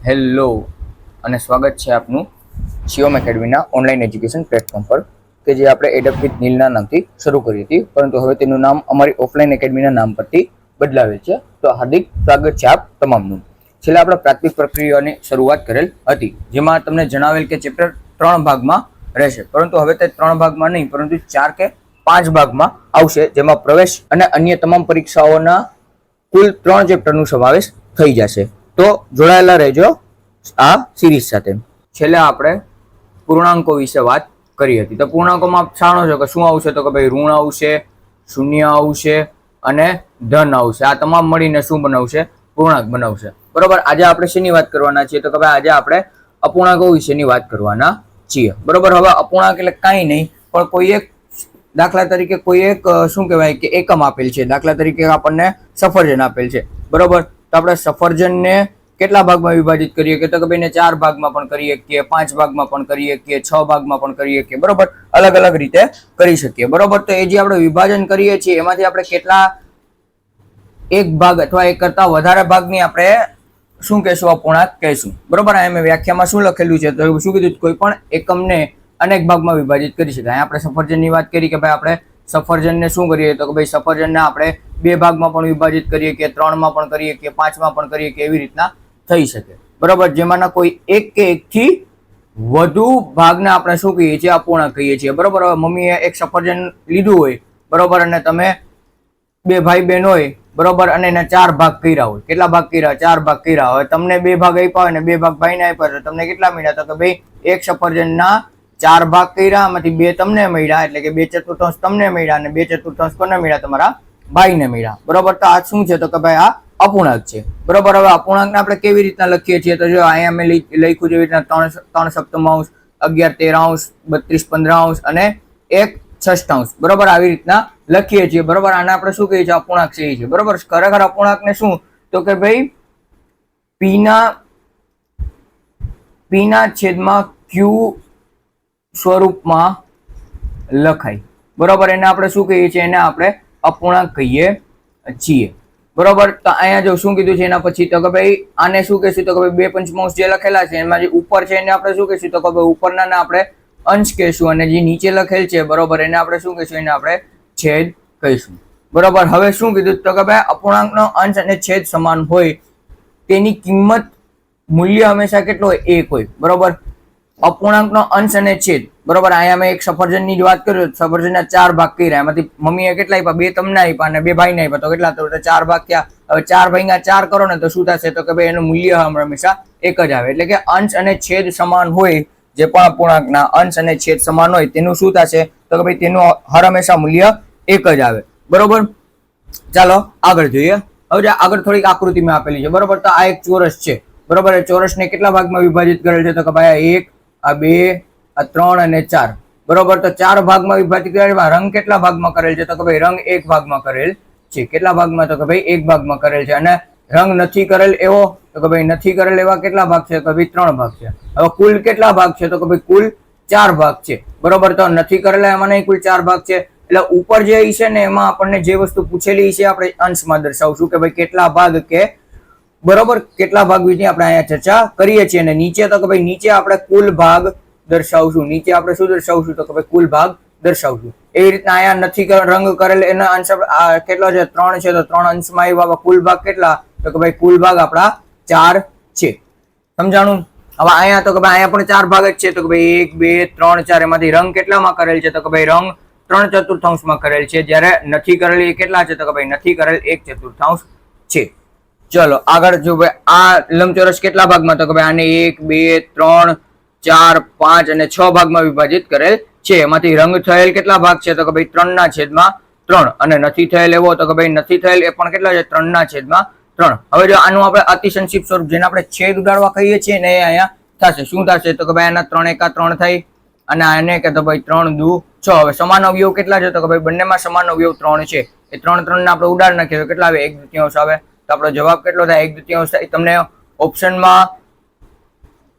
Hello અને સ્વાગત છે આપનું શિવમ એકેડમીના ઓનલાઈન એજ્યુકેશન પ્લેટફોર્મ પર કે જે આપણે એડપ વિથ નીલના નામથી શરૂ કરી હતી, પરંતુ હવે તેનું નામ અમારી ઓફલાઈન એકેડમીના નામ પરથી બદલાવેલ છે. તો હાર્દિક સ્વાગત છે આપ તમામનું. છેલ્લા આપણે પ્રાથમિક પ્રક્રિયાની શરૂઆત કરેલ હતી, જેમાં તમને જણાવેલ કે ચેપ્ટર 3 ભાગમાં રહેશે, પરંતુ હવે તે 3 ભાગમાં નહીં પરંતુ 4 કે 5 ભાગમાં આવશે, જેમાં પ્રવેશ અને અન્ય તમામ પરીક્ષાઓના કુલ 3 ચેપ્ટરનો સમાવેશ થઈ જશે. તો જોડાયેલા રહેજો આ સિરીઝ સાથે. છેલ્લે આપણે પૂર્ણાંકો વિશે વાત કરી હતી. તો પૂર્ણાંકોમાં જાણો છો કે શું આવશે, તો કે ભાઈ ઋણ આવશે, શૂન્ય આવશે અને ધન આવશે. આ તમામ મળીને શું બનાવશે? પૂર્ણાંક બનાવશે. બરોબર. આજે આપણે શેની વાત કરવાના છીએ? તો કે ભાઈ આજે આપણે અપૂર્ણાંકો વિશેની વાત કરવાના છીએ. બરોબર. હવે અપૂર્ણાંક એટલે કાંઈ નહીં પણ કોઈ એક દાખલા તરીકે કોઈ એક શું કહેવાય કે એકમ આપેલ છે. દાખલા તરીકે આપણને સફરજન આપેલ છે. બરોબર. તો આપણે સફરજનને કેટલા ભાગમાં વિભાજિત કરીએ કે તો કે ભાઈને 4 ભાગમાં પણ કરીએ કે 5 ભાગમાં પણ કરીએ કે 6 ભાગમાં પણ કરીએ કે બરોબર, અલગ અલગ રીતે કરી શકીએ. બરોબર. તો એ જે આપણે વિભાજન કરીએ છીએ એમાંથી આપણે કેટલા એક ભાગ અથવા એક કરતા વધારે ભાગની આપણે શું કહેશું? અપૂર્ણાંક કહેશું. બરોબર. આ મેં વ્યાખ્યામાં શું લખેલું છે તો શું કીધું? કોઈ પણ એકમને અનેક ભાગમાં વિભાજિત કરી શકાય. આપણે સફરજનની વાત કરી કે ભાઈ આપણે સફરજનને શું કરીએ તો કે ભાઈ સફરજનને આપણે 2 ભાગમાં પણ વિભાજિત કરીએ કે 3માં પણ કરીએ કે 5માં પણ કરીએ કે એવી રીતના થઈ શકે. બરોબર. જેમાંના કોઈ એક કે એકથી વધુ ભાગને આપણે શું કહીએ છીએ? અપૂર્ણાંક કહીએ છીએ. બરોબર. હવે મમ્મીએ એક સફરજન લીધું હોય, બરોબર, અને તમે 2 ભાઈ બહેન હોય, બરોબર, અને એના 4 ભાગ કર્યા હોય. કેટલા ભાગ કર્યા? 4 ભાગ કર્યા. હવે તમને 2 ભાગ આપ્યા હોય ને 2 ભાગ ભાઈને આપ્યા તો તમને કેટલા મળ્યા? તો કે ભાઈ એક સફરજનના 4 ભાગ કર્યા, આમાંથી 2 તમને મળ્યા, એટલે કે 2/4 તમને મળ્યા અને 2/4 કોને મળ્યા? તમારા ભાઈને મળ્યા. બરોબર. તો આ શું છે? તો કે ભાઈ આ અપૂર્ણાંક છે. બરોબર. હવે અપૂર્ણાંકને આપણે કેવી રીતના લખીએ છીએ? તો જો અહીંયા મેં લખ્યું જેવી રીતના 3 સપ્તમાંશ, 11 તેરાંશ, 32 પંદરાંશ અને 1 છઠ્ઠાંશ. બરોબર. આવી રીતના લખીએ છીએ. બરોબર. આને આપણે શું કહીએ છીએ? અપૂર્ણાંક કહીએ છીએ. બરોબર. ખરેખર અપૂર્ણાંકને શું? તો કે ભાઈ પીના છેદમાં ક્યુ સ્વરૂપમાં લખાય. બરોબર. એને આપણે શું કહીએ છીએ? એને આપણે અપૂર્ણાંક કહીએ છીએ. બરોબર. તો અહીંયા જો શું કીધું છે એના પછી તો કે ભાઈ આને શું કહીશું? તો કે ભાઈ 2 પંચમાંશ જે લખેલા છે એમાં જે ઉપર છે એને આપણે શું કહીશું? તો કે ભાઈ ઉપરના આપણે અંશ કહીશું અને જે નીચે લખેલ છે, બરોબર, એને આપણે શું કહીશું? એને આપણે છેદ કહીશું. બરોબર. હવે શું કીધું? તો કે ભાઈ અપૂર્ણાંકનો અંશ અને છેદ સમાન હોય તેની કિંમત મૂલ્ય હંમેશા કેટલો હોય? 1 હોય. બરોબર. અપૂર્ણાંકનો અંશ અને છેદ. બરોબર. અહીંયા મેં એક સફરજનની જ વાત કરી. સફરજનના 4 ભાગ કર્યા, એમાંથી મમ્મીએ કેટલા આપ્યા? 2 તમને આપ્યા અને 2 ભાઈને આપ્યા, તો કેટલા? તો 4 ભાગ થયા. હવે 4 ભાગ્યા 4 કરો ને તો શું થશે? તો કે ભાઈ એનું મૂલ્ય હંમેશા 1 જ આવે. એટલે કે અંશ અને છેદ સમાન હોય, જે પણ અપૂર્ણાંકના અંશ અને છેદ સમાન હોય તેનું શું થશે? તો કે ભાઈ તેનું હર હંમેશા મૂલ્ય 1 જ આવે. બરોબર. ચાલો આગળ જોઈએ. હવે આગળ થોડીક આકૃતિ મેં આપેલી છે. બરોબર. તો આ એક ચોરસ છે. બરોબર. એ ચોરસને કેટલા ભાગમાં વિભાજિત કરેલ છે? તો કે ભાઈ 1, આ 2, આ 3 અને 4. બરોબર. તો 4 ભાગમાં વિભાજિત કરેલ. રંગ કેટલા ભાગમાં કરેલ છે? તો કે ભાઈ રંગ 1 ભાગમાં કરેલ છે. કેટલા ભાગમાં? તો કે ભાઈ 1 ભાગમાં કરેલ છે. અને રંગ નથી કરેલ એવો? તો કે ભાઈ નથી કરેલ એવા કેટલા ભાગ છે? તો ભાઈ 3 ભાગ છે. હવે કુલ કેટલા ભાગ છે? તો કે ભાઈ કુલ 4 ભાગ છે. બરોબર. તો નથી કરેલા એમાં નહીં, કુલ 4 ભાગ છે. એટલે ઉપર જે છે ને એમાં આપણને જે વસ્તુ પૂછેલી છે આપણે અંશમાં દર્શાવશું કે ભાઈ કેટલા ભાગ કે બરોબર કેટલા ભાગ વિશે આપણે અહીંયા ચર્ચા કરીએ છીએ. અને નીચે તો કે ભાઈ નીચે આપણે કુલ ભાગ દર્શાવશું. નીચે આપણે શું દર્શાવશું? તો કે ભાઈ કુલ ભાગ દર્શાવશું. એવી રીતના અહીંયા નથી રંગ કરેલ એના અંશ કેટલો છે? 3 છે. તો 3 અંશમાં આવ્યા. કુલ ભાગ કેટલા? તો કે ભાઈ કુલ ભાગ આપણા 4 છે. સમજાણું? હવે અહીંયા તો કે ભાઈ અહીંયા પણ 4 ભાગ જ છે. તો કે ભાઈ 1, 2, 3, 4 એમાંથી રંગ કેટલામાં કરેલ છે? તો કે ભાઈ રંગ 3/4 કરેલ છે. જ્યારે નથી કરેલ એ કેટલા છે? તો કે ભાઈ નથી કરેલ 1/4 છે. ચલો આગળ જો ભાઈ આ લંબચોરસ કેટલા ભાગમાં? તો કે ભાઈ આને 1, 2, 3, 4, 5 અને 6 ભાગમાં વિભાજિત કરેલ છે. એમાંથી રંગ થયેલ કેટલા ભાગ છે? તો કે ભાઈ 3/3 અને નથી થયેલ એવો? તો કે ભાઈ નથી થયેલ એ પણ કેટલા છે? 3/3. હવે જો આનું આપણે અતિ સંક્ષિપ્ત સ્વરૂપ જેને આપણે છેદ ઉડાડવા કહીએ છીએ ને એ અહીંયા થશે. શું થશે? તો કે ભાઈ આના 3 એકા 3 થાય અને આને કે તો ભાઈ 3 દુ 6. હવે સમાન અવયવ કેટલા છે? તો કે ભાઈ બંનેમાં સમાન અવયવ 3 છે. એ 3 ને આપણે ઉડાડી નાખીએ તો કેટલા આવે? 1/2 આવે. તો આપણો જવાબ કેટલો થાય? 1/2 થાય. તમને ઓપ્શનમાં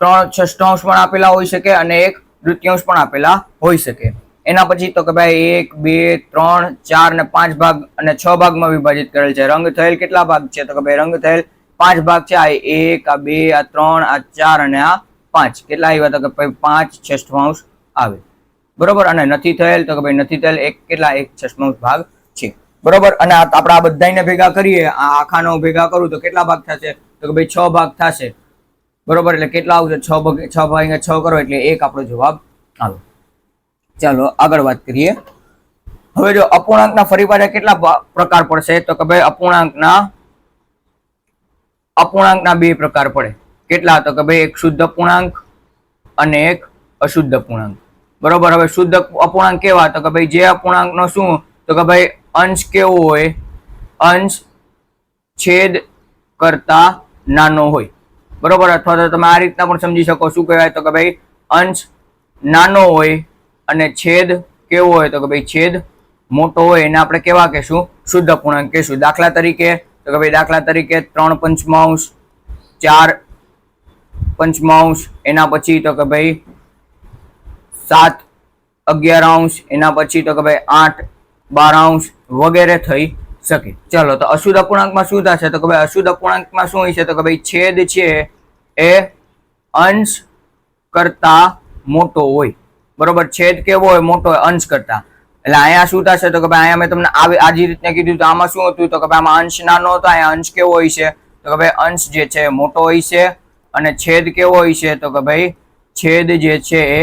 3/6 પણ આપેલા હોઈ શકે અને 1/2 પણ આપેલા હોઈ શકે. એના પછી તો કે ભાઈ 1, 2, 3, 4 અને 5 ભાગ અને 6 ભાગમાં વિભાજિત કરેલ છે. રંગ થયેલ કેટલા ભાગ છે? તો કે ભાઈ રંગ થયેલ 5 ભાગ છે, આ 1, આ 2, આ 3, આ 4 અને આ 5. કેટલા આવ્યા તો કે ભાઈ 5/6 આવે. બરોબર. અને નથી થયેલ તો કે ભાઈ નથી થયેલ કેટલા 1/6 ભાગ છે. બરોબર. અને આપણે આ બધાને ભેગા કરીએ, આ આખાનો ભેગા કરું તો કેટલા ભાગ થશે તો કે ભાઈ 6 ભાગ થશે. બરોબર. એટલે કેટલા આવશે 6 ભાગ્યા 6 કરો એટલે 1 આપણો જવાબ આવે. ચાલો આગળ વાત કરીએ. હવે જો અપૂર્ણાંકના ફરી પાછા કેટલા પ્રકાર પડશે તો કે ભાઈ અપૂર્ણાંકના 2 પ્રકાર પડે. કેટલા તો કે ભાઈ એક શુદ્ધ અપૂર્ણાંક અને એક અશુદ્ધ અપૂર્ણાંક. બરોબર. હવે શુદ્ધ અપૂર્ણાંક કેવા તો કે ભાઈ જે અપૂર્ણાંકનો શું તો કે ભાઈ અંશ કેવો હોય, અંશ છેદ કરતા નાનો હોય. બરોબર. અથવા તો તમે આ રીતના પણ સમજી શકો. શું કહેવાય તો કે ભાઈ અંશ નાનો હોય અને છેદ કેવો હોય તો કે ભાઈ છેદ મોટો હોય, એને આપણે કેવા કહેશું? શુદ્ધ અપૂર્ણાંક કહેશું. દાખલા તરીકે તો કે ભાઈ દાખલા તરીકે 3/5, 4/5, એના પછી તો કે ભાઈ 7/11, એના પછી તો કે ભાઈ 8/12 વગેરે થઈ શકે. ચલો તો અશુદ્ધ અપૂર્ણાંકમાં શું થશે તો કે ભાઈ અશુદ્ધ અપૂર્ણાંકમાં શું હોય છે તો કે ભાઈ છેદ છે એ અંશ કરતા મોટો હોય. બરોબર. છેદ કેવો હોય? મોટો હોય અંશ કરતા. એટલે અહીંયા શું થશે તો કે ભાઈ અહીંયા મેં તમને આ જ રીતના કીધું તો આમાં શું હતું તો કે ભાઈ આમાં અંશ નાનો હતો, અહીંયા અંશ કેવો હોય છે તો કે ભાઈ અંશ જે છે મોટો હોય છે અને છેદ કેવો હોય છે તો કે ભાઈ છેદ જે છે એ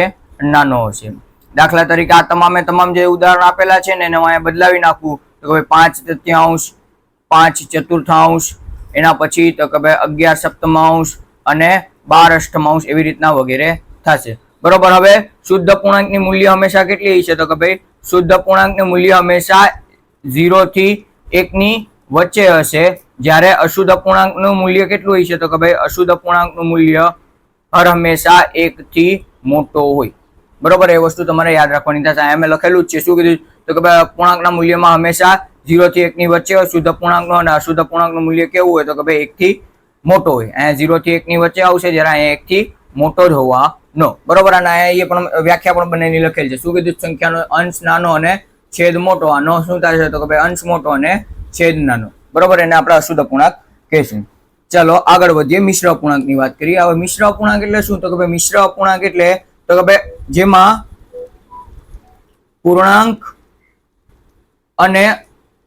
નાનો હશે. દાખલા તરીકે આ તમામ જે ઉદાહરણ આપેલા છે ને એને હું અહીંયા બદલાવી નાખું તો કે ભાઈ 5/3, 5/4, એના પછી તો કે ભાઈ 11/7 અને 12/8 એવી રીતના વગેરે થશે. બરોબર. હવે શુદ્ધ અપૂર્ણાંકની મૂલ્ય હંમેશા કેટલી છે તો કે ભાઈ શુદ્ધ અપૂર્ણાંકનું મૂલ્ય હંમેશા 0 થી 1 ની વચ્ચે હશે. જ્યારે અશુદ્ધ અપૂર્ણાંકનું મૂલ્ય કેટલું હોય છે તો કે ભાઈ અશુદ્ધ અપૂર્ણાંકનું મૂલ્ય હર હંમેશા 1 થી મોટો હોય. બરોબર. એ વસ્તુ તમારે યાદ રાખવાની થશે. અહીંયા મેં લખેલું જ છે. શું કીધું તો કે ભાઈ અપૂર્ણાંકના મૂલ્યમાં હંમેશા 0 થી 1 ની વચ્ચે હોય શુદ્ધ અપૂર્ણાંકનું, અને અશુદ્ધ અપૂર્ણાંકનું મૂલ્ય કેવું હોય તો કે ભાઈ 1 થી મોટો હોય. અહીંયા 0 થી 1 ની વચ્ચે આવશે, જ્યારે અહીંયા 1 થી મોટો જ હોવાનો. બરોબર. અને અહીંયા એ પણ વ્યાખ્યા પણ બંનેની લખેલ છે. શું કીધું? સંખ્યાનો અંશ નાનો અને છેદ મોટો. આનો શું થાય તો કે ભાઈ અંશ મોટો અને છેદ નાનો. બરોબર. એને આપણે અશુદ્ધ અપૂર્ણાંક કહેશું. ચલો આગળ વધીએ. મિશ્ર અપૂર્ણાંકની વાત કરીએ. હવે મિશ્ર અપૂર્ણાંક એટલે શું તો કે ભાઈ મિશ્ર અપૂર્ણાંક એટલે તો કે ભાઈ જેમાં પૂર્ણાંક અને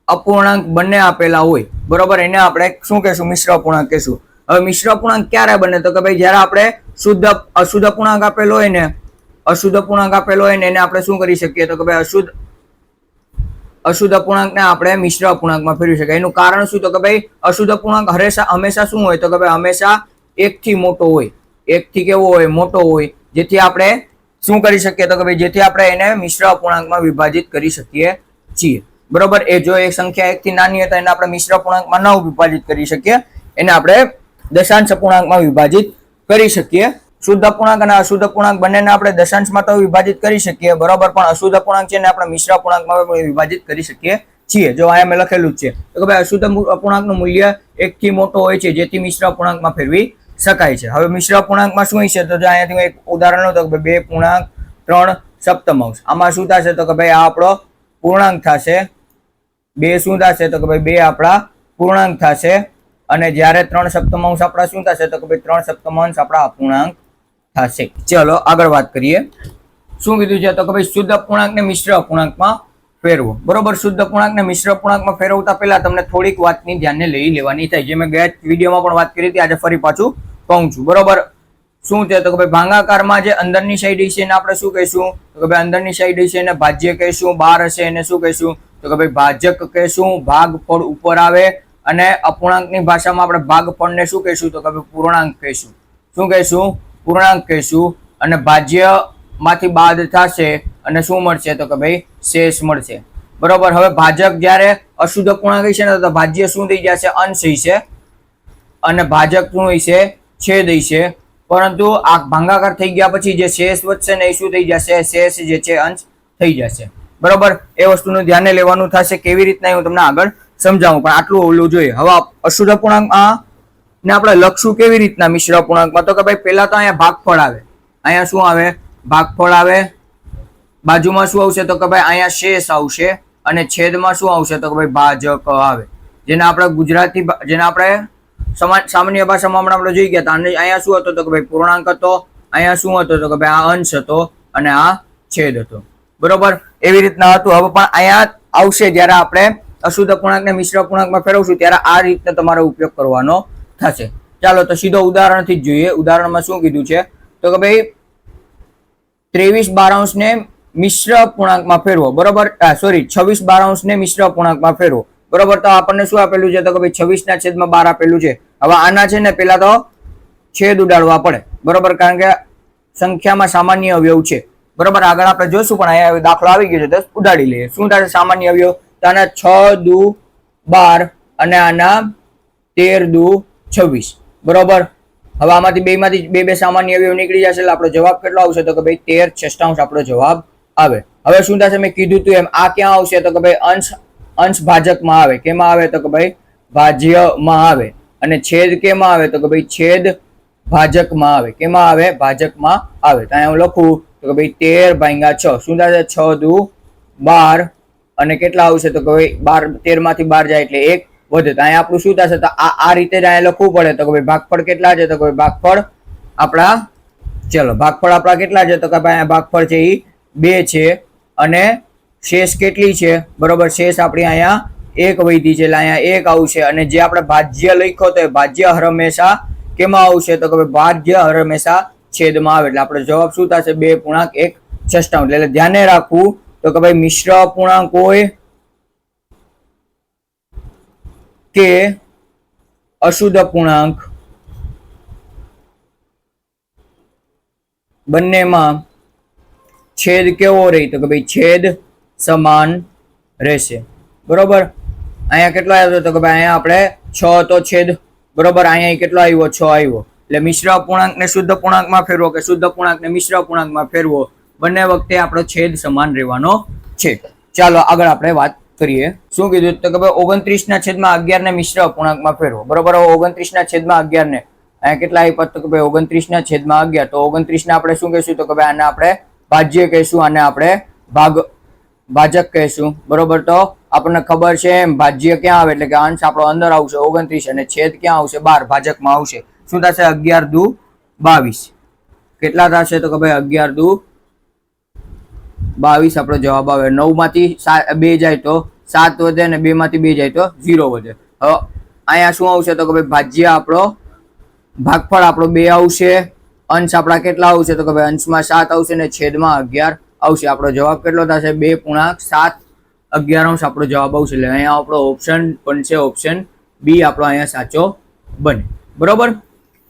અપૂર્ણાંક બંને આપેલા હોય. બરોબર. એને આપણે શું કહેશું? મિશ્ર અપૂર્ણાંક કહેશું. હવે મિશ્ર અપૂર્ણાંક ક્યારે બને તો કે ભાઈ જ્યારે આપણે અશુદ્ધ અપૂર્ણાંક આપેલો હોય ને, અશુદ્ધ અપૂર્ણાંક આપેલો હોય ને એને આપણે શું કરી શકીએ તો કે ભાઈ અશુદ્ધ અપૂર્ણાંકને આપણે મિશ્ર અપૂર્ણાંકમાં ફેરવી શકીએ. એનું કારણ શું તો કે ભાઈ અશુદ્ધ અપૂર્ણાંક હંમેશા શું હોય તો કે ભાઈ હંમેશા 1 થી મોટો હોય. 1 થી કેવો હોય? મોટો હોય. જેથી આપણે શું કરી શકીએ તો કે ભાઈ જેથી આપણે એને મિશ્ર અપૂર્ણાંકમાં વિભાજિત કરી શકીએ છીએ. બરોબર. એ જો એક સંખ્યા 1 થી નાની હોય તો એને આપણે મિશ્ર અપૂર્ણાંકમાં ન વિભાજિત કરી શકીએ, એને આપણે દશાંશ અપૂર્ણાંકમાં વિભાજિત કરી શકીએ. શુદ્ધ અપૂર્ણાંક અને અશુદ્ધ અપૂર્ણાંક બંનેને આપણે દશાંશમાં તો વિભાજિત કરી શકીએ. બરોબર. પણ અશુદ્ધ અપૂર્ણાંક છે ને આપણે મિશ્ર અપૂર્ણાંકમાં વિભાજિત કરી શકીએ છીએ. જો અહીંયા મેં લખેલું જ છે તો કે ભાઈ અશુદ્ધ અપૂર્ણાંકનું મૂલ્ય 1 થી મોટો હોય છે, જેથી મિશ્ર અપૂર્ણાંકમાં ફેરવી શકાય છે. હવે મિશ્ર અપૂર્ણાંકમાં શું છે તો અહીંયાથી હું એક ઉદાહરણ લઉં તો કે 2.3/7. આમાં શું થશે તો કે ભાઈ આ આપણો પૂર્ણાંક થશે. 2 શું થશે તો કે ભાઈ 2 આપણા પૂર્ણાંક થશે. અને જ્યારે 3/7 આપણા શું થશે તો કે ભાઈ 3/7 આપણા અપૂર્ણાંક થશે. ચલો આગળ વાત કરીએ. શું કીધું છે તો કે ભાઈ શુદ્ધ અપૂર્ણાંકને મિશ્ર અપૂર્ણાંકમાં ફેરવો. બરોબર. શુદ્ધ અપૂર્ણાંકને મિશ્ર અપૂર્ણાંકમાં ફેરવતા પહેલા તમને થોડીક વાતની ધ્યાને લઈ લેવાની થાય, જે મેં ગયા વિડીયોમાં પણ વાત કરી હતી, આજે ફરી પાછું કહું છું. બરોબર. શું છે તો કે ભાઈ ભાગાકારમાં જે અંદરની સાઈડ હશે એને આપણે શું કહીશું તો કે ભાઈ અંદરની સાઈડ હશે એને ભાજ્ય કહીશું. બહાર હશે એને શું કહીશું તો કે ભાઈ ભાજક કહીશું. ભાગફળ ઉપર આવે. અને અપૂર્ણાંકની ભાષામાં આપણે ભાગફળને શું કહીશું તો કે ભાઈ પૂર્ણાંક કહીશું. શું કહીશું? પૂર્ણાંક કહીશું. અને ભાજ્યમાંથી બાદ થશે અને શું મળશે તો કે ભાઈ શેષ મળશે. બરોબર. હવે ભાજક જ્યારે અશુદ્ધ અપૂર્ણાંક હશે ને તો ભાજ્ય શું થઈ જશે? અંશ હશે. અને ભાજક શું હશે? છેદ હશે. પરંતુ આ ભાગાકાર થઈ ગયા પછી જે શેષ વધશે ને એ શું થઈ જશે? શેષ જે છે અંશ થઈ જશે. બરોબર. એ વસ્તુનું ધ્યાને લેવાનું થશે. કેવી રીતના હું તમને આગળ સમજાવું, પણ આટલું ઓલું જોઈએ. હવે અશુદ્ધ અપૂર્ણાંક ને આપણે લખશું કેવી રીતના મિશ્ર અપૂર્ણાંકમાં તો કે ભાઈ પહેલા તો અહીંયા ભાગફળ આવે. અહીંયા શું આવે? ભાગફળ આવે. બાજુમાં શું આવશે તો કે ભાઈ અહીંયા શેષ આવશે. અને છેદમાં શું આવશે તો કે ભાઈ ભાજક આવે. જેને આપણે સામાન્ય ભાષામાં હમણાં આપણે જોઈ ગયા હતા. અને અહીંયા શું હતો તો કે ભાઈ પૂર્ણાંક હતો, અહીંયા શું હતો તો કે ભાઈ આ અંશ હતો અને આ છેદ હતો. બરોબર, એવી રીતના હતું. હવે પણ અહીંયા આવશે જ્યારે આપણે અશુદ્ધ અપૂર્ણાંકને મિશ્ર અપૂર્ણાંકમાં ફેરવશું ત્યારે આ રીતના તમારો ઉપયોગ કરવાનો થશે. ચાલો તો સીધો ઉદાહરણથી જ જોઈએ. ઉદાહરણમાં શું કીધું છે તો કે ભાઈ 23/12 ને મિશ્ર અપૂર્ણાંકમાં ફેરવો. બરોબર, સોરી 26/12 ને મિશ્ર અપૂર્ણાંકમાં ફેરવો. બરોબર, તો આપણને શું આપેલું છે તો કે ભાઈ 26/12 આપેલું છે. હવે આના છે ને પેલા તો છેદ ઉડાડવા પડે. બરોબર, કારણ કે સંખ્યામાં સામાન્ય અવયવ છે. બરોબર, આગળ આપણે જોઈશું પણ અહીંયા દાખલો આવી ગયો છે તો ઉડાડી લઈએ. શું થશે સામાન્ય અવયવ? તો આના 6 દુ 12 અને આના 13 દુ 26. બરોબર, હવે આમાંથી બે સામાન્ય અવયવ નીકળી જશે એટલે આપણો જવાબ કેટલો આવશે તો કે ભાઈ 13/6 આપણો જવાબ આવે. હવે શું થશે? મેં કીધું તું એમ આ ક્યાં આવશે તો કે ભાઈ અંશ ભાજકમાં આવે. કેમાં આવે તો કે ભાઈ ભાજ્યમાં આવે. અને છેદ કેમાં આવે તો કે ભાઈ છેદ ભાજકમાં આવે. કેમાં આવે? ભાજકમાં આવે. તો અહીંયા હું લખું તો કે ભાઈ 13/6. શું થશે? 6 દુ 12 અને કેટલા આવશે તો કે ભાઈ 13 માંથી 12 જાય એટલે 1 વધે. તો અહીંયા આપણું શું થશે? તો આ રીતે જ અહીંયા લખવું પડે તો કે ભાઈ ભાગફળ કેટલા છે તો કે ભાઈ ભાગફળ આપણા કેટલા છે તો કે ભાઈ અહીંયા ભાગફળ છે એ 2 છે અને શેષ કેટલી છે? બરોબર, શેષ આપણી અહીંયા 1 વધી છે એટલે અહીંયા 1 આવશે. અને જે આપણે ભાજ્ય લખ્યો તો એ ભાજ્ય હંમેશા કેમાં આવશે તો કે ભાઈ ભાજ્ય હંમેશા છેદમાં આવે. એટલે આપણો જવાબ શું થશે? 2.1/6. એટલે ધ્યાને રાખવું તો કે ભાઈ મિશ્ર અપૂર્ણાંક હોય કે અશુદ્ધ અપૂર્ણાંક બંનેમાં છેદ કેવો રહે તો કે ભાઈ છેદ સમાન રહેશે. બરોબર, અહીંયા કેટલો આવ્યો તો કે ભાઈ અહીંયા આપણે 6 તો છેદ. બરોબર, અહીંયા કેટલો આવ્યો? 6 આવ્યો. એટલે મિશ્ર અપૂર્ણાંકને શુદ્ધ અપૂર્ણાંકમાં ફેરવો કે શુદ્ધ અપૂર્ણાંકને મિશ્ર અપૂર્ણાંકમાં ફેરવો, બંને વખતે આપણો છેદ સમાન રહેવાનો છે. ચાલો આગળ આપણે વાત કરીએ. શું કીધું તો કે ભાઈ 29/11 ને મિશ્ર અપૂર્ણાંકમાં ફેરવો. બરોબર, 29/11 ને અહીંયા કેટલા આપ્યા તો કે ભાઈ 29/11. તો 29 ને આપણે શું કહીશું તો કે ભાઈ આને આપણે ભાજ્ય કહીશું, આને આપણે ભાજક કહીશું. બરોબર, તો આપણને ખબર છે એમ ભાજ્ય ક્યાં આવે એટલે કે અંશ આપણો અંદર આવશે 29 અને છેદ ક્યાં આવશે? 12 ભાજકમાં આવશે. શું થશે? 11 દુ 22. કેટલા થશે તો કે ભાઈ 11 દુ 22 આપણો જવાબ આવે. 9 માંથી 2 જાય તો 7 વધે અને 2 માંથી 2 જાય તો 0 વધે. હવે અહીંયા શું આવશે તો કે ભાઈ ભાજ્ય આપણો ભાગફળ આપણો 2 આવશે. અંશ આપણા કેટલા આવશે તો કે ભાઈ અંશમાં 7 આવશે અને છેદમાં 11 આવશે. આપણો જવાબ કેટલો થશે? 2.711 આપણો જવાબ આવશે. એટલે અહીંયા આપણો ઓપ્શન બનશે ઓપ્શન બી આપણો અહીંયા સાચો બને. બરોબર,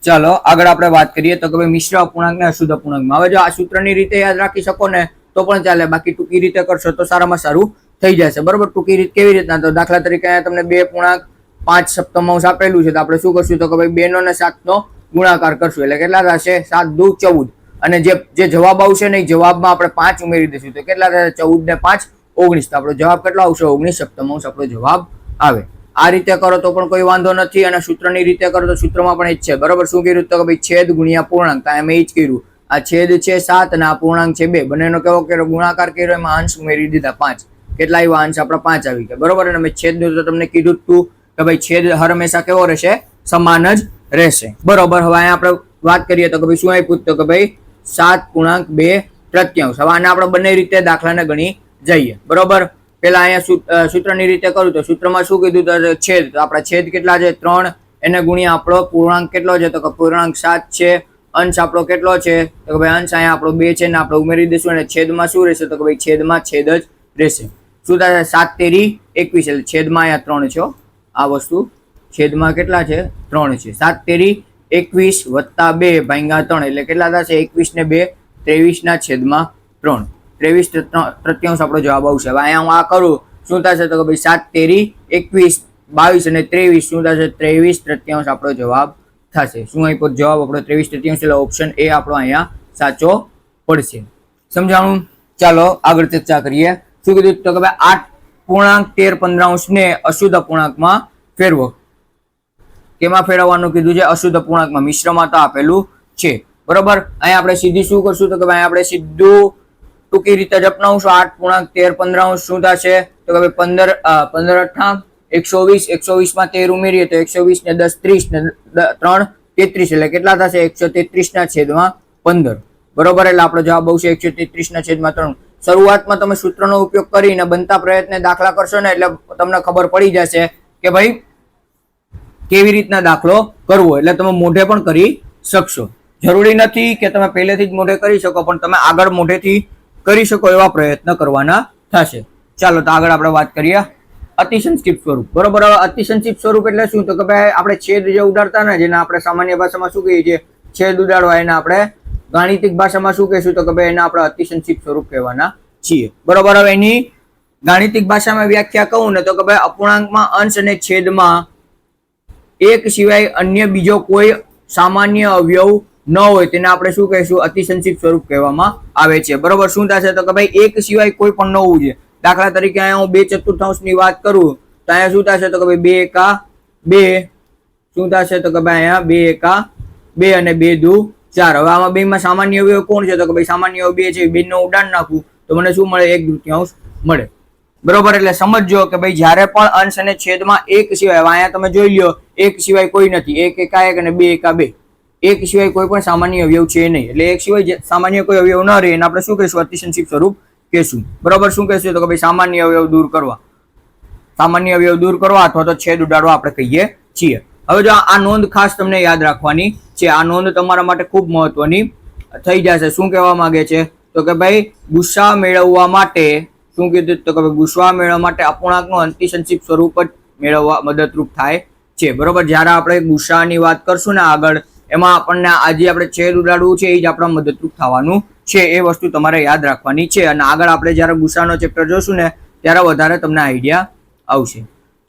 ચાલો આગળ આપણે વાત કરીએ તો કે ભાઈ મિશ્ર અપૂર્ણાંક ને અશુદ્ધ અપૂર્ણાંકમાં. હવે જો આ સૂત્રની રીતે યાદ રાખી શકો ને તો પણ ચાલે, બાકી ટૂંકી રીતે કરશો તો સારામાં સારું થઈ જશે. બરોબર, ટૂંકી રીત કેવી રીતના? તો દાખલા તરીકે અહીંયા તમને 2.5 આપેલું છે તો આપણે શું કરશું તો કે ભાઈ 2 અને 7 ગુણાકાર કરશું એટલે કેટલા થશે? 7 દુ 14. અને જે જવાબ આવશે ને એ જવાબમાં આપણે 5 ઉમેરી દઈશું તો કેટલા થશે? 14 ને 5 19. તો આપણો જવાબ કેટલો આવશે? 19/7 આપણો જવાબ આવે. આ રીતે કરો તો પણ કોઈ વાંધો નથી અને સૂત્રની રીતે કરો તો સૂત્રમાં પણ એ જ છે. બરોબર, શું કર્યું તો કે ભાઈ છેદ ગુણ્યા પૂર્ણાંક. તો મેં એ જ કર્યું. આ છેદ છે 7 અને આ પૂર્ણાંક છે 2. બંનેનો કેવો કર્યો? ગુણાકાર કર્યો, એમાં અંશ ઉમેરી દીધા 5. કેટલા આવ્યા? અંશ આપણા 5 આવી ગયા. બરોબર, અને મેં છેદ તો તમને કીધું તું કે ભાઈ છેદ હંમેશા કેવો રહેશે? સમાન જ રહેશે. બરોબર, હવે અહીંયા આપણે વાત કરીએ તો કે ભાઈ શું આપ્યું તો કે ભાઈ 7.2/3. હવે આને આપણે બંને રીતે દાખલાને ગણી જઈએ. બરોબર, પેલા અહીંયા સૂત્રની રીતે કરું તો સૂત્રમાં શું કીધું તો છેદ. તો આપણા છેદ કેટલા છે? 3. એને ગુણ્યા આપણો પૂર્ણાંક કેટલો છે તો કે પૂર્ણાંક 7 છે. અંશ આપણો કેટલો છે તો કે ભાઈ અંશ અહીંયા આપણો 2 છે ને આપણે ઉમેરી દઈશું અને છેદમાં શું રહેશે તો કે ભાઈ છેદમાં છેદ જ રહેશે. શું થશે? 7 તેરી 21 એટલે છેદમાં અહીંયા 3 છે. આ વસ્તુ છેદમાં કેટલા છે? 3 છે. 7 તેરી 21 વત્તા 2 ભાગ્યા 3 એટલે કેટલા થશે? 21 ને 2 23/3. 23/3 આપણો જવાબ આવશે. હવે અહીંયા હું આ કરું શું થશે તો કે ભાઈ 7 તેરી 21 22 અને 23 શું થશે? 23/3 આપણો જવાબ થશે. શું અહીં પર જવાબ આપણો 23/3 એટલે ઓપ્શન એ આપણો અહીંયા સાચો પડશે. સમજાણું? ચાલો આગળ ચર્ચા કરીએ. શું કીધું તો કે ભાઈ 8.13/15 ને અશુદ્ધ અપૂર્ણાંકમાં ફેરવો. કેમાં ફેરવવાનું કીધું છે? અશુદ્ધ અપૂર્ણાંકમાં. મિશ્રમાં તો આપેલું છે. બરોબર, અહીંયા આપણે સીધી શું કરશું તો કે ભાઈ આપણે સીધું ટૂંકી રીતે જ અપનાવશું. 8.13/15 શું થશે તો કે ભાઈ 15 8 120 120 માં 13 ઉમેરીએ તો 120 ને 10 30 ને 3 33 એટલે કેટલા થશે 133 ના છેદમાં 15 બરોબર એટલે આપણો જવાબ આવશે 133 ના છેદમાં 3 શરૂઆતમાં તમે સૂત્રનો ઉપયોગ કરીને બનતા પ્રયત્ને દાખલા કરશો ને એટલે તમને ખબર પડી જશે કે ભાઈ કેવી રીતના દાખલો કરવો એટલે તમે મોઢે પણ કરી શકશો જરૂરી નથી કે તમે પહેલેથી જ મોઢે કરી શકો પણ તમે આગળ મોઢેથી કરી શકો એવા પ્રયત્ન કરવાના થશે ચાલો તો આગળ આપણે વાત કરીએ અતિસંક્ષિપ્ત સ્વરૂપ બરોબર અતિસંક્ષિપ્ત સ્વરૂપ એટલે શું તો કે ભાઈ આપણે છેદ જે ઉડાડતા ને જેને આપણે સામાન્ય ભાષામાં શું કહીએ છીએ છેદ ઉડાડવા એને આપણે ગાણિતિક ભાષામાં શું કહીશું તો કે ભાઈ એને આપણે અતિસંક્ષિપ્ત સ્વરૂપ કહેવાના છીએ બરોબર હવે એની ગાણિતિક ભાષામાં વ્યાખ્યા કહું ને તો કે ભાઈ અપૂર્ણાંકમાં અંશ અને છેદમાં એક સિવાય અન્ય બીજો કોઈ સામાન્ય અવયવ ન હોય તેને આપણે શું કહીશું અતિસંક્ષિપ્ત સ્વરૂપ કહેવામાં આવે છે બરોબર શું થશે તો કે ભાઈ એક સિવાય કોઈ પણ ન હોવું જોઈએ દાખલા તરીકે અહીંયા હું 2/4 ની વાત કરું તો અહીંયા શું થશે તો કે ભાઈ 2 એકા 2 શું થશે તો કે ભાઈ અહીંયા 2 એકા 2 અને 2 દુ 4 હવે આમાં બેમાં સામાન્ય અવયવ કોણ છે તો કે ભાઈ સામાન્ય અવયવ 2 છે 2 નો ઉડાન નાખું તો મને શું મળે 1/3 મળે બરોબર એટલે સમજો કે ભાઈ જ્યારે પણ અંશ અને છેદમાં એક સિવાય અહીંયા તમે જોઈ લ્યો એક સિવાય કોઈ નથી 1 એકા 1 અને 2 એકા 2 એક સિવાય કોઈ પણ સામાન્ય અવયવ છે નહીં એટલે એક સિવાય સામાન્ય કોઈ અવયવ ન રહે એને આપણે શું કહીશું અતિસંક્ષિપ્ત સ્વરૂપ કહેશું બરોબર શું કહેશું તો કે ભાઈ સામાન્ય અવયવ દૂર કરવા અથવા તો છેદ ઉડાડવા આપણે કહીએ છીએ હવે જો આ નોંધ ખાસ તમને યાદ રાખવાની છે આ નોંધ તમારા માટે ખૂબ મહત્વની થઈ જશે શું કહેવા માંગે છે તો કે ભાઈ ગુસ્સા મેળવવા માટે શું કીધું તો કે ભાઈ ગુસ્સા મેળવવા માટે અપૂર્ણાંકનું અતિસંક્ષિપ્ત સ્વરૂપ જ મેળવવા મદદરૂપ થાય છે બરોબર જ્યારે આપણે ગુસ્સાની વાત કરશું ને આગળ એમાં આપણને આજે આપણે છેદ ઉડાડવું છે એ જ આપણા મદદરૂપ થવાનું છે એ વસ્તુ તમારે યાદ રાખવાની છે અને આગળ આપણે જ્યારે ગુસ્સાનો ચેપ્ટર જોશું ને ત્યારે વધારે તમને આઈડિયા આવશે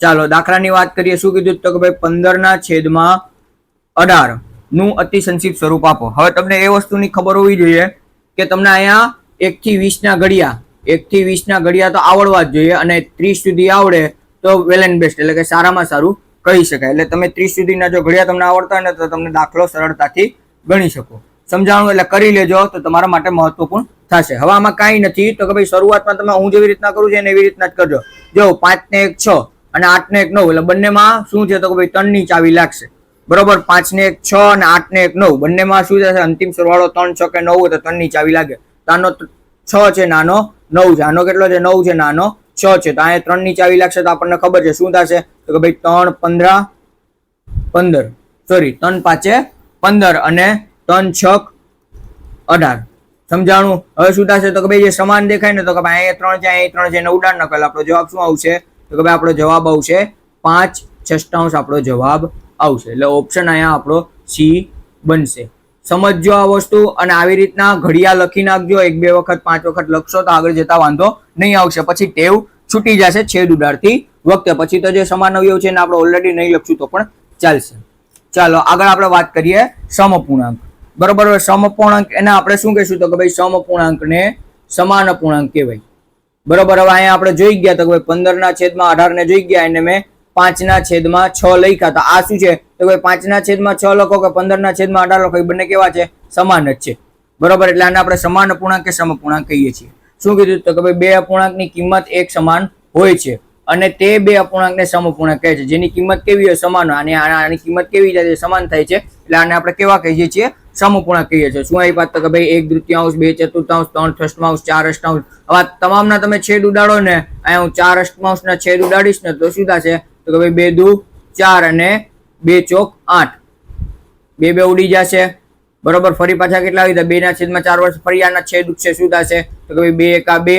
ચાલો દાખલાની વાત કરીએ શું કીધું તો કે ભાઈ 15/18 નું અતિસંક્ષિપ્ત સ્વરૂપ આપો હવે તમને એ વસ્તુની ખબર હોવી જોઈએ કે તમને અહીંયા 1 થી 20 ના ઘડિયા 1 થી 20 ના ઘડિયા તો આવડવા જ જોઈએ અને 30 સુધી આવડે તો વેલ એન્ડ બેસ્ટ એટલે કે સારામાં સારું કહી શકાય એટલે તમે 30 સુધીના જો ઘડિયા તમને આવડતા હોય ને તો તમને દાખલો સરળતાથી ગણી શકો સમજાણું એટલે કરી લેજો તો તમારા માટે મહત્વપૂર્ણ થશે હવે આમાં કાંઈ નથી તો કે ભાઈ શરૂઆતમાં તમે હું જેવી રીતના કરું છું એવી રીતના જ કરજો જો 5 ને 1 6 અને 8 ને 1 9 એટલે બંનેમાં શું છે તો કે ભાઈ 3 ની ચાવી લાગશે બરોબર 5 ને 1 6 અને 8 ને 1 9 બંનેમાં શું થશે અંતિમ સરવાળો 3 6 કે 9 હોય તો 3 ની ચાવી લાગે તો આનો 6 છે નાનો 9 છે આનો કેટલો છે 9 છે નાનો 6 છે તો અહીંયા 3 ની ચાવી લાગશે તો આપણને ખબર છે શું થશે તો કે ભાઈ 3 15 સોરી 3 5 15 અને 3 6 18 સમજાણું હવે શું થશે તો કે ભાઈ જે સમાન દેખાય ને તો કે ભાઈ અહીંયા 3 છે અહીંયા 3 છે એને ઉડાડ નાખો એટલે આપણો જવાબ શું આવશે તો કે ભાઈ આપણો જવાબ આવશે 5/6 આપણો જવાબ આવશે એટલે ઓપ્શન અહીંયા આપણો સી બનશે સમજજો આ વસ્તુ અને આવી રીતના ઘડિયા લખી નાખજો 1 2 વખત 5 વખત લખશો તો આગળ જતા વાંધો નહીં આવશે પછી ટેવ છૂટી જશે છેદ ઉડાડતી વખતે પછી તો જે સમાન અવયવ છે એને આપણે ઓલરેડી નહીં લખશું તો પણ ચાલશે ચાલો આગળ આપણે વાત કરીએ સમઅપૂર્ણાંક બરોબર સમઅપૂર્ણાંક એને આપણે શું કહીશું તો કે ભાઈ સમઅપૂર્ણાંકને સમાન અપૂર્ણાંક કહેવાય બરોબર હવે અહીંયા આપણે જોઈ ગયા તો કે ભાઈ 15/18 ને જોઈ ગયા એને મેં 5/6 લખ્યા તો આ શું છે તો ભાઈ 5/6 લખો કે 15/18 લખો એ બંને કેવા છે સમાન જ છે બરોબર એટલે આને આપણે સમાન અપૂર્ણાંક કે સમઅપૂર્ણાંક કહીએ છીએ શું કીધું તો કે ભાઈ બે અપૂર્ણાંકની કિંમત એક સમાન હોય છે અને તે બે અપૂર્ણાંકને સમઅપૂર્ણાંક કહે છે જેની કિંમત કેવી હોય સમાન અને આની કિંમત કેવી છે સમાન થાય છે એટલે આને આપણે કેવા કહીએ છીએ સમઅપૂર્ણાંક કહીએ છીએ શું આવી વાત તો કે ભાઈ 1/3 2/4 3/8 4/8 હવે તમામના તમે છેદ ઉડાડો ને અહીંયા હું 4/8 ના છેદ ઉડાડીશ ને તો શું થશે તો કે ભાઈ 2 દુ 4 અને 2 ચોક 8 2 ઉડી જશે બરોબર ફરી પાછા કેટલા આવી 2/4 વર્ષ ફરી આના છેદ ઉડશે શું થશે તો કે ભાઈ 2 એકા 2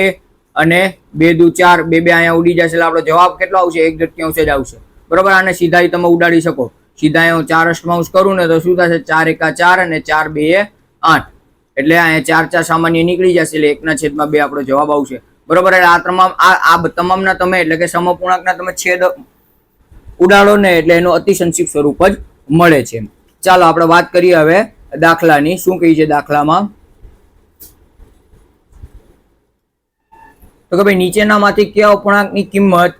અને 2 દુ 4 2 અહીંયા ઉડી જશે એટલે આપણો જવાબ કેટલો આવશે 1/3 જ આવશે બરોબર આને સીધા તમે ઉડાડી શકો સીધા હું 4/8 કરું ને તો શું થશે 4 એકા 4 અને 4 2 8 એટલે અહીંયા 4 સામાન્ય નીકળી જશે એટલે 1/2 આપણો જવાબ આવશે બરોબર એટલે આ તમામના તમે એટલે કે સમઅપૂર્ણાંકના તમે છેદ ઉડાડો ને એટલે એનું અતિસંક્ષિપ્ત સ્વરૂપ જ મળે છે ચાલો આપણે વાત કરીએ હવે દાખલાની શું કહી છે દાખલામાં તો કે ભાઈ નીચેનામાંથી કયા અપૂર્ણાંકની કિંમત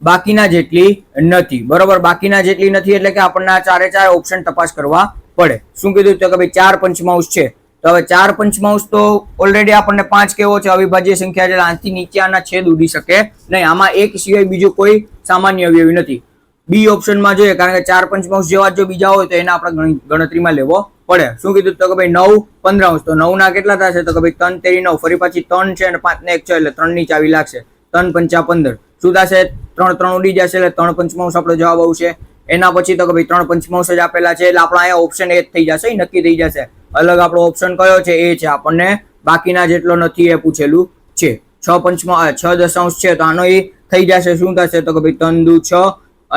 બાકીના જેટલી નથી બરોબર બાકીના જેટલી નથી એટલે કે આપણને આ ચારે ચાર ઓપ્શન તપાસ કરવા પડે શું કીધું તો કે ભાઈ 4/5 છે તો હવે 4 પંચમાંશ તો ઓલરેડી આપણને 5 કેવો છે, અવિભાજ્ય સંખ્યા છે, આનાથી નીચે આના છેદ ઉડી શકે નહીં. આમાં એક સિવાય બીજું કોઈ સામાન્ય અવયવી નથી. બી ઓપ્શનમાં જોઈએ, કારણ કે 4 પંચમાંશ જેવા જો બીજા હોય તો એને આપણે ગણતરીમાં લેવો પડે. શું કીધું તો કે ભાઈ 9 15 તો 9 ના કેટલા થશે તો કે ભાઈ 3 તેરી 9, ફરી પાછી 3 છે અને 5 ને 1 છે એટલે 3 ની ચાવી લાગશે. 3 પંચા 15 શું થશે? 3 3 ઉડી જશે એટલે 3 પંચમાંશ આપણો જવાબ આવશે. એના પછી તો કે ભાઈ 3 પંચમાંશ જ આપેલા છે એટલે આપણો અહીંયા ઓપ્શન એ જ થઈ જશે, નક્કી થઈ જશે. અલગ આપણો ઓપ્શન કયો છે? એ છે. આપણને બાકીના જેટલો નથી એ પૂછેલું છે. 6 દશાંશ છે તો આનો એ થઈ જશે. શું થશે તો કે ભાઈ 3 દુ 6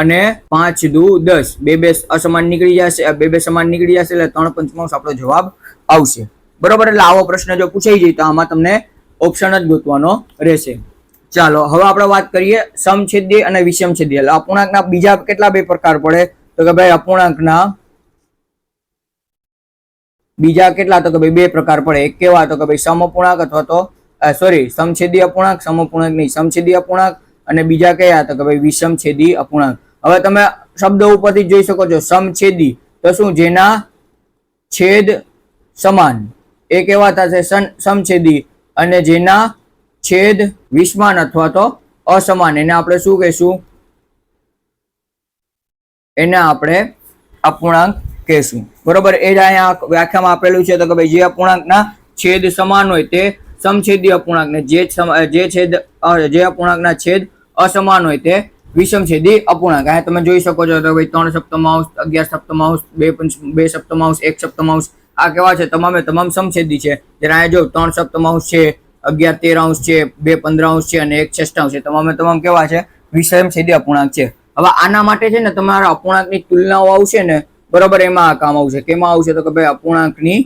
અને 5 દુ 10, બે અસમાન નીકળી જશે, બે સમાન નીકળી જશે એટલે 3 પંચમાંશ આપણો જવાબ આવશે. બરોબર. એટલે આવો પ્રશ્ન જો પૂછાઈ જાય તો આમાં તમને ઓપ્શન જ ગોતવાનો રહેશે. ચાલો હવે આપણે વાત કરીએ સમછેદી અને વિષમછેદી. એટલે અપૂર્ણાંકના બીજા કેટલા બે પ્રકાર પડે તો કે ભાઈ અપૂર્ણાંકના બીજા કેટલા તો કે ભાઈ બે પ્રકાર પડે. એક કેવા તો કે ભાઈ સમઅપૂર્ણાંક અથવા તો સમછેદી અપૂર્ણાંક, સમઅપૂર્ણાંક નહીં સમછેદી અપૂર્ણાંક, અને બીજા કયા તો કે ભાઈ વિષમછેદી અપૂર્ણાંક. હવે તમે શબ્દ ઉપરથી જોઈ શકો છો સમછેદી તો શું? જેના છેદ સમાન એ કેવા થશે? સમછેદી. અને જેના છેદ વિષમાન અથવા તો અસમાન એને આપણે શું કહેશું? એને આપણે અપૂર્ણાંક કહેશું. બરોબર. એ જ અહીંયા વ્યાખ્યામાં આપેલું છે તો કે ભાઈ જે અપૂર્ણાંકના છેદ સમાન હોય તે સમછેદી અપૂર્ણાંક ને જે અપૂર્ણાંકના છેદ અસમાન હોય તે વિષમછેદી અપૂર્ણાંક. અહીંયા તમે જોઈ શકો છો તો ભાઈ 3 સપ્તમાંશ, 11 સપ્તમાંશ, 2 સપ્તમાંશ, 1 સપ્તમાંશ આ કેવા છે? તમામે તમામ સમછેદી છે. જ્યારે અહીંયા જો 3 સપ્તમાંશ છે, 11 13 છે, 2 15 છે અને 1 6 છે. તમામે તમામ કેવા છે? વિષમછેદી અપૂર્ણાંક છે. હવે આના માટે છે ને તમારા અપૂર્ણાંકની તુલનાઓ આવશે ને, બરોબર, એમાં કામ આવશે. કેમાં આવશે તો કે ભાઈ અપૂર્ણાંકની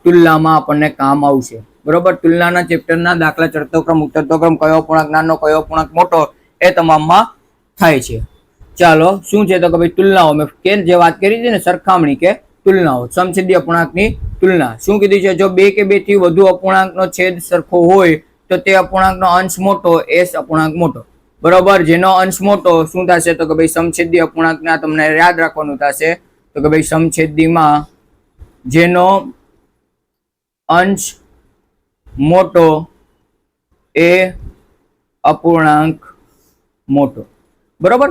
તુલનામાં આપણને કામ આવશે. બરોબર. તુલનાના ચેપ્ટરના દાખલા ચડતો ઉતરતો ક્રમ, કયો અપૂર્ણાંક નાનો, કયો અપૂર્ણાંક મોટો, એ તમામમાં થાય છે. ચાલો શું છે તો કે ભાઈ તુલનાઓ. મેં જે વાત કરી હતી ને સરખામણી કે તુલનાઓ, સમછેદી અપૂર્ણાંકની તુલના. શું કીધું છે? જો 2 કે 2 થી વધુ અપૂર્ણાંકનો છેદ સરખો હોય તો તે અપૂર્ણાંકનો અંશ મોટો, એ અપૂર્ણાંક મોટો. બરોબર. જેનો અંશ મોટો શું થશે તો કે ભાઈ સમછેદી અપૂર્ણાંકના તમને યાદ રાખવાનું થશે તો કે ભાઈ સમછેદીમાં જેનો અંશ મોટો એ અપૂર્ણાંક મોટો. બરોબર.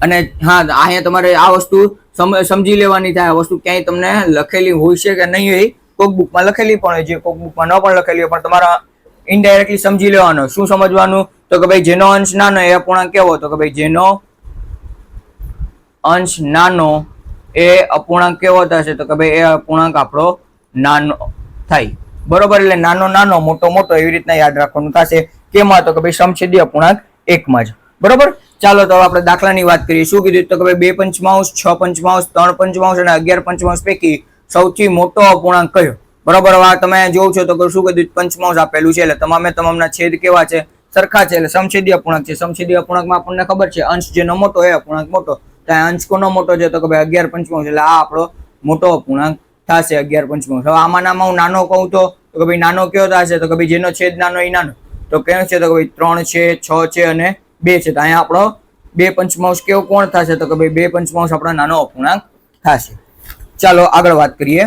અને હા, અહીંયા તમારે આ વસ્તુ સમજી લેવાની થાય. આ વસ્તુ ક્યાંય તમને લખેલી હોય છે કે નહીં હોય, કોક બુકમાં લખેલી પણ હોય છે, કોક બુકમાં ન પણ લખેલી હોય, પણ તમારા ઇનડાયરેક્ટલી સમજી લેવાનો. શું સમજવાનું તો કે ભાઈ જેનો અંશ નાનો એ અપૂર્ણાંક કેવો તો કે ભાઈ જેનો અંશ નાનો એ અપૂર્ણાંક કેવો થશે તો કે ભાઈ એ અપૂર્ણાંક આપણો નાનો થાય. બરોબર. એટલે નાનો નાનો, મોટો મોટો એવી રીતના યાદ રાખવાનું થશે. કેમાં તો કે ભાઈ સમછેદી અપૂર્ણાંક એકમાં જ. બરોબર. ચાલો તો આપણે દાખલાની વાત કરીએ. શું કીધું તો કે ભાઈ 2 પંચમાંશ, 6 પંચમાંશ, 3 પંચમાંશ અને 11 પંચમાંશ પૈકી સૌથી મોટો અપૂર્ણાંક કયો? બરોબર. હવે તમે જોવ છો તો શું કીધું? પંચમાંશ આપેલું છે એટલે તમામે તમામના છેદ કેવા છે? સરખા છે એટલે સમછેદી અપૂર્ણાંક છે. સમછેદી અપૂર્ણાંકમાં આપણને ખબર છે અંશ જેનો મોટો એ અપૂર્ણાંક મોટો. ત્યાં અંશ કોનો મોટો છે તો કે ભાઈ 11 પંચમાંશ એટલે આ આપણો મોટો અપૂર્ણાંક થશે 11 પંચમાંશ. હવે આમાં હું નાનો કહું તો કે ભાઈ નાનો કયો થશે તો કે ભાઈ જેનો છેદ નાનો એ નાનો. તો કયો છે તો કે ભાઈ 3 છે, 6 છે અને 2 છે. તો અહીંયા આપણો 2 પંચમાંશ કેવો કોણ થશે તો કે ભાઈ 2 પંચમાંશ આપણો નાનો અપૂર્ણાંક થશે. ચાલો આગળ વાત કરીએ.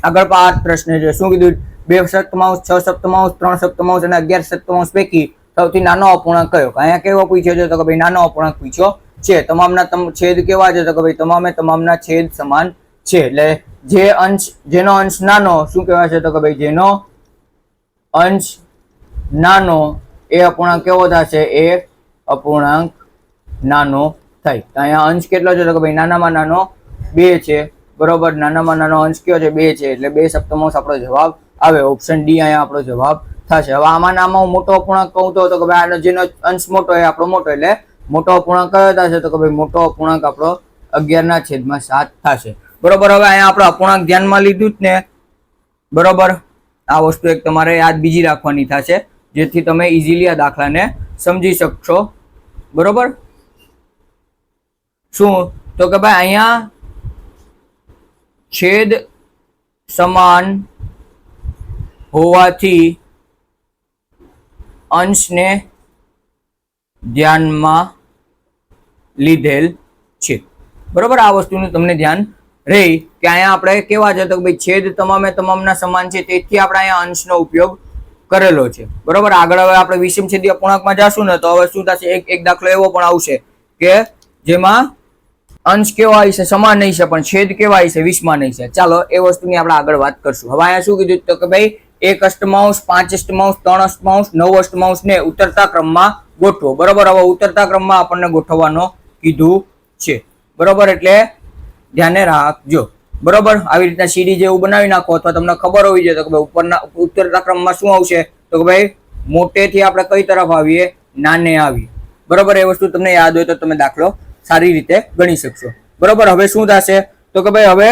આગળ 5 પ્રશ્ન છે. શું કીધું? 2 સપ્તમાંશ, 6 સપ્તમાંશ, 3 સપ્તમાંશ અને 11 સપ્તમાંશ પૈકી સૌથી નાનો અપૂર્ણાંક કયો? અહીંયા કેવો પૂછ્યો છે તો કે ભાઈ નાનો અપૂર્ણાંક પૂછ્યો છે. તમામના છેદ કેવા છે તો કે ભાઈ તમામના છેદ સમાન છે. એટલે જેનો અંશ નાનો શું કહેવાય છે તો કે ભાઈ જેનો અંશ નાનો એ અપૂર્ણાંક કેવો થશે? એ અપૂર્ણાંક નાનો થાય. તો અહીંયા અંશ કેટલો છે તો કે ભાઈ નાનામાં નાનો 2 છે. બરોબર. નાનામાં નાનો અંશ કયો છે? 2 છે. એટલે 2 સપ્તમાંશ આપણો જવાબ આવે. ઓપ્શન ડી અહીંયા આપણો જવાબ થશે. હવે આમાં હું મોટો અપૂર્ણાંક કહું તો કે ભાઈ આનો જેનો અંશ મોટો એ આપણો મોટો. એટલે મોટો અપૂર્ણાંક કયો થશે તો કે ભાઈ મોટો અપૂર્ણાંક આપણો 11/7 થશે. બરોબર. હવે અહીંયા આપણે અપૂર્ણાંક ધ્યાનમાં લીધું જ ને. બરોબર. આ વસ્તુ એક તમારે યાદ બીજી રાખવાની થશે જેથી તમે ઇઝીલી આ દાખલાને સમજી શકશો. બરોબર. શું તો કે ભાઈ અહીંયા છેદ સમાન હોવાથી અંશને ધ્યાનમાં લીધેલ છે. બરોબર. આ વસ્તુનું તમને ધ્યાન રહે કે અહીંયા આપણે કેવા છે તો ભાઈ છેદ તમામે તમામના સમાન છે, તેથી આપણે અહીંયા અંશનો ઉપયોગ કરેલો છે. બરોબર, આગળ હવે આપણે વિષમછેદી અપૂર્ણાંકમાં જાશું ને તો હવે શું થશે, એક દાખલો એવો પણ આવશે કે જેમાં અંશ કેવા હશે, સમાન નહીં છે, પણ છેદ કેવા હશે, 20માં નહીં છે. ચાલો એ વસ્તુની આપણે આગળ વાત કરશું. હવે અહીંયા શું કીધું તો કે ભાઈ 1 અષ્ટમાંશ, 5 અષ્ટમાંશ, 3 અષ્ટમાંશ, 9 અષ્ટમાંશ ને ઉતરતા ક્રમમાં ગોઠવો. બરોબર, હવે ઉતરતા ક્રમમાં આપણને ગોઠવવાનો કીધું છે. બરોબર, એટલે ધ્યાને રાખજો. બરોબર, આવી રીતના સીડી જેવું બનાવી નાખો, અથવા તમને ખબર હોવી જોઈએ તો કે ભાઈ ઉપરના ઉતરતા ક્રમમાં શું આવશે તો કે ભાઈ મોટેથી આપણે કઈ તરફ આવીએ, નાને આવીએ. બરોબર, એ વસ્તુ તમને યાદ હોય તો તમે દાખલો સારી રીતે ગણી શકશો. બરોબર, હવે શું થશે તો કે ભાઈ હવે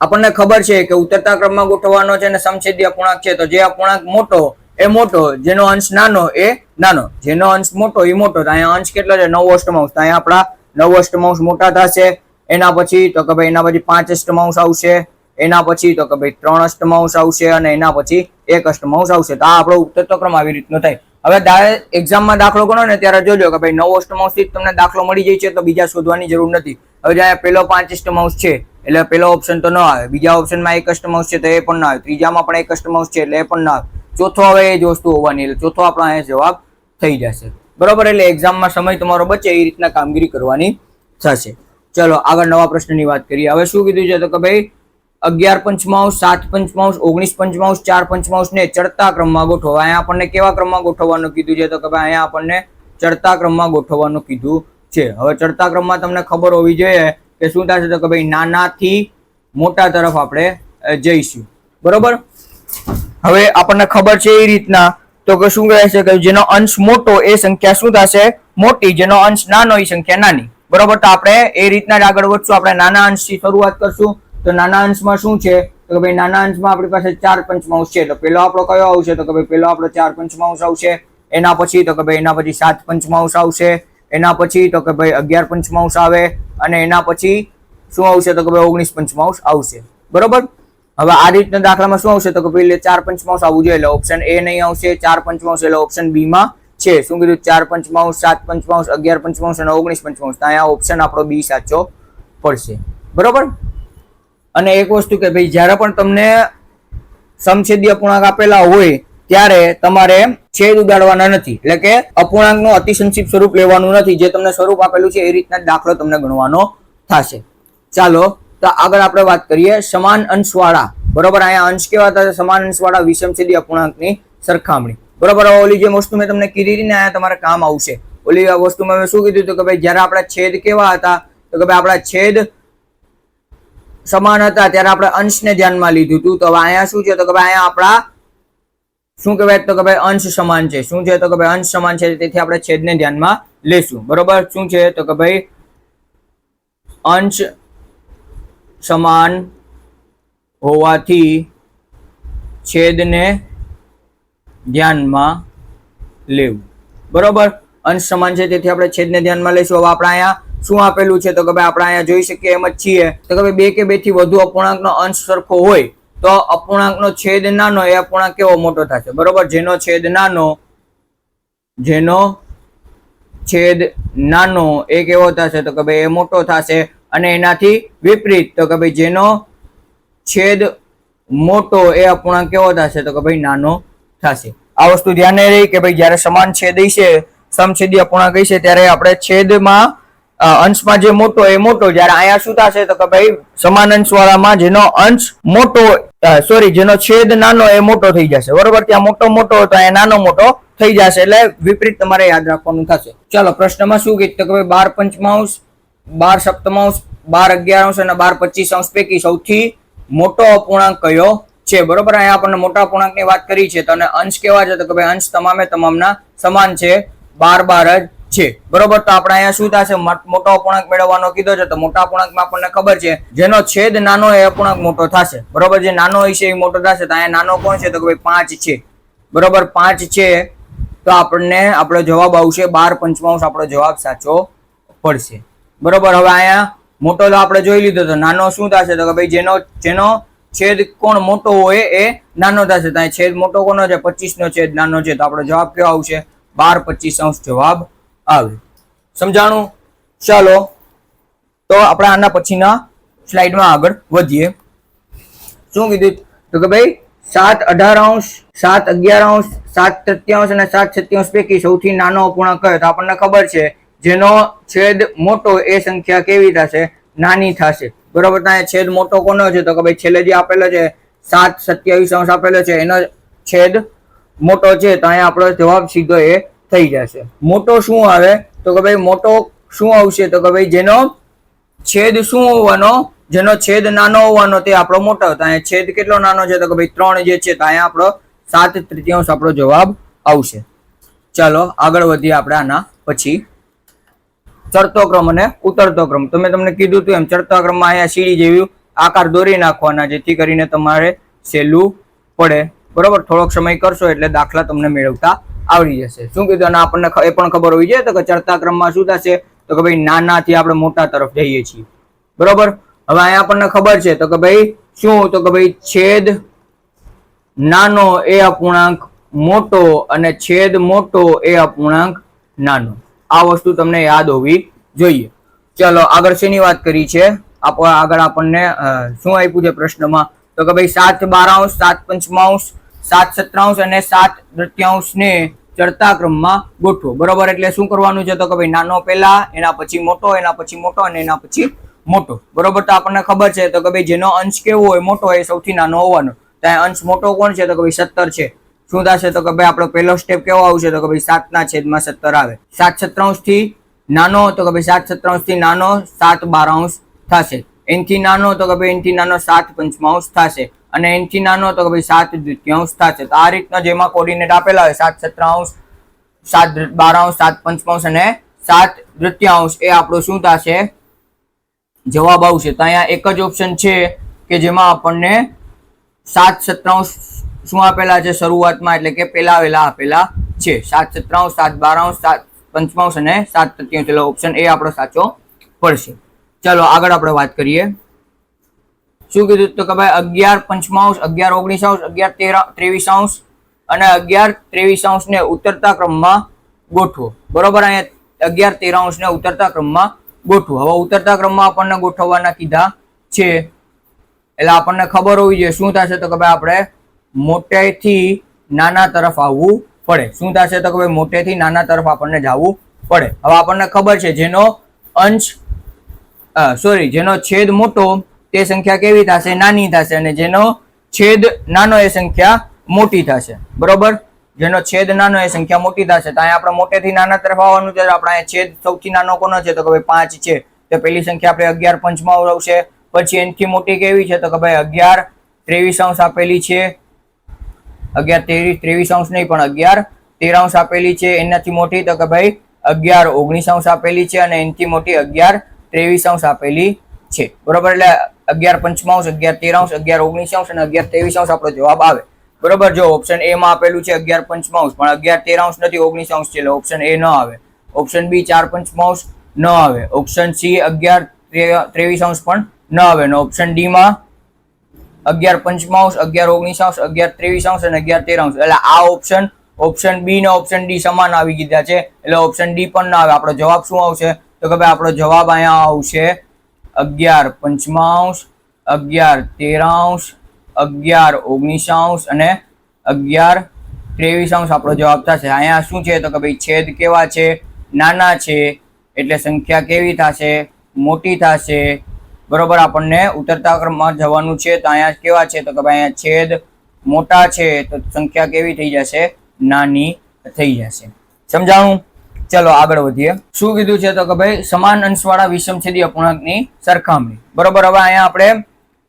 આપણને ખબર છે કે ઉતરતા ક્રમમાં ગોઠવવાનો છે અને સમછેદી અપૂર્ણાંક છે, તો જે અપૂર્ણાંક મોટો એ મોટો, જેનો અંશ નાનો એ નાનો. જેનો અંશ મોટો એ મોટો. તો અહીંયા અંશ કેટલો છે, 9 અષ્ટમાંશ. તો અહીંયા આપણા 9 અષ્ટમાંશ મોટા થશે. એના પછી તો કે ભાઈ એના પછી 5 અષ્ટમાંશ આવશે, એના પછી તો કે ભાઈ 3 અષ્ટમાંશ આવશે, અને એના પછી 1 અષ્ટમાંશ આવશે. તો આ આપણો ઉતરતો ક્રમ આવી રીતનો થાય. હવે એક્ઝામમાં દાખલો ગણો ને ત્યારે જોજો કે ભાઈ 9 અષ્ટમાંશ થી તમને દાખલો મળી જાય છે, તો બીજા શોધવાની જરૂર નથી. હવે જ્યાં પેલો 5 અષ્ટમાંશ છે એટલે પેલો ઓપ્શન તો ન આવે, બીજા ઓપ્શનમાં 1 અષ્ટમાંશ છે તો એ પણ ના આવે, ત્રીજામાં પણ 1 અષ્ટમાંશ છે એટલે એ પણ ના આવે, ચોથો હવે એ જ વસ્તુ હોવાની, એટલે ચોથો આપણો અહીંયા જવાબ થઈ જશે. બરોબર, એટલે એક્ઝામમાં સમય તમારો બચે એ રીતના કામગીરી કરવાની થશે. ચલો આગળ નવા પ્રશ્નની વાત કરીએ. હવે શું કીધું છે તો કે ભાઈ 11 પંચમાંશ, 7 પંચમાંશ, 19 પંચમાંશ, 4 પંચમાંશ ને ચડતા ક્રમમાં ગોઠવો. અહીંયા આપણને કેવા ક્રમમાં ગોઠવવાનું કીધું છે તો કે ભાઈ અહીંયા આપણને ચડતા ક્રમમાં ગોઠવવાનું કીધું છે. હવે ચડતા ક્રમમાં તમને ખબર હોવી જોઈએ કે શું થશે તો કે ભાઈ નાનાથી મોટા તરફ આપણે જઈશું. બરોબર, હવે આપણને ખબર છે એ રીતના તો કે શું કહે છે કે જેનો અંશ મોટો એ સંખ્યા શું થશે, મોટી, જેનો અંશ નાનો એ સંખ્યા નાની. બરોબર, તો આપણે એ રીતના જ આગળ વધશું. આપણે નાના અંશથી શરૂઆત કરશું. તો નાના અંશમાં શું છે તો કે ભાઈ નાના અંશમાં આપણી પાસે 4 પંચમાંશ છે, તો પેલો આપણો કયો આવશે તો કે ભાઈ પેલો આપણો 4 પંચમાંશ આવશે. એના પછી તો કે ભાઈ એના પછી 7 પંચમાંશ આવશે, એના પછી તો કે ભાઈ 11 પંચમાંશ આવે, અને એના પછી શું આવશે તો કે ભાઈ 19 પંચમાંશ આવશે. બરોબર, હવે આ રીતના દાખલામાં શું આવશે તો કે ભાઈ 4 પંચમાંશ આવવું જોઈએ, એટલે ઓપ્શન એ નહીં આવશે. 4 પંચમાંશ એટલે ઓપ્શન બી માં છે. શું કીધું, 4 પંચમાંશ, 7 પંચમાંશ, 11 પંચમાંશ અને 19 પંચમાંશ. તો અહીંયા ઓપ્શન આપણો બી સાચો પડશે. બરોબર, અને એક વસ્તુ કે ભાઈ જ્યારે પણ તમને સમછેદી અપૂર્ણાંક આપેલા હોય ત્યારે તમારે છેદ ઉડાડવાના નથી, એટલે કે અપૂર્ણાંકનું અતિસંક્ષિપ્ત સ્વરૂપ લેવાનું નથી. જે તમને સ્વરૂપ આપેલું છે એ રીતના દાખલો તમને ગણવાનો થશે. ચાલો તો આગળ આપણે વાત કરીએ સમાન અંશવાળા. બરોબર, અહીંયા અંશ કેવા હતા, સમાન અંશવાળા વિષમછેદી અપૂર્ણાંકની સરખામણી. બરોબર, ઓલી જે વસ્તુ મેં તમને કીધી હતી ને અહીંયા તમારે કામ આવશે. ઓલી વસ્તુમાં મેં શું કીધું હતું કે ભાઈ જ્યારે આપણા છેદ કેવા હતા તો કે ભાઈ આપણા છેદ સમાન હતા ત્યારે આપણે અંશને ધ્યાનમાં લીધું હતું. તો હવે અહીંયા શું છે તો કે ભાઈ અહીંયા આપણા શું કહેવાય તો કે ભાઈ અંશ સમાન છે. શું છે તો કે ભાઈ અંશ સમાન છે, તેથી આપણે છેદને ધ્યાનમાં લેશું. બરોબર, શું છે તો કે ભાઈ અંશ સમાન હોવાથી છેદને ધ્યાનમાં લેવું. બરોબર, અંશ સમાન છે તેથી આપણે છેદને ધ્યાનમાં લઈશું. હવે આપણે અહીંયા શું આપેલું છે તો કે ભાઈ આપણે અહીંયા જોઈ શકીએ એમ જ છીએ તો કે ભાઈ 2 કે 2 થી વધુ અપૂર્ણાંકનો અંશ સરખો હોય તો અપૂર્ણાંકનો છેદ નાનો એ અપૂર્ણાંક કેવો મોટો થશે. બરોબર, જેનો છેદ નાનો એ કેવો થશે તો કે ભાઈ એ મોટો થશે, અને એનાથી વિપરીત તો કે ભાઈ જેનો છેદ મોટો એ અપૂર્ણાંક કેવો થશે તો કે ભાઈ નાનો થશે. આ વસ્તુ ધ્યાને રહી કે ભાઈ જ્યારે સમાન છેદ હશે, સમછેદી અપૂર્ણાંક હશે ત્યારે આપણે છેદમાં અંશમાં જે મોટો એ મોટો, જ્યારે અહીંયા શું થશે તો કે ભાઈ સમાન અંશવાળામાં જેનો અંશ મોટો જેનો છેદ નાનો એ મોટો થઈ જશે. બરોબર, ત્યાં મોટો તો અહીંયા નાનો મોટો થઈ જશે, એટલે વિપરીત તમારે યાદ રાખવાનું થશે. ચાલો પ્રશ્નમાં શું કીધું તો કે ભાઈ 12 પંચમાંશ, 12 સપ્તમાંશ, 12 11 અને 12 25 પૈકી સૌથી મોટો અપૂર્ણાંક કયો છે. બરોબર, અહીંયા આપણને મોટા અપૂર્ણાંકની વાત કરી છે, તો અંશ કેવા છે તો કે ભાઈ અંશ તમામે તમામના સમાન છે, 12 જ છે. બરોબર, તો આપણે અહીંયા શું થશે, મોટો અપૂર્ણાંક મેળવવાનો કીધો છે, તો મોટા અપૂર્ણાંકમાં આપણને ખબર છે જેનો છેદ નાનો એ અપૂર્ણાંક મોટો થશે. બરોબર, જે નાનો હોય છે એ મોટો થશે. તો અહીંયા નાનો કોણ છે તો કે ભાઈ 5 છે. બરોબર, 5 છે તો આપણને આપણો જવાબ આવશે 12 પંચમાંશ. આપણો જવાબ સાચો પડશે. બરોબર, હવે અહીંયા મોટો તો આપણે જોઈ લીધો, તો નાનો શું થશે તો કે ભાઈ જેનો છેદ કોણ મોટો હોય એ નાનો થશે. તો અહીં છેદ મોટો કોનો છે, 25 નો છેદ નાનો છે, તો આપણો જવાબ કેવો આવશે 12/25 જવાબ આવે. સમજાણું? ચાલો તો આપણે આના પછીના સ્લાઇડમાં આગળ વધીએ. શું કીધું તો કે ભાઈ 7/18, 7/11, 7/33 અને 7/37 પૈકી સૌથી નાનો અપૂર્ણાંક કયો? તો આપણને ખબર છે જેનો છેદ મોટો એ સંખ્યા કેવી થશે? નાની થશે. બરોબર. ત્યાં છેદ મોટો કોનો છે? તો કે ભાઈ છેલ્લે જે આપેલો છે 7/27 આપેલો છે એનો છેદ મોટો છે, તો અહીંયા આપણો જવાબ સીધો એ થઈ જશે. મોટો શું આવે? તો કે ભાઈ મોટો શું આવશે? તો કે ભાઈ જેનો છેદ શું હોવાનો? જેનો છેદ નાનો હોવાનો તે આપણો મોટો. તો અહીંયા છેદ કેટલો નાનો છે? તો કે ભાઈ 3 જે છે, તો અહીંયા આપણો 7/33 આપણો જવાબ આવશે. ચાલો આગળ વધીએ આપણે આના પછી. ચડતો ક્રમ અને ઉતરતો ક્રમ. તો મેં તમને કીધું હતું એમ ચડતા ક્રમમાં અહીંયા સીડી જેવી આકાર દોરી નાખવાના, જેથી કરીને તમારે સહેલું પડે. બરોબર. થોડોક સમય કરશો એટલે દાખલા તમને મેળવતા આવડી જશે. શું કીધું? અને આપણને એ પણ ખબર હોવી જોઈએ તો કે ચડતા ક્રમમાં શું થશે? તો કે ભાઈ નાનાથી આપણે મોટા તરફ જઈએ છીએ. બરોબર. હવે અહીંયા આપણને ખબર છે તો કે ભાઈ શું? તો કે ભાઈ છેદ નાનો એ અપૂર્ણાંક મોટો અને છેદ મોટો એ અપૂર્ણાંક નાનો. આ વસ્તુ તમને યાદ હોવી જોઈએ. ચલો આગળ શેની વાત કરી છે? આગળ આપણને શું આપ્યું છે પ્રશ્નમાં? તો કે ભાઈ 7/12, 7/5, 7/17 અને 7/33 ને ચડતા ક્રમમાં ગોઠવો. બરોબર. એટલે શું કરવાનું છે? તો કે ભાઈ નાનો પહેલા, એના પછી મોટો, એના પછી મોટો અને એના પછી મોટો. બરોબર. તો આપણને ખબર છે તો કે ભાઈ જેનો અંશ કેવો હોય? મોટો હોય, સૌથી નાનો હોવાનો. ત્યાં અંશ મોટો કોણ છે? તો કે ભાઈ 17 છે. શું થશે? તો કે ભાઈ આપણો પહેલો સ્ટેપ કેવો આવશે? તો કે ભાઈ 7/17 આવે. 7/37 થી નાનો? તો કે ભાઈ 7/37 થી નાનો 7/12 થશે. એનથી નાનો? તો કે ભાઈ એનથી નાનો 7/5 થશે. અને એનથી નાનો? તો કે ભાઈ 7/33 થશે. તો આ રીતના જેમાં કોર્ડિનેટ આપેલા હોય 7/17, 7/12, 7/5 અને 7/33 એ આપણું શું થશે? જવાબ આવશે. તો અહીંયા એક જ ઓપ્શન છે કે જેમાં આપણને 7/17 શું આપેલા છે શરૂઆતમાં, એટલે કે પેલા વેલા આપેલા છે. 7/17, 7/12, 7/5 અને 7/33 એટલે ઓપ્શન એ આપણો સાચો પડશે. ચાલો આગળ આપણે વાત કરીએ. શું કીધું? તો કે ભાઈ 11/5, 11/19, 11/23 અને 11/23 ને ઉતરતા ક્રમમાં ગોઠવો. બરોબર. અહીંયા 11/23 ને ઉતરતા ક્રમમાં ગોઠવો. હવે ઉતરતા ક્રમમાં આપણને ગોઠવવાના કીધા છે એટલે આપણને ખબર હોવી જોઈએ શું થશે? તો કે ભાઈ આપણે મોટેથી નાના તરફ આવવું પડે. શું થશે? તો કે ભાઈ મોટેથી નાના તરફ આપણને જવું પડે. હવે આપણને ખબર છે જેનો જેનો છેદ મોટો તે સંખ્યા કેવી થશે? નાની થશે. અને જેનો છેદ નાનો એ સંખ્યા મોટી થશે. બરોબર. જેનો છેદ નાનો એ સંખ્યા મોટી થશે. તો અહીંયા આપણે મોટેથી નાના તરફ આવવાનું છે. આપણે અહીંયા છેદ સૌથી નાનો કોનો છે? તો કે ભાઈ 5 છે. તો પહેલી સંખ્યા આપણે 11/5 આવશે. પછી એનથી મોટી કેવી છે? તો કે ભાઈ 11/23 આપેલી છે. 11/23 નહીં પણ 11/13 આપેલી છે. એનાથી મોટી તો કે ભાઈ 11/19 આપેલી છે. અને એનથી મોટી 11/23 આપેલી છે. બરોબર. એટલે 11/5, 11/13, 11/19 અને 11/23 આપણો જવાબ આવે. બરોબર. જો ઓપ્શન એ માં આપેલું છે 11/5 પણ 11/13 નથી, 19 છે, એટલે ઓપ્શન એ ન આવે. ઓપ્શન બી 4/5 ન આવે. ઓપ્શન સી 11/23 પણ ન આવે. અને ઓપ્શન ડી માં 11/5, 11/19, 11/23 અને 11/13. એટલે આ ઓપ્શન બી ને ઓપ્શન ડી સમાન આવી ગયા છે, એટલે ઓપ્શન ડી પણ ના આવે. આપણો જવાબ શું આવશે? તો કે ભાઈ આપણો જવાબ અહીંયા આવશે 11/5, 11/13, 11/19 અને 11/23 આપણો જવાબ થશે. અહીંયા શું છે? તો કે ભાઈ છેદ કેવા છે? નાના છે. એટલે સંખ્યા કેવી થશે? મોટી થશે. બરોબર. આપણને ઉતરતા ક્રમમાં જવાનું છે. તો અહીંયા કેવા છે? તો કે ભાઈ અહીંયા છેદ મોટા છે, તો સંખ્યા કેવી થઈ જશે? નાની થઈ જશે. સમજાણું? ચલો આગળ વધીએ. શું કીધું છે? તો કે ભાઈ સમાન અંશવાળા વિષમછેદી અપૂર્ણાંકની સરખામણી. બરોબર. હવે અહીંયા આપણે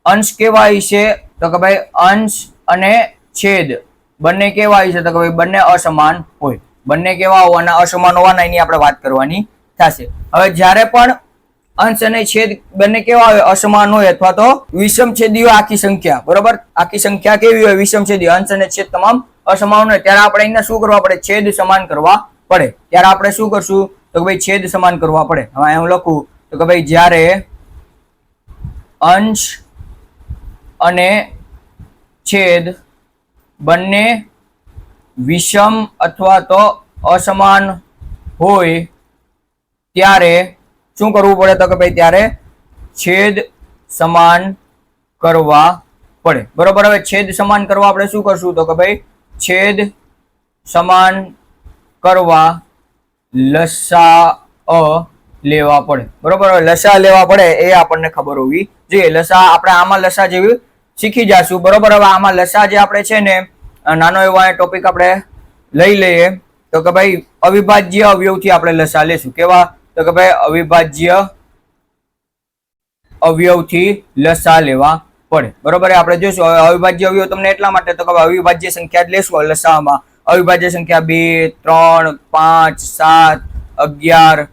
અંશ કેવા છે? તો કે ભાઈ અંશ અને છેદ બંને કેવા છે? તો કે ભાઈ બંને અસમાન હોય. બંને કેવા હોવાના? અસમાન હોવાના. એની આપણે વાત કરવાની થશે. હવે જ્યારે પણ અંશ અને છેદ બંને કેવા હોય? અસમાન હોય અથવા તો વિષમછેદી હોય આખી સંખ્યા. બરોબર. આખી સંખ્યા કેવી હોય? વિષમછેદી. અંશ અને છેદ તમામ અસમાન હોય ત્યારે આપણે અહીંયા શું કરવા પડે? છેદ સમાન કરવા પડે. ત્યારે આપણે શું કરશું? તો કે ભાઈ છેદ સમાન કરવા પડે. હવે અહીં હું લખું તો કે ભાઈ જ્યારે અંશ અને છેદ બંને વિષમ અથવા તો અસમાન હોય ત્યારે શું કરવું પડે? તો કે ભાઈ ત્યારે છેદ સમાન કરવા પડે. બરોબર. હવે છેદ સમાન કરવા આપણે શું કરશું તો કે ભાઈ છેદ સમાન કરવા લસા લેવા પડે. બરોબર. હવે લસા લેવા પડે એ આપણને ખબર હોવી જોઈએ. લસા આપણે આમાં લસા જેવી શીખી જશું. બરોબર. હવે આમાં લસા જે આપણે છે ને નાનો એવો ટોપિક આપણે લઈ લઈએ તો કે ભાઈ અવિભાજ્ય અવયવથી આપણે લસા લેશું. કેવા તો કે ભાઈ અવિભાજ્ય અવયવથી લસા લેવા પડે. બરોબર. આપણે જોઈશું અવિભાજ્ય અવયવ તમને એટલા માટે તો કે અવિભાજ્ય સંખ્યા જ લેશું લસામાં. અવિભાજ્ય સંખ્યા 2 3 5 7 11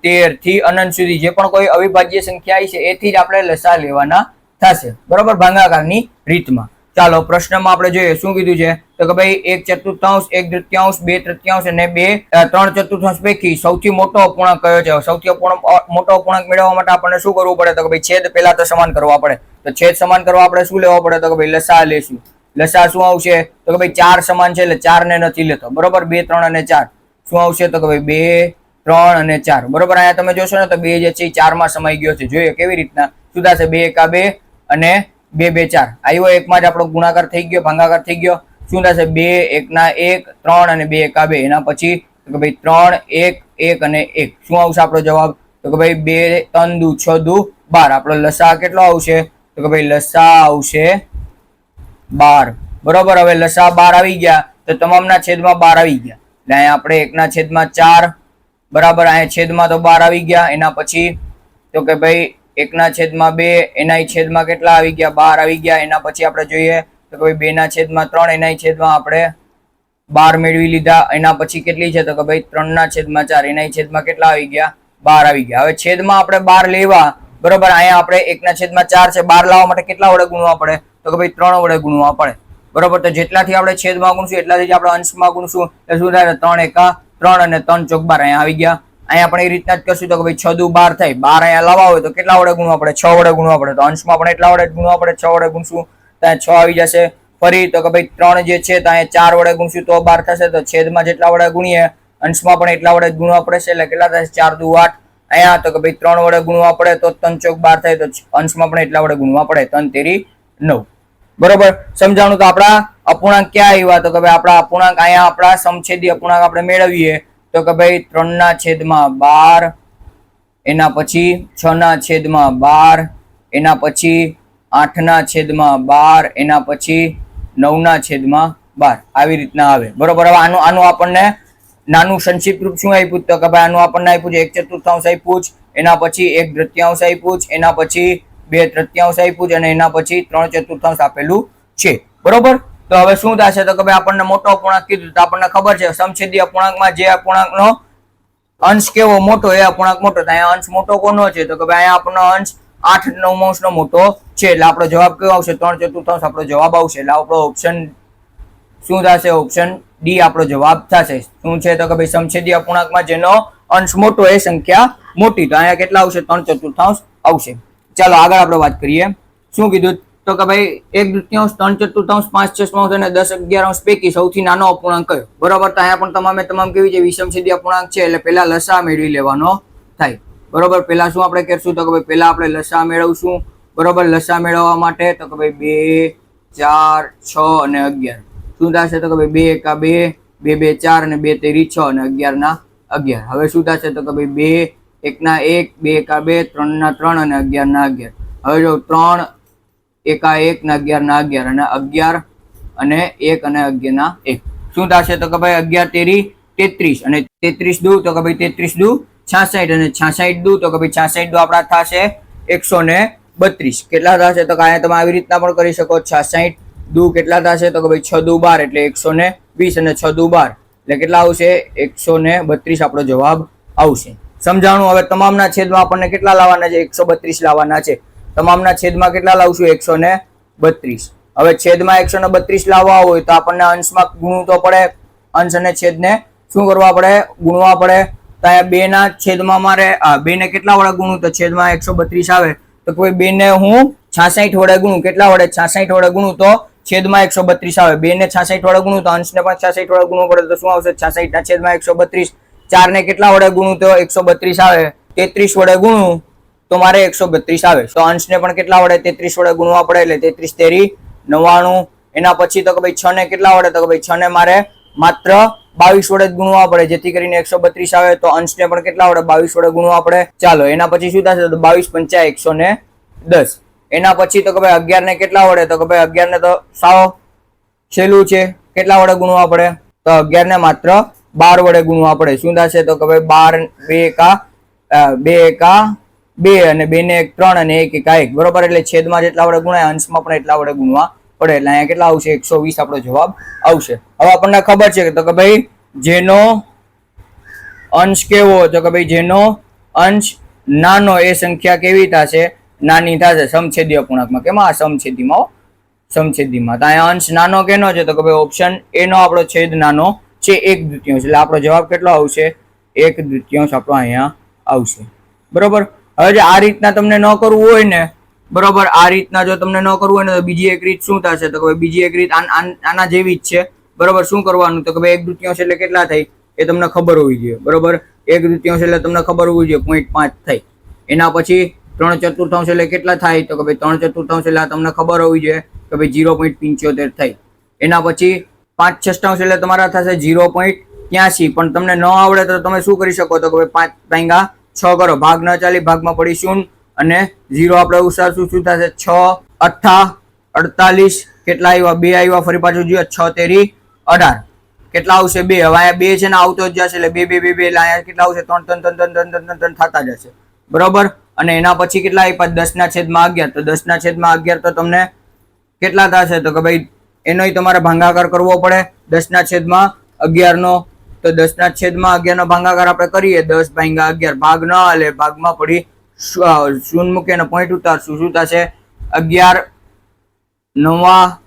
13 થી અનંત સુધી જે પણ કોઈ અવિભાજ્ય સંખ્યા છે એથી જ આપણે લસા લેવાના થશે. બરોબર. ભાગાકારની રીતમાં. ચાલો પ્રશ્નમાં આપણે જોઈએ શું કીધું છે તો કે ભાઈ 1/4 1/3 2/3 અને 3/4 પૈકી સૌથી મોટો અપૂર્ણાંક કયો છે. સૌથી મોટો અપૂર્ણાંક મેળવવા માટે આપણને શું કરવું પડે તો કે ભાઈ છેદ પહેલા તો સમાન કરવા પડે. તો છેદ સમાન કરવા આપણે શું લેવો પડે તો કે ભાઈ લસા લેશું. લસા શું આવશે તો કે ભાઈ 4 સમાન છે એટલે 4 ને નથી લેતો. બરોબર. 2 3 અને 4 શું આવશે તો કે ભાઈ 2 3 અને 4. બરોબર. અહીંયા તમે જોશો ને તો 2 જે છે 4 માં સમાઈ ગયો છે. જોઈએ કેવી રીતના શું થશે 2 1 2 અને 2 2 4 આવ્યો. એકમાં જ આપણો ગુણાકાર થઈ ગયો, ભાગાકાર થઈ ગયો. શું થશે 2 1 ના 1 3 અને 2 1 2. એના પછી તો કે ભાઈ 3 1 1 અને 1 શું આવશે આપણો જવાબ તો કે ભાઈ 2 3 દુ 6 દુ 12. આપણો લસા કેટલો આવશે તો કે ભાઈ લસા આવશે 12. બરોબર. હવે લસા 12 આવી ગયા તો તમામના છેદમાં 12 આવી ગયા એટલે અહીંયા આપણે 1 ના છેદમાં 4 બરાબર. અહીંયા છેદમાં તો 12 આવી ગયા. એના પછી તો કે ભાઈ 1 ના છેદમાં 2 એના છેદમાં કેટલા આવી ગયા 12 આવી ગયા. એના પછી આપણે જોઈએ તો કે ભાઈ 2 ના છેદમાં 3 એના છેદમાં આપણે 12 મેળવી લીધા. એના પછી કેટલી છે તો કે ભાઈ 3 ના છેદમાં 4 એના છેદમાં કેટલા આવી ગયા 12 આવી ગયા. હવે છેદમાં આપણે 12 લેવા. બરોબર. અહીંયા આપણે 1 ના છેદમાં 4 છે 12 લાવવા માટે કેટલા વડે ગુણવા પડે તો કે ભાઈ 3 વડે ગુણવા પડે. બરોબર. તો જેટલાથી આપણે છેદમાં ગુણશું એટલાથી જ આપણે અંશમાં ગુણશું એટલે શું થાય 3 1 3 અને 3 ચોક 12 અહીંયા આવી ગયા. અહીંયા આપણે એ રીતના જ કરશું તો કે ભાઈ 6 દુ 12 થાય. 12 અહીંયા લાવવા હોય તો કેટલા વડે ગુણવા પડે 6 વડે ગુણવા પડે. તો અંશમાં પણ એટલા વડે ગુણવા પડે 6 વડે ગુણશું તો અહીંયા 6 આવી જશે. ફરી તો કે ભાઈ 3 જે છે તો અહીંયા 4 વડે ગુણશું તો 12 થશે. તો છેદમાં જેટલા વડે ગુણીએ અંશમાં પણ એટલા વડે ગુણવા પડે છે એટલે કેટલા થશે 4 દુ 8. અહીંયા તો કે ભાઈ 3 વડે ગુણવા પડે તો 3 ચોક 12 થાય. તો અંશમાં પણ એટલા વડે ગુણવા પડે 3 તેરી 9. બરોબર. સમજાણું. તો આપણા અપૂર્ણાંક ક્યાં આવ્યા તો કે ભાઈ આપણા અપૂર્ણાંક અહીંયા આપણા સમછેદી અપૂર્ણાંક આપણે મેળવીએ તો કે ભાઈ 3 ના છેદમાં 12 એના પછી 6 ના છેદમાં 12 એના પછી 8 ના છેદમાં 12 એના પછી 9 ના છેદમાં 12 આવી રીતના આવે. બરોબર. હવે આનું આપણને નાનું સંક્ષિપ્ત રૂપ શું આપ્યું તો કે ભાઈ આનું આપણને આપ્યું છે 1/4 આપ્યું છે. એના પછી 1/3 આપ્યું છે. એના પછી 2/3 આપ્યું છે અને એના પછી 3/4 આપેલું છે. બરોબર. તો હવે શું થશે તો કે ભાઈ આપણને મોટો અપૂર્ણાંક કીધું તો આપણને ખબર છે સમછેદી અપૂર્ણાંકમાં જે અપૂર્ણાંકનો અંશ કેવો મોટો એ અપૂર્ણાંક મોટો. તો અહીંયા અંશ મોટો કોનો છે તો કે ભાઈ અહીંયા આપણો અંશ 8/9 નો મોટો છે એટલે આપણો જવાબ કયો આવશે 3/4 આપણો જવાબ આવશે. એટલે આપણો ઓપ્શન શું થશે ઓપ્શન ડી આપણો જવાબ થશે. શું છે તો કે ભાઈ સમછેદી અપૂર્ણાંકમાં જેનો અંશ મોટો એ સંખ્યા મોટી. તો અહીંયા કેટલા આવશે 3/4 આવશે. ચાલો આગળ આપણે વાત કરીએ. શું કીધું તો કે ભાઈ 1/3 3/4 5/6 અને 10/11 પૈકી સૌથી નાનો અપૂર્ણાંક કયો. બરોબર. તો અહીંયા પણ તમામ કેવી છે વિષમછેદી અપૂર્ણાંક છે એટલે પહેલા લસા મેળવી લેવાનો થાય. બરોબર. પહેલા શું આપણે કરશું તો કે ભાઈ પહેલા આપણે લસા મેળવશું. બરોબર. લસા મેળવવા માટે તો કે ભાઈ 2 4 6 અને 11 શું થશે તો કે ભાઈ 2 1 2 2 2 4 અને 2 તેરી 6 અને 11 ના 11. હવે શું થશે તો કે ભાઈ 2 1 ના 1 2 1 2 3 ના 3 અને 11 ના 11. હવે જો 3 1 1 ના 11 ના 11 અને 11 અને 1 અને 11 ના 1 શું થશે તો કે ભાઈ 11 તેરી 33 અને 33 દુ તો કે ભાઈ 33 દુ 66 અને 66 દુ તો કે ભાઈ 66 દુ આપણા થશે 132. કેટલા થશે તો કે અહીંયા તમે આવી રીતના પણ કરી શકો. 66 દુ કેટલા થશે તો કે ભાઈ 6 દુ 12 એટલે 120 અને 6 દુ 12 એટલે કેટલા આવશે 132 આપણો જવાબ આવશે. સમજાણું. હવે તમામના છેદમાં આપણને કેટલા લાવવાના છે 132 લાવવાના છે. તમામના છેદમાં કેટલા લાવશું 132. હવે છેદમાં 132 લાવવા હોય તો આપણને અંશમાં ગુણવું તો પડે. અંશ અને છેદને શું કરવા પડે ગુણવા પડે. તો અહીંયા 2 ના છેદમાં મારે 2 ને કેટલા વડે ગુણું તો છેદમાં 132 આવે તો કોઈ 2 ને હું 66 વડે ગુણું. કેટલા વડે 66 વડે ગુણું તો છેદમાં 132 આવે. 2 ને 66 વડે ગુણું તો અંશને પણ 66 વડે ગુણવું પડે તો શું આવશે 66 ના છેદમાં 132. 4 ને કેટલા વડે ગુણું તો 132 આવે. 33 વડે ગુણું તો મારે 132 આવે. તો અંશને પણ કેટલા વડે 33 વડે ગુણવા પડે, એટલે 33 તેરી 99. એના પછી તો કે ભાઈ 6 ને કેટલા વડે, તો કે ભાઈ 6 ને મારે માત્ર 22 વડે જ ગુણવા પડે, જેથી કરીને 132 આવે. તો અંશને પણ કેટલા વડે 22 વડે ગુણવા પડે. ચાલો એના પછી શું થશે, તો 22 પંચા 110. એના પછી તો કે ભાઈ 11 ને કેટલા વડે, તો કે ભાઈ 11 ને તો સાવ છેલ્લું છે, કેટલા વડે ગુણવા પડે, તો 11 ને માત્ર 12 વડે ગુણવા પડે. શું થશે, તો કે ભાઈ 12 2 એકા 2 અને 2 ને 1 3 અને 1 એકા 1. બરોબર, એટલે છેદમાં જેટલા વડે ગુણાય અંશમાં પણ એટલા વડે ગુણવા પડે. એટલે અહીંયા કેટલા આવશે, 120 આપણો જવાબ આવશે. હવે આપણને ખબર છે તો કે ભાઈ જેનો અંશ કેવો, તો કે ભાઈ જેનો અંશ નાનો એ સંખ્યા કેવી થશે, નાની થશે સમછેદી અપૂર્ણાંકમાં. કેમાં, સમછેદીમાં. સમછેદીમાં. તો અહીંયા અંશ નાનો કેનો છે, તો કે ભાઈ ઓપ્શન એ નો આપણો છેદ નાનો છે 1/2. એટલે આપણો જવાબ કેટલો આવશે, 1/2 આપણો અહીંયા આવશે. બરોબર. હવે જો આ રીતના તમને ન કરવું હોય ને, બરોબર, આ રીતના જો તમને ન કરવું હોય ને, તો બીજી એક રીત શું થશે, તો કે બીજી એક રીત આના જેવી જ છે. બરોબર, શું કરવાનું, તો કે ભાઈ 1/2 એટલે કેટલા થાય એ તમને ખબર હોવી જોઈએ. બરોબર, 1/2 એટલે તમને ખબર હોવી જોઈએ 0.5 થાય. એના પછી 3/4 એટલે કેટલા થાય, તો કે ભાઈ 3/4 એટલે તમને ખબર હોવી જોઈએ કે ભાઈ 0.75 થાય. એના પછી 5/6 એટલે તમારા થશે 0.83. પણ તમને ન આવડે તો તમે શું કરી શકો, તો કે ભાઈ 5 6 કરો, ભાગ ન ચાલી, ભાગમાં પડી 0 અને 0 આપણે ઉસારશું. શું થશે, 6 8 48. કેટલા આવ્યા, 2 આવ્યા. ફરી પાછું જોઈએ, 6 તેરી 18. કેટલા આવશે, 2. હવે અહીંયા 2 છે ને આવતો જ જશે, એટલે 2 2 2 2 એટલે અહીંયા કેટલા આવશે, 3 3 3 3 3 3 3 થતા જશે. બરોબર. અને એના પછી કેટલા આપ્યા, 10/11. તો 10/11 તો તમને કેટલા થશે, તો કે ભાઈ એનોય તમારે ભાગાકાર કરવો પડે 10/11 નો. તો 10/11 નો ભાગાકાર આપણે કરીએ, 10/11. ભાગ ન હાલે, ભાગમાં પડી 0 મૂકી અને પોઈન્ટ ઉતારશું. શું થશે, 11 9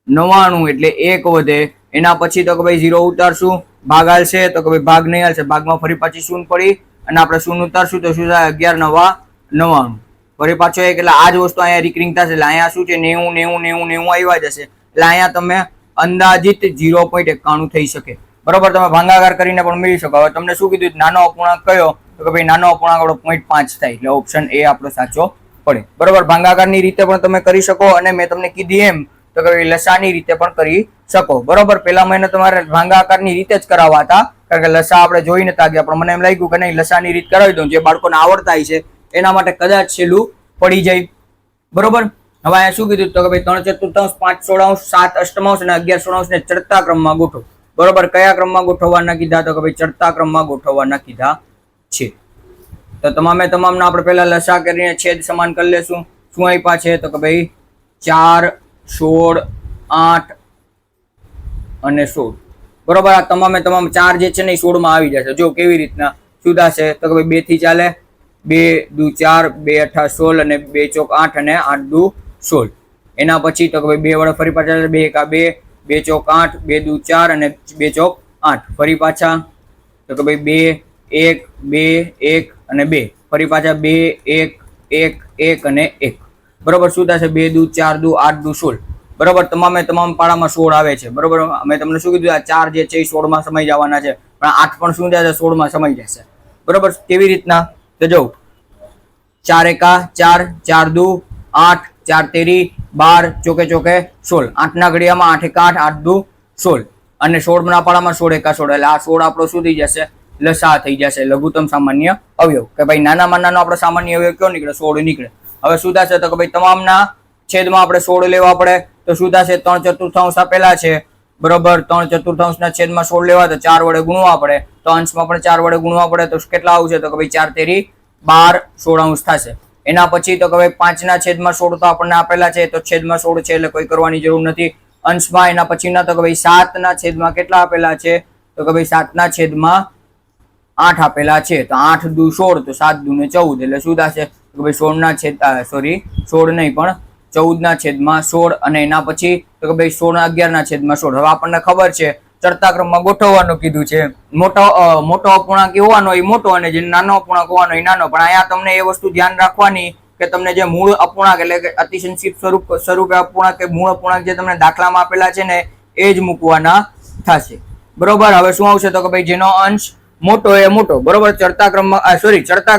99 એટલે 1 વધે. એના પછી તો કે ભાઈ 0 ઉતારશું, ભાગ હાલશે, તો કે ભાઈ ભાગ નહીં હાલશે, ભાગમાં ફરી પાછી 0 પડી અને આપણે 0 ઉતારશું તો શું થાય, 11 9 99. ફરી પાછો 1 એટલે આ જ વસ્તુ અહીંયા રિકરિંગ થશે. એટલે અહીંયા શું છે, 90 90 90 90 આવ્યા જશે. એટલે અહીંયા તમે અંદાજિત 0.91 થઈ શકે. બરોબર, તમે ભાગાકાર કરીને પણ મેળવી શકો. હવે તમને શું કીધું, નાનો અપૂર્ણાંક કયો, તો કે ભાઈ નાનો અપૂર્ણાંક આપણો 0.5 થાય. એટલે ઓપ્શન એ આપણો સાચો પડે. બરોબર, ભાગાકારની રીતે પણ તમે કરી શકો અને મેં તમને કીધી એમ તો કે લસાની રીતે પણ કરી શકો. બરોબર, પેલા મહિને તમારે ભાગાકારની રીતે જ કરાવવા હતા, કારણ કે લસા આપણે જોઈ નતા ગયા, પણ મને એમ લાગ્યું કે નહીં લસાની રીત કરાવી દઉં, જે બાળકોને આવડતા છે એના માટે કદાચ છેલ્લું પડી જાય. બરોબર. હવે અહીંયા શું કીધું, તો કે ભાઈ 3/4, 5/16, 7/8 અને 11/16 ને ચડતા ક્રમમાં ગોઠવો. બરોબર, કયા ક્રમમાં ગોઠવવાના કીધા, તો કે ભાઈ ચડતા ક્રમમાં ગોઠવવાના કીધા છે. તો તમામે તમામના આપણે પહેલા લસા કરીને છેદ સમાન કરી લેશું. શું આપ્યા છે, તો કે ભાઈ 4 16 8 અને 16. બરોબર, આ તમામે તમામ 4 જે છે ને એ 16 માં આવી જશે. જો કેવી રીતના શું થશે, તો કે ભાઈ 2 થી ચાલે, 2 2 4 2 8 16 અને 2 ચોક 8 અને 8 2 16. એના પછી તો કે ભાઈ 2 વડે ફરી પાછા 2 એકા 2 2 ચોક 8 2 2 4 અને 2 ચોક 8. ફરી પાછા તો કે ભાઈ 2 1 2 1 અને 2. ફરી પાછા 2 1 1 1 અને 1. બરોબર, શું થશે, 2 2 4 2 8 2 16. બરોબર, તમામે તમામ પાડામાં 16 આવે છે. બરોબર, અમે તમને શું કીધું, આ 4 જે છે એ 16 માં સમાઈ જવાના છે, પણ 8 પણ શું થશે, 16 માં સમાઈ જશે. બરોબર, કેવી રીતના, તો જો 4 એકા 4 4 2 8 4 તેરી 12 ચોકે ચોકે 16. 8 ના ઘડિયામાં 8 એકા 8 8 2 16 અને 16 ના પાડામાં 16 એકા 16. એટલે આ 16 આપણો શું થઈ જશે, લસા થઈ જશે, લઘુત્તમ સામાન્ય અવયવ. કે ભાઈ નાનામાં નાનો આપણો સામાન્ય અવયવ કયો નીકળે, 16 નીકળે. હવે શું થશે, તો કે ભાઈ તમામના છેદમાં આપણે 16 લેવા પડે. તો શું થશે, 3/4 આપેલા છે. બરોબર, 3/4 ના છેદમાં 16 લેવા તો 4 વડે ગુણવા પડે. તો અંશમાં પણ 4 વડે ગુણવા પડે. તો કેટલા આવશે, તો કે ભાઈ 4 તેરી 12 16 થશે. એના પછી તો કે ભાઈ 5 ના છેદમાં 16 તો આપણને આપેલા છે, તો છેદમાં 16 છે એટલે કોઈ કરવાની જરૂર નથી. અંશમાં એના પછીના તો કે ભાઈ 7 ના છેદમાં કેટલા આપેલા છે, તો કે ભાઈ 7 ના છેદમાં 8 આપેલા છે. તો 8 2 16 તો 7 2 ને 14. એટલે શું થશે, તો કે ભાઈ 16 ના છેદ 16 નહીં પણ 14 ના છેદમાં 16. અને એના પછી તો કે ભાઈ 16 11 ના છેદમાં 16. હવે આપણને ખબર છે ચડતા ક્રમમાં ગોઠવવાનું કીધું છે. મોટો અપૂર્ણાંક હોવાનો એ મોટો અને જે નાનો અપૂર્ણાંક હોવાનો એ નાનો. પણ અહીંયા તમને એ વસ્તુ ધ્યાન રાખવાની કે તમને જે મૂળ અપૂર્ણાંક એટલે કે અતિ સંક્ષિપ્ત સ્વરૂપે અપૂર્ણાંક કે મૂળ અપૂર્ણાંક જે તમને દાખલામાં આપેલા છે ને એ જ મૂકવાના થશે. બરોબર, હવે શું આવશે, તો કે ભાઈ જેનો અંશ મોટો એ મોટો, બરોબર. ચડતા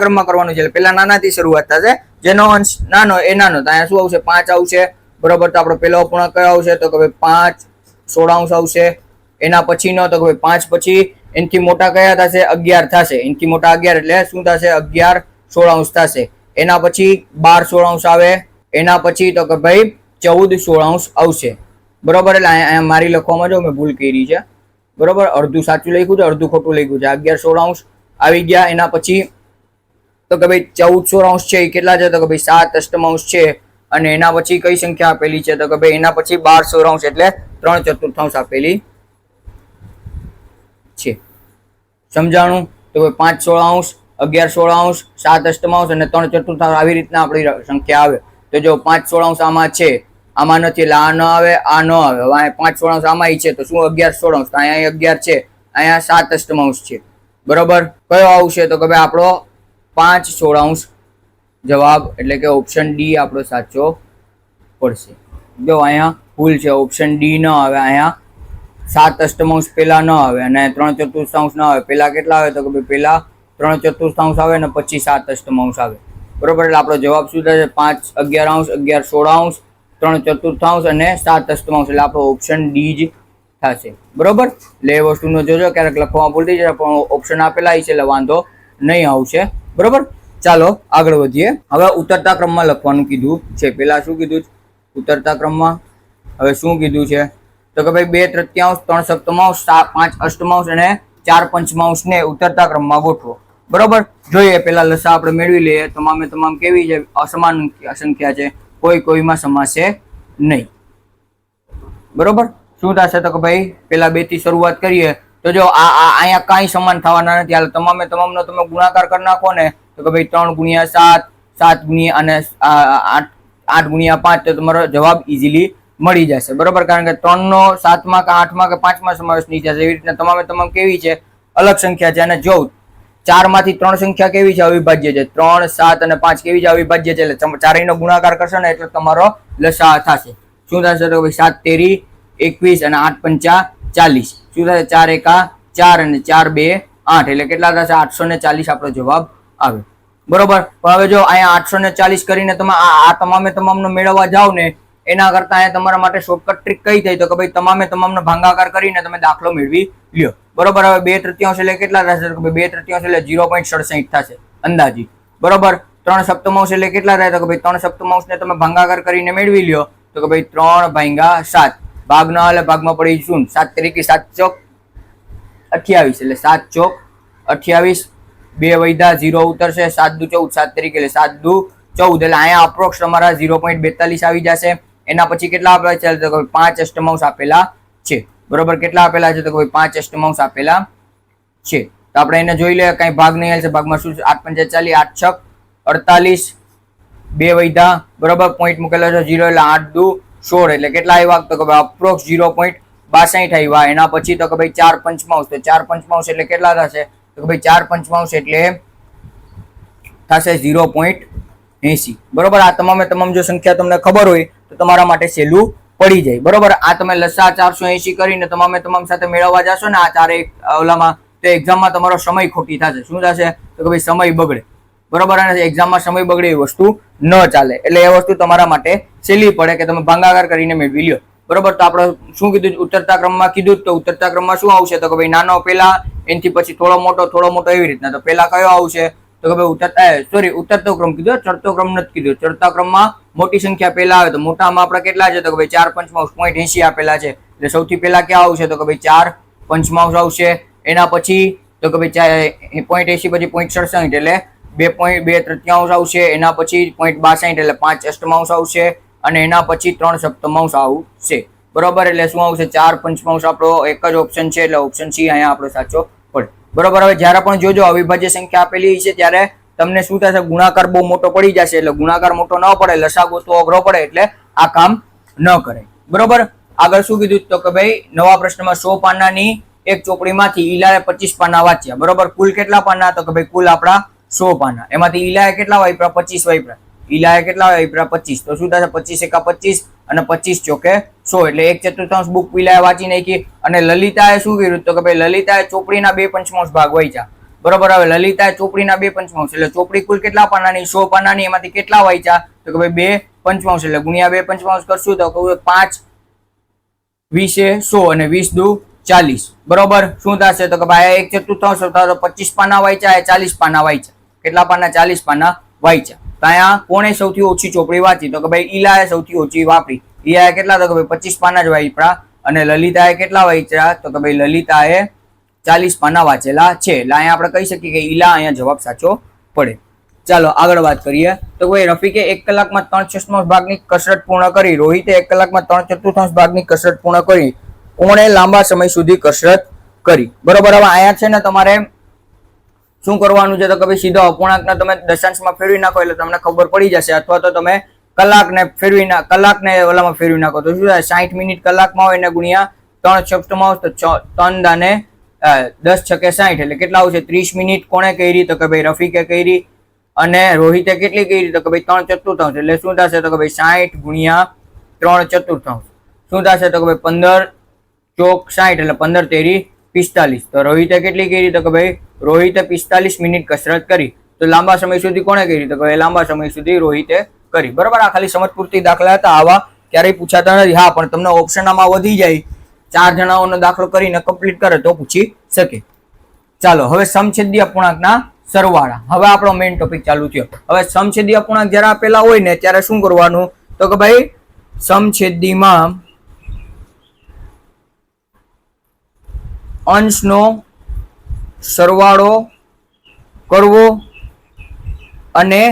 ક્રમમાં કરવાનું છે. પેલા નાનાથી શરૂઆત થશે, જેનો અંશ નાનો એ નાનો. તો અહીંયા શું આવશે? 5 આવશે, બરોબર. તો આપણો પેલો અપૂર્ણાંક કયો આવશે? તો કે ભાઈ 5 16 આવશે. એના પછીનો તો કે ભાઈ 5 પછી એનાથી મોટા કયા થશે? 11 થશે. એનાથી મોટા 11 એટલે શું થશે? 11 16 થશે. એના પછી 12 16 આવે. એના પછી તો કે ભાઈ 14 16 આવશે, બરોબર. એટલે અહીંયા મારી લખવામાં જો મેં ભૂલ કરી છે, બરોબર. અડધું સાચું લખ્યું છે, અડધું ખોટું લખ્યું છે. 11 16 આવી ગયા. એના પછી તો કે ભાઈ 14 16 છે એ કેટલા છે? તો કે ભાઈ 7 અષ્ટમાંશ છે. અને એના પછી કઈ સંખ્યા આપેલી છે? તો કે ભાઈ એના પછી 12 16 એટલે 3/4 આપેલી છે. સમજાણું? તો ભાઈ 5 16 11 16 7 અષ્ટમાંશ અને 3/4 આવી રીતના આપણી સંખ્યા આવે. તો જો 5 16 આમાં છે, આમાં નથી, એટલે આ ન આવે, આ ન આવે. હવે 5 16 આમાં છે તો શું? 11 16. તો અહીંયા 11 છે, અહીંયા 7 અષ્ટમાંશ છે, બરોબર. કયો આવશે? તો કે ભાઈ આપણો 5 16 જવાબ, એટલે કે ઓપ્શન ડી આપણો સાચો પડશે. જો અહીંયા ભૂલ છે, ઓપ્શન ડી ન આવે. અહીંયા 7 અષ્ટમાંશ પેલા ન આવે અને 3/4 ન આવે. પેલા કેટલા આવે? તો કે ભાઈ પેલા 3/4 આવે ને પછી 7 અષ્ટમાંશ આવે, બરોબર. એટલે આપણો જવાબ શું થશે? 5 11 11 16 3/4 અને 7 અષ્ટમાંશ. એટલે આપણો ઓપ્શન ડી જ થશે, બરોબર. એટલે એ વસ્તુનો જોજો, ક્યારેક લખવામાં ભૂલ થઈ જશે, પણ ઓપ્શન આપેલા છે એટલે વાંધો નહીં આવશે, બરોબર. ચાલો આગળ વધીએ. હવે ઉતરતા ક્રમમાં લખવાનું કીધું છે. પેલા શું કીધું? ઉતરતા ક્રમમાં. હવે શું કીધું છે? તો કે ભાઈ 2/3 3 સપ્તમાંશ 5 અષ્ટમાંશ અને 4 પંચમાંશ ને ઉતરતા ક્રમમાં ગોઠવો, બરોબર. જોઈએ પેલા લસા આપણે મેળવી લઈએ. તમામે તમામ કેવી છે? અસમાન સંખ્યા છે, કોઈ કોઈમાં સમાશે નહીં, બરોબર. શું થશે? તો કે ભાઈ પેલા 2 થી શરૂઆત કરીએ. તો જો અહીંયા કાંઈ સમાન થવાના નથી. હાલ તમામે તમામનો તમે ગુણાકાર કરી નાખો ને, તો કે ભાઈ 3 ગુણ્યા 7 7 ગુણ્યા અને 8 ગુણ્યા 5, તો તમારો જવાબ ઇઝીલી મળી જશે, બરોબર. કારણ કે 3 નો 7 માં કે 8 માં કે 5 માં સમાવેશ નહીં થશે. એવી રીતના તમામે તમામ કેવી છે? અલગ સંખ્યા છે. અને જો 4 માંથી 3 સંખ્યા કેવી છે? અવિભાજ્ય છે. 3 7 અને 5 કેવી છે? અવિભાજ્ય છે. એટલે ચારેયનો ગુણાકાર કરશો ને એટલે તમારો લસા થશે. શું થશે? તો ભાઈ 7 તેરી 21 અને 8 પંચા 40. શું થશે? 4 એકા 4 અને 4 2 8, એટલે કેટલા થશે? 840 આપણો જવાબ આવે, બરોબર. પણ હવે જો અહીંયા 840 કરીને તમે આ તમામે તમામનો મેળવવા જાવ ને, એના કરતા અહીંયા તમારા માટે શોર્ટકટ ટ્રીક કઈ થઈ? તો કે ભાઈ તમામે તમામનો ભાગાકાર કરીને તમે દાખલો મેળવી લ્યો, બરોબર. હવે 2/3 એટલે કેટલા થશે? તો કે 2/3 એટલે 0.67 થશે અંદાજિત, બરોબર. 3 સપ્તમાંશ એટલે કેટલા થાય? તો કે ભાઈ 3 સપ્તમાંશ ને તમે ભાગાકાર કરીને મેળવી લ્યો. તો કે ભાઈ 3/7 ભાગ ન હાલે, ભાગમાં પડી 0. 7 તરીકે 7 ચોક 28, એટલે 7 ચોક 28. 2 વૈધા 0 ઉતરશે. 7 દુ 14, 7 તરીકે એટલે 7 દુ 14. એટલે અહીંયા અપ્રોક્સ તમારા 0.42 આવી જશે. એના પછી કેટલા આપેલા છે? તો 5 અષ્ટમાંશ આપેલા છે, બરોબર. કેટલા આપેલા છે? તો 5 અષ્ટમાંશ આપેલા છે. તો આપણે એને જોઈ લઈએ. કઈ ભાગ નહીં આવશે. ભાગમાં શું? 8 પંચા 40, 8 છક 48, 2 વૈધા, બરોબર. પોઈન્ટ મૂકેલો છે 0, એટલે 8 દુ 16, એટલે કેટલા આવ્યા? તો કે અપ્રોક્સ 0.62 આવ્યા. એના પછી તો કે ભાઈ 4 પંચમાંશ. તો 4 પંચમાંશ એટલે કેટલા થશે? તો કે ભાઈ 4 પંચમાંશ એટલે થશે 0.80, બરોબર. આ તમામે તમામ જો સંખ્યા તમને ખબર હોય તો તમારા માટે સહેલું પડી જાય, બરોબર. આ તમે લસા 480 કરીને તમામે તમામ સાથે મેળવવા જશો ને આ ચારે ઓલામાં, તો એક્ઝામમાં તમારો સમય ખોટી થશે. શું થશે? તો કે ભાઈ સમય બગડે, બરોબર. અને એક્ઝામમાં સમય બગડે એ વસ્તુ ન ચાલે. એટલે એ વસ્તુ તમારા માટે સહેલી પડે કે તમે ભાગાકાર કરીને મેળવી લ્યો, બરોબર. તો આપણે શું કીધું? ઉતરતા ક્રમમાં કીધું. તો ઉતરતા ક્રમમાં શું આવશે? તો કે ભાઈ નાનો પેલા, એનાથી પછી થોડો મોટો એવી રીતના. તો પેલા કયો આવશે? તો કે ભાઈ ઉતરતો ક્રમ કીધું, ચડતો ક્રમ નથી કીધું. ચડતા ક્રમમાં મોટી સંખ્યા પેલા આવે. તો મોટામાં આપણે કેટલા છે? તો કે ભાઈ 4 પંચમાંશ 0.80 આપેલા છે. એટલે સૌથી પહેલા ક્યાં આવશે? તો કે ભાઈ 4 પંચમાંશ આવશે. એના પછી તો કે ભાઈ 0.80 પછી 0.67 એટલે 2.2/3 આવશે. એના પછી 0.62 એટલે 5 અષ્ટમાંશ આવશે. અને એના પછી 3 સપ્તમાંશ આવશે, બરોબર. એટલે શું આવશે? 4 પંચમાંશ આપણો એક જ ઓપ્શન છે, એટલે ઓપ્શન સી અહીંયા આપણો સાચો પડે, બરોબર. હવે જ્યારે પણ જોજો અવિભાજ્ય સંખ્યા આપેલી છે ત્યારે તમને શું થશે? ગુણાકાર બહુ મોટો પડી જશે. એટલે ગુણાકાર મોટો ન પડે, લસા ગોતવો અઘરો પડે, એટલે આ કામ ન કરે, બરોબર. આગળ શું કીધું? તો કે ભાઈ નવા પ્રશ્નમાં 100 પાનાની એક ચોપડીમાંથી ઈલાએ 25 પાના વાંચ્યા, બરોબર. કુલ કેટલા પાના? તો કે ભાઈ કુલ આપણા 100 પાના. એમાંથી ઈલાએ કેટલા વાપર્યા? 25 વાપર્યા. ઈલાએ કેટલા વાપર્યા? 25. તો શું થશે? 25 એકા 25 અને 25 ચોકે 100 એટલે 1/4 બુક પીલાએ વાંચી નાખી. અને લલિતાએ શું કર્યું તો કે ભાઈ લલિતાએ ચોપડીના 2/5 ભાગ વાંચ્યા. બરોબર. હવે લલિતાએ ચોપડીના 2/5 એટલે ચોપડી કુલ કેટલા પાનાની 100 પાનાની, એમાંથી કેટલા વાંચ્યા તો કે ભાઈ 2/5 એટલે ગુણ્યા 2/5 કરશું તો 5 20 100 અને 20 દુ 40. બરોબર. શું થશે તો કે ભાઈ 1/4 તો 25 પાના વાંચ્યા, 40 પાના વાંચ્યા. કેટલા પાના? 40 પાના વાંચ્યા. તો અહીંયા કોણે સૌથી ઓછી ચોપડી વાંચી તો કે ભાઈ ઈલાએ સૌથી ઓછી વાપરી. ઈલાએ કેટલા તો કે ભાઈ 25 પાના જ વાપરા. અને લલિતાએ કેટલા વાંચ્યા તો કે ભાઈ લલિતાએ 40 પાના વાંચેલા છે. એટલે અહીંયા આપણે કહી શકીએ કે ઈલા અહીંયા જવાબ સાચો પડે. ચાલો આગળ વાત કરીએ તો ભાઈ રફીકે 1 કલાકમાં 3/6 ભાગની કસરત પૂર્ણ કરી. રોહિતે 1 કલાકમાં 3/4 ભાગની કસરત પૂર્ણ કરી. કોણે લાંબા સમય સુધી કસરત કરી? બરોબર. હવે અહીંયા છે ને તમારે શું કરવાનું છે તો કે ભાઈ સીધો અપૂર્ણાંકને તમે દશાંશમાં ફેરવી નાખો એટલે તમને ખબર પડી જશે. અથવા તો તમે કલાકને ઓલામાં ફેરવી નાખો તો શું થાય? 60 મિનિટ કલાકમાં હોય ને ગુણ્યા 3/6 તો 3 દાને 10 છકે 60 એટલે કેટલા આવશે? 30 મિનિટ કોણે કરી તો કે ભાઈ રફીકે કરી. અને રોહિતે કેટલી કરી તો કે ભાઈ 3/4 એટલે શું થશે તો કે ભાઈ 60 ગુણ્યા 3/4 શું થશે તો કે ભાઈ 15 ચોક 60 એટલે 15 તેરી 45. તો રોહિતે કેટલી કરી તો કે ભાઈ રોહિતે 45 મિનિટ કસરત કરી. તો લાંબા સમય સુધી કોણે કરી તો કે લાંબા સમય સુધી રોહિતે કરી. બરોબર. આ ખાલી સમજ પૂરતી દાખલા હતા, આવા ક્યારેય પૂછાતા નથી. હા, પણ તમને ઓપ્શન આમાં વધી જાય, 4 જણાઓનો દાખલો કરીને કમ્પ્લીટ કરે તો પૂછી શકે. ચાલો હવે સમછેદી અપૂર્ણાંકના સરવાળા. હવે આપણો મેઇન ટોપિક ચાલુ થયો. હવે સમછેદી અપૂર્ણાંક જ્યારે આપેલા હોય ને ત્યારે શું કરવાનું તો કે ભાઈ સમછેદીમાં અંશનો સરવાળો કરવો અને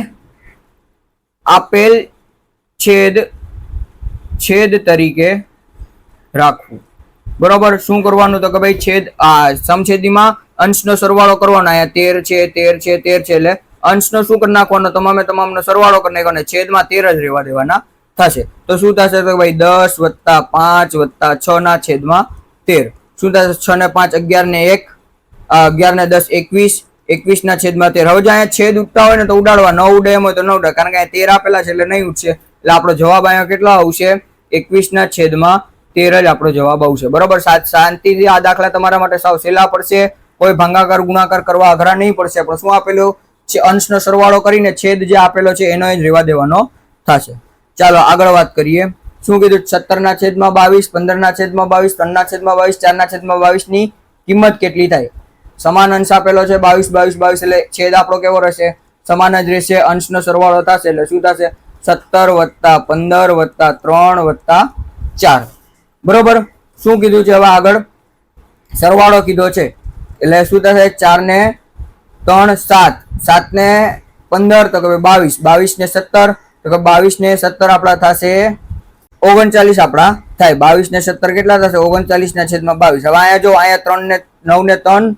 આપેલ છેદ તરીકે રાખવું. બરોબર. શું કરવાનું તો કે ભાઈ સમછેદીમાં અંશનો સરવાળો કરવાનો. અહીંયા 13 છે 13 છે 13 છે એટલે અંશનો શું કરી નાખવાનો? તમામનો સરવાળો કરી નાખવાનો. છેદમાં 13 જ રહેવા દેવાના થશે. તો શું થશે તો ભાઈ 10 + 5 + 6 ના છેદમાં 13. શું થશે? 6 ને 5 11 ને 1 11 ને 10 21 21 ના છેદમાં 13. હવે જો અહીંયા છેદ ઉડતા હોય ને તો ઉડાડવા, ન ઉડે એમ હોય તો ન ઉડાડે, કારણ કે અહીંયા 13 આપેલા છે એટલે નહીં ઉડશે. એટલે આપણો જવાબ અહીંયા કેટલો આવશે? 21 ના છેદમાં 13 જ આપણો જવાબ આવશે. બરોબર. શાંતિથી આ દાખલા તમારા માટે સાવ સહેલા પડશે. કોઈ ભાગાકાર ગુણાકાર કરવા અઘરા નહીં પડશે. પણ શું આપેલું છે? અંશનો સરવાળો કરીને છેદ જે આપેલો છે એનો જ રહેવા દેવાનો થશે. ચાલો આગળ વાત કરીએ. શું કીધું? 17 ના છેદમાં 22, 15 ના છેદમાં 22, 3 ના છેદમાં 22, 4 ના છેદમાં 22 ની કિંમત કેટલી થાય? સમાન અંશ આપેલો છે 22 22 22 એટલે છેદ આપણો કેવો રહેશે? સમાન જ રહેશે. અંશનો સરવાળો થશે એટલે શું થશે? 17 + 15 + 3 + 4. બરોબર. શું કીધું છે હવે આગળ? સરવાળો કીધો છે એટલે શું થશે? 4 ને 3 7, 7 ને 15 તો કે 22, 22 ને 17 તો કે 22 ને 17 આપણા થશે 39 આપણા થાય. 22 ને 17 કેટલા થશે? 39 ના છેદમાં 22. હવે અહીંયા જો અહીંયા 3 ને 9 ને 3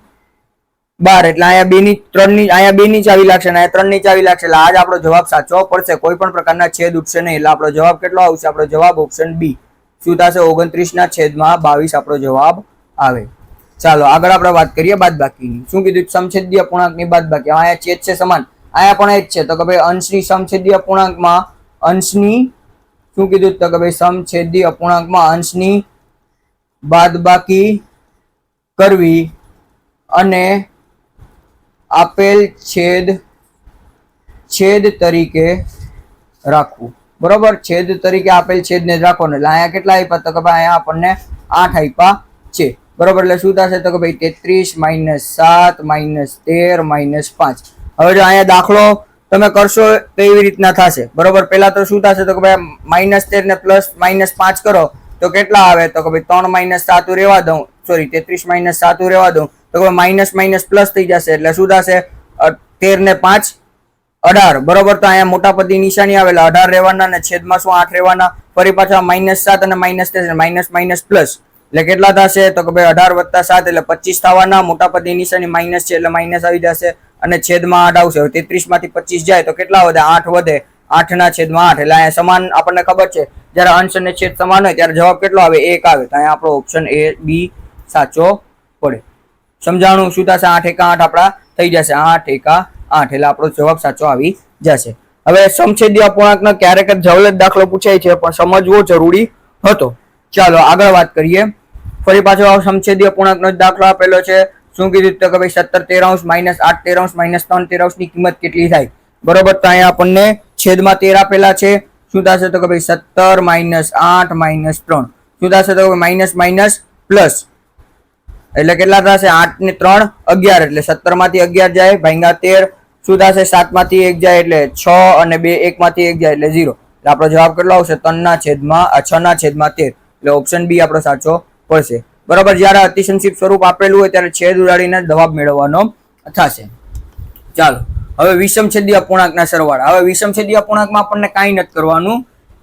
12 એટલે અહીંયા 2 ની 3 ની અહીંયા 2 ની ચાવી લાગશે અને અહીંયા 3 ની ચાવી લાગશે એટલે આજ આપણો જવાબ સાચો પડશે. કોઈ પણ પ્રકારના છેદ ઉઠશે નહીં એટલે આપણો જવાબ કેટલો આવશે? આપણો જવાબ ઓપ્શન બી શું થશે? 29 ના છેદમાં 22 આપણો જવાબ આવે. ચાલો આગળ આપણે વાત કરીએ બાદબાકીની. શું કીધું? સમછેદી અપૂર્ણાંકની બાદબાકી. અહીંયા છેદ છે સમાન, અહીંયા પણ એ જ છે. તો કે ભાઈ અંશની સમછેદી અપૂર્ણાંકમાં અંશની શું કીધું તો કે ભાઈ સમછેદી અપૂર્ણાંકમાં અંશની બાદબાકી કરવી અને આપેલ છેદ તરીકે રાખવું. બરોબર. છેદ તરીકે આપેલ છેદને જ રાખવાનો. એટલે અહીંયા કેટલા આપ્યા તો કે ભાઈ અહીંયા આપણને 8 આપ્યા છે. બરોબર. એટલે શું થશે તો કે ભાઈ 33 - 7 - 13 - 5. હવે જો અહીંયા દાખલો તમે કરશો તો એવી રીતના થશે. બરોબર. પેલા તો શું થશે તો કે ભાઈ -13 ને +-5 કરો તો કેટલા આવે તો કે ભાઈ 3 - 7 રહેવા દઉં, સોરી 33 - 7 રહેવા દઉં તો કે માઇનસ પ્લસ થઈ જશે. એટલે શું થશે? 13 ને 5 18. બરોબર. તો અહીંયા મોટા પદની નિશાની આવેલા 18 રહેવાના અને છેદમાં શું 8 રહેવાના. ફરી પાછા -7 અને માઇનસ પ્લસ એટલે કેટલા થશે તો કે ભાઈ 18 + 7 એટલે 25 થવાના. મોટા પદની નિશાની માઇનસ છે એટલે માઇનસ આવી જશે અને છેદમાં 8 આવશે. 33 માંથી 25 જાય તો કેટલા વધે? 8 વધે. 8 ના છેદમાં 8 એટલે અહીંયા સમાન આપણને ખબર છે જ્યારે અંશ અને છેદ સમાન હોય ત્યારે જવાબ કેટલો આવે? 1 આવે. તો અહીંયા આપણો ઓપ્શન એ બી સાચો પડે. સમજાણું? શું થશે? 8 × 8 આપણા થઈ જશે. 8 × 8 એટલે આપણો જવાબ સાચો આવી જશે. હવે સમછેદી અપૂર્ણાંકનો ક્યારેક જવલત દાખલો પૂછાય છે પણ સમજવો જરૂરી હતો. ચાલો આગળ વાત કરીએ. ફરી પાછો સમછેદીય પૂર્ણાંકનો જ દાખલો આપેલો છે. શું કીધું તો કે ભાઈ 17 13 - 8 13 - 3 13 ની કિંમત કેટલી થાય? બરોબર, તો અહીંયા આપણને છેદમાં 13 આપેલા છે. શું થશે તો કે ભાઈ 17 - 8 - 3 શું થશે તો માઇનસ માઇનસ પ્લસ, એટલે કેટલા થશે? 8 ને 3 11, એટલે 17 માંથી 11 જાય ભાગ્યા 13. શું થશે? 7 માંથી 1 જાય એટલે 6 અને 2 1 માંથી 1 જાય એટલે 0. એટલે આપણો જવાબ કેટલો આવશે? 6/13. એટલે ઓપ્શન બી આપણો સાચો પડશે. બરોબર, જ્યારે અતિસંક્ષિપ્ત સ્વરૂપ આપેલું હોય ત્યારે છેદ ઉડાડીને જવાબ મેળવવાનો થશે. ચાલો હવે વિષમછેદીય અપૂર્ણાંકના સરવાળા. હવે વિષમછેદીય અપૂર્ણાંકમાં આપણને કાંઈ નથી કરવાનું.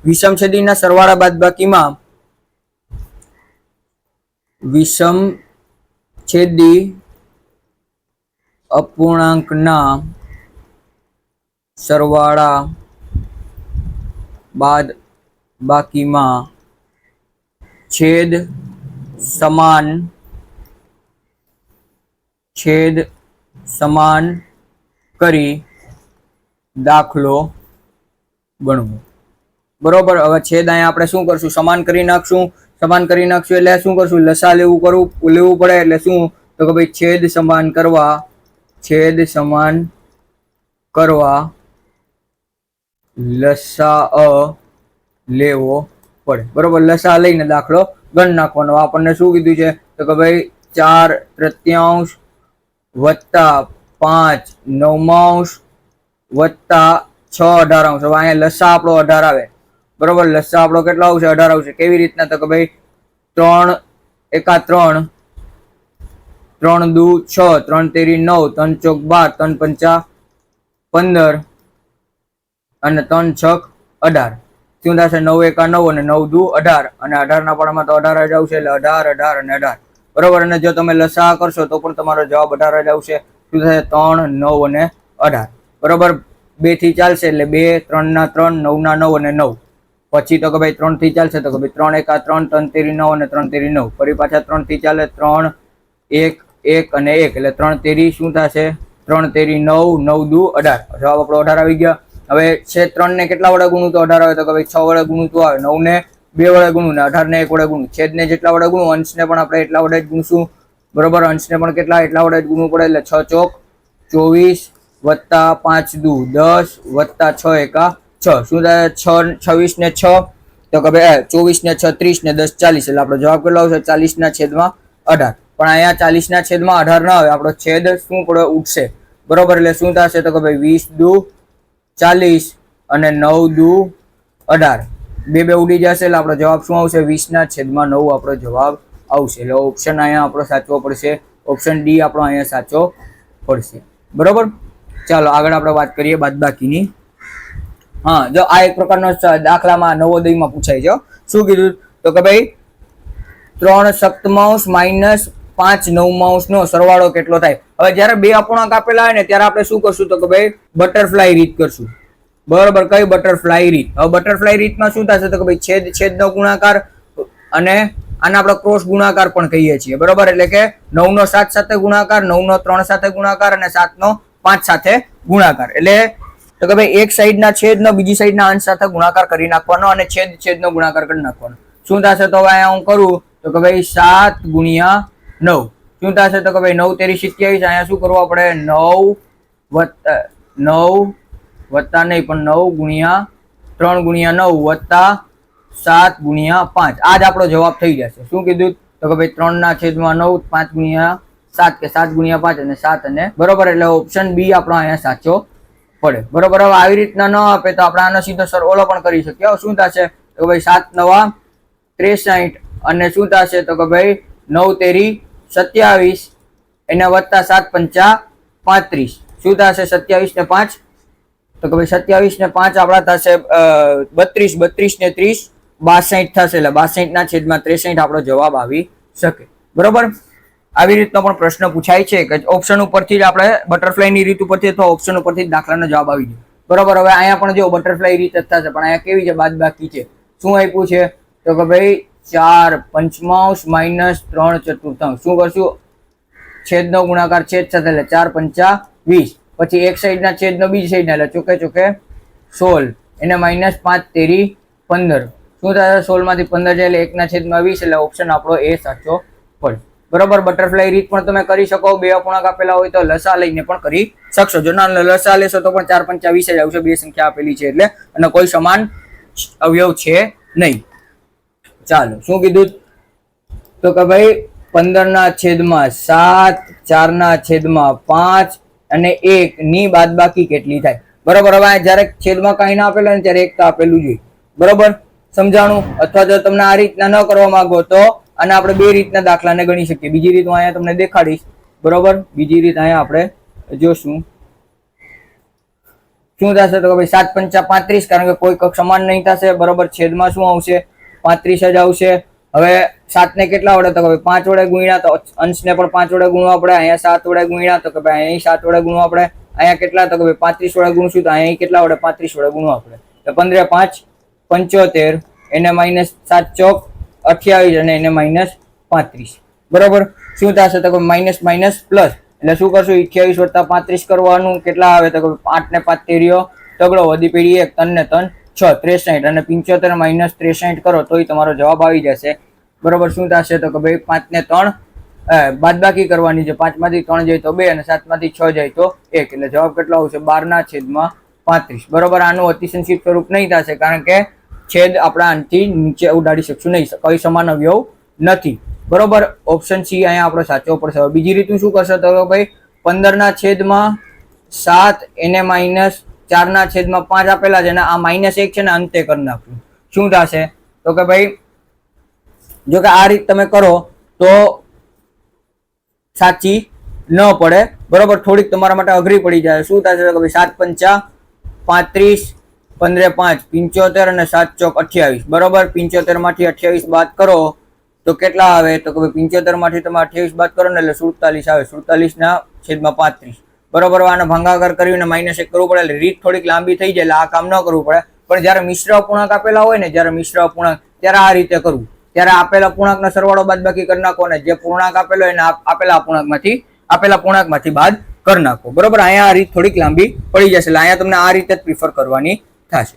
વિષમછેદીના સરવાળા બાદબાકીમાં વિષમછેદી અપૂર્ણાંકના સરવાળા બાદબાકીમાં છેદ સમાન કરી દાખલો ગણવો. બરોબર, હવે છેદ અહીંયા આપણે શું કરશું? સમાન કરી નાખશું. સમાન કરી નાખશું એટલે શું કરશું? લસા લેવું પડે. એટલે શું તો કે ભાઈ છેદ સમાન કરવા લસા લેવો પડે. બરોબર, લસા લઈને દાખલો ગણ નાખવાનો. આપણને શું કીધું છે તો કે ભાઈ 4/3 વત્તા 5/9 વત્તા 6/18. હવે અહીંયા લસા આપણો 18 આવે. બરોબર, લસા આપણો કેટલો આવશે? 18 આવશે. કેવી રીતના તો કે ભાઈ 3 એકા 3 3 દુ 6 3 તેરી 9 3 ચોક 12 3 પંચા 15 અને 3 છક 18. શું થશે? 9 એકા 9 અને 9 દુ 18 અને 18 ના પાડામાં તો 18 જ આવશે. એટલે 18 18 અને 18. બરોબર, અને જો તમે લસા કરશો તો પણ તમારો જવાબ 18 જ આવશે. શું થશે? 3 9 અને 18. બરોબર, 2 થી ચાલશે એટલે 2 3 ના 3 9 ના 9 અને 9. પછી તો કે ભાઈ 3 થી ચાલશે તો કે ભાઈ 3 એકા 3 3 તેરી 9 અને 3 તેરી 9. ફરી પાછા 3 થી ચાલે 3 1 1 અને 1 એટલે 3 તેરી શું થશે? 3 તેરી 9 9 દુ 18. જવાબ આપણો 18 આવી ગયા. હવે છે 3 ને કેટલા વડે ગુણું તો 18 આવે? તો કે ભાઈ 6 વડે ગુણું તો આવે. 9 ને 2 વડે ગુણું ને 18 ને 1 વડે ગુણું. છેદ ને જેટલા વડે ગુણું અંશને પણ આપણે એટલા વડે જ ગુણશું. બરોબર, અંશને પણ એટલા વડે જ ગુણવું પડે. એટલે 6 ચોક 24 વત્તા 5 દુ 10 વત્તા 6 એકા 6. શું થાય? 6 26 ને 6 તો કે ભાઈ 24 ને 6 30 ને 10 40. એટલે આપણો જવાબ કેટલો આવશે? 40/18. પણ અહીંયા 40/18 ના આવે. આપણો છેદ શું પડે? ઉઠશે. બરોબર, એટલે શું થશે તો કે ભાઈ 20 દુ 40 અને 9 દુ 18. બે ઉડી જશે એટલે આપણો જવાબ શું આવશે? 20/9 આપણો જવાબ આવશે. એટલે ઓપ્શન અહીંયા આપણો સાચવો પડશે. ઓપ્શન ડી આપણો અહીંયા સાચો પડશે. બરોબર, ચાલો આગળ આપણે વાત કરીએ બાદબાકીની. હા, જો આ એક પ્રકારનો દાખલામાં નવોદયમાં પૂછાય છે. શું કીધું તો કે ભાઈ 3 સપ્તમાંશ માઇનસ 5 નવમાંશ નો સરવાળો કેટલો થાય? હવે જયારે બે અપૂર્ણાંક આપેલા હોય ને ત્યારે આપણે શું કરશું તો કે ભાઈ બટરફ્લાય રીત કરશું. બરોબર, કઈ બટરફ્લાય રીત? હવે બટરફ્લાય રીતમાં શું થશે તો કે ભાઈ છેદનો ગુણાકાર અને આને આપણે ક્રોસ ગુણાકાર પણ કહીએ છીએ. બરોબર, એટલે કે 9 નો 7 સાથે ગુણાકાર, 9 નો 3 સાથે ગુણાકાર અને 7 નો 5 સાથે ગુણાકાર. એટલે તો કે ભાઈ એક સાઈડના છેદનો બીજી સાઈડના અંશ સાથે ગુણાકાર કરી નાખવાનો અને છેદનો ગુણાકાર કરી નાખવાનો. શું થશે તો હવે અહીંયા હું કરું તો કે ભાઈ 7 ગુણ્યા 9. શું થશે તો કે ભાઈ 9 તેરી 27. અહીંયા શું કરવું આપણે? 9 વત્તા નહીં પણ 9 ગુણ્યા 3 ગુણ્યા 9 વત્તા 7 ગુણ્યા 5. આ જ આપણો જવાબ થઈ જશે. શું કીધું તો કે ભાઈ 3/9 5 ગુણ્યા 7 કે 7 ગુણ્યા 5 અને 7 અને બરોબર, એટલે ઓપ્શન બી આપણો અહીંયા સાચો પડે. બરોબર, હવે આવી રીતના ન આપે તો આપણે આનો સીધો સરવાળો પણ કરી શકીએ. શું થશે તો ભાઈ 7 9 63 અને શું થશે તો કે ભાઈ 9 તેરી 27 એને વત્તા 7 પંચા 35. શું થશે? 27 ને 5 તો કે ભાઈ 27 ને 5 આપણા થશે 32 32 ને 30 62 થશે. એટલે 62/63 આપણો જવાબ આવી શકે. બરોબર, આવી રીતનો પણ પ્રશ્ન પૂછાય છે કે ઓપ્શન ઉપરથી જ આપણે બટરફ્લાયની રીત ઉપરથી અથવા ઓપ્શન ઉપરથી દાખલાનો જવાબ આવી જાય. બરોબર, હવે અહીંયા પણ જો બટરફ્લાય રીત જ થશે પણ અહીંયા કેવી છે? બાદબાકી છે. શું આપ્યું છે તો કે ભાઈ 4 પંચમાંશ માઇનસ 3 ચતુર્થાંશ. શું કરશું? છેદનો ગુણાકાર છેદ સાથે એટલે 4 પંચા 20. પછી એક સાઈડના છેદનો બીજી સાઈડના એટલે ચોકે ચોકે 16 એને માઇનસ 5 તેરી 15. શું થાય 16 માંથી 15 જાય એટલે 1/20 એટલે ઓપ્શન આપણો એ સાચો પડે. બરોબર. બટરફ્લાય રીત પણ તમે કરી શકો. બે અપૂર્ણાંક આપેલા હોય તો લસા લઈને પણ કરી શકશો. જો ના લસા લેશો તો પણ 4 × 5 = 20 જ આવશે. બે સંખ્યા આપેલી છે એટલે, અને કોઈ સમાન અવયવ છે નહીં. ચાલો શું કીધું તો કે ભાઈ 15/7, 4/5 અને 1 ની બાદબાકી કેટલી થાય. બરોબર. હવે જયારે છેદમાં કઈ ના આપેલું ને ત્યારે 1 તો આપેલું જોઈએ. બરોબર. સમજાણું? અથવા જો તમને આ રીતના ન કરવા માંગો તો અને આપણે બે રીતના દાખલાને ગણી શકીએ. બીજી રીત હું અહીંયા તમને દેખાડીશ. બરોબર. બીજી રીત અહીંયા આપણે જોશું. શું થશે તો ભાઈ 7 × 5 = 35, કારણ કે કોઈ કક્ષ સમાન નહીં થશે. બરોબર. છેદમાં શું આવશે? 35 જ આવશે. હવે 7 ને કેટલા વડે તો કે 5 વડે ગુણ્યા, તો અંશને પણ 5 વડે ગુણવા પડે. અહીંયા 7 વડે ગુણ્યા તો કે ભાઈ અહીં 7 વડે ગુણવા પડે. અહીંયા કેટલા તો કે ભાઈ 35 વડે ગુણશું તો અહીંયા કેટલા વડે 35 વડે ગુણવા પડે. તો 15 × 5 = 75, એને -7 ચોક 28 અને એને -35. બરોબર. શું થશે તો કે માઇનસ માઇનસ પ્લસ, એટલે શું કરશું? 28 + 35 કરવાનું. કેટલા આવે તો કે 8 ને 5 તેરીઓ તગડો, વધી પેઢી 1, 3 ને 3 6, 63 અને 75 - 63 કરો તોય તમારો જવાબ આવી જશે. બરોબર. શું થશે તો કે ભાઈ 5 ને 3 બાદબાકી કરવાની છે. 5 માંથી 3 જાય તો 2 અને 7 માંથી 6 જાય તો 1, એટલે જવાબ કેટલો આવશે? 12/35. બરોબર. આનું અતિસંક્ષિપ્ત સ્વરૂપ નહીં થશે, કારણ કે છેદ આપણે આનથી નીચે ઉડાડી શકશું નહીં. કોઈ સમાન અવયવ નથી. બરોબર. ઓપ્શન સી અહીંયા આપણો સાચો પડશે. હવે બીજી રીત શું કરશે તો ભાઈ 15/7 એને -4/5 આપેલા છે ને આ -1 છે ને અંતે કરી નાખ્યું. શું થશે તો કે ભાઈ જો કે આ રીત તમે કરો તો સાચી ન પડે. બરોબર. થોડીક તમારા માટે અઘરી પડી જાય. શું થશે તો કે ભાઈ 7 × 5 = 35, 15 × 5 = 75 અને 7 ચોક 28. બરોબર. 75 માંથી 28 બાદ કરો તો કેટલા આવે તો કે 75 માંથી તમે 28 બાદ કરો ને એટલે 47 આવે. 47/35. બરોબર. આનો ભાગાકાર કરીને -1 કરવું પડે. એટલે રીત થોડીક લાંબી થઈ જાય, એટલે આ કામ ન કરવું પડે. પણ જયારે મિશ્ર અપૂર્ણાંક આપેલા હોય ને, જયારે મિશ્ર અપૂર્ણાંક, ત્યારે આ રીતે કરવું. ત્યારે આપેલા પૂર્ણાંકનો સરવાળો બાદબાકી કરી નાખો ને જે પૂર્ણાંક આપેલો હોય એને આપેલા પૂર્ણાંકમાંથી બાદ કરી નાખો. બરોબર. અહીંયા આ રીત થોડીક લાંબી પડી જશે, એટલે અહીંયા તમને આ રીતે જ પ્રિફર કરવાની થશે.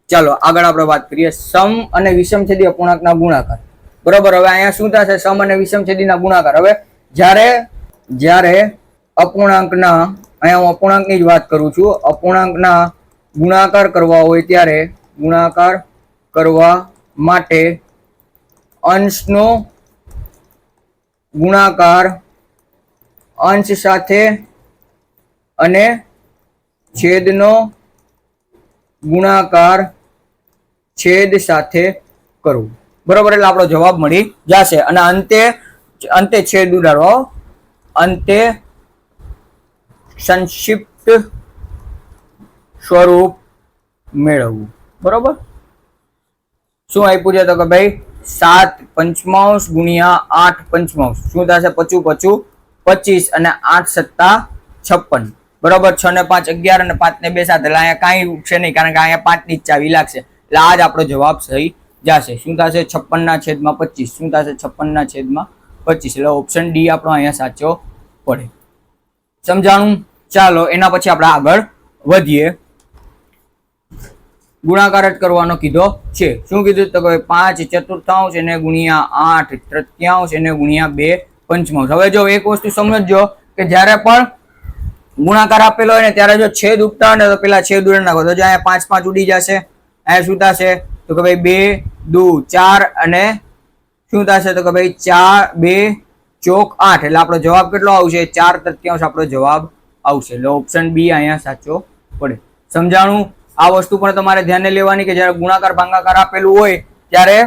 ચાલો આગળ આપણે વાત કરીએ સમ અને વિષમછેદી અપૂર્ણાંકના ગુણાકાર. બરોબર. હવે અહીંયા શું થશે? સમ અને વિષમછેદીના ગુણાકાર. હવે જ્યારે અપૂર્ણાંકના, અહીંયા હું અપૂર્ણાંકની જ વાત કરું છું, અપૂર્ણાંકના ગુણાકાર કરવા હોય ત્યારે ગુણાકાર કરવા માટે અંશનો ગુણાકાર અંશ સાથે અને છેદનો ગુણાકાર છેદ સાથે કરવું. બરોબર. એટલે આપણો જવાબ મળી જશે અને અંતે છેદ ઉડાડવો, અંતે સંક્ષિપ્ત સ્વરૂપ મેળવવું. બરોબર. શું આપ્યું છે તો કે ભાઈ 7/5 × 8/5 શું થશે? 55 25 અને 8 × 7 = 56. બરોબર. 6 ને 5 11 અને 5 ને 2 7, એટલે અહીંયા કાંઈ ઉઠશે નહીં, કારણ કે અહીંયા 5 ની જ ચાવી લાગશે. એટલે આ જ આપણો જવાબ સહી જશે. શું થશે? 56/25. શું થશે? 56/25. એટલે ઓપ્શન ડી આપણો અહીંયા સાચો પડે. સમજાણું? ચાલો એના પછી આપણે આગળ વધીએ. ગુણાકાર જ કરવાનો કીધો છે. શું કીધું તો કે 5/4 એને ગુણ્યા 8/3 એને ગુણ્યા 2/5. હવે જો એક વસ્તુ સમજજો કે જ્યારે પણ ગુણાકાર આપેલો હોય ને ત્યારે જો છેદ ઉગતા હોય ને તો પેલા છેદ ઉડાડી નાખો. તો જો અહીંયા 5 5 ઉડી જશે. અહીંયા શું થશે તો કે ભાઈ 2 2 4 અને શું થશે તો કે ભાઈ 4 2 ચોક 8, એટલે આપણો જવાબ કેટલો આવશે? 4/3 આપણો જવાબ આવશે. એટલે ઓપ્શન બી અહીંયા સાચો પડે. સમજાણું? આ વસ્તુ પણ તમારે ધ્યાને લેવાની કે જ્યારે ગુણાકાર ભાગાકાર આપેલું હોય ત્યારે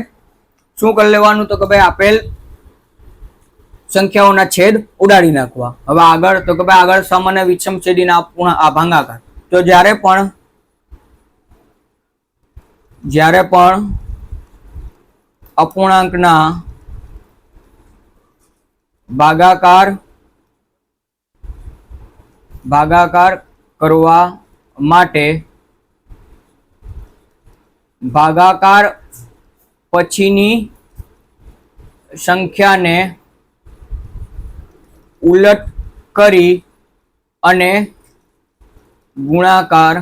શું કરી લેવાનું તો કે ભાઈ આપેલ સંખ્યાઓના છેદ ઉડાડી નાખવા. હવે આગળ તો કે ભાઈ આગળ સમ અને વિષમછેદીના ભાગાકાર. તો જ્યારે પણ અપૂર્ણાંકના ભાગાકાર કરવા માટે ભાગાકાર પછીની સંખ્યાને ઉલટ કરી અને ગુણાકાર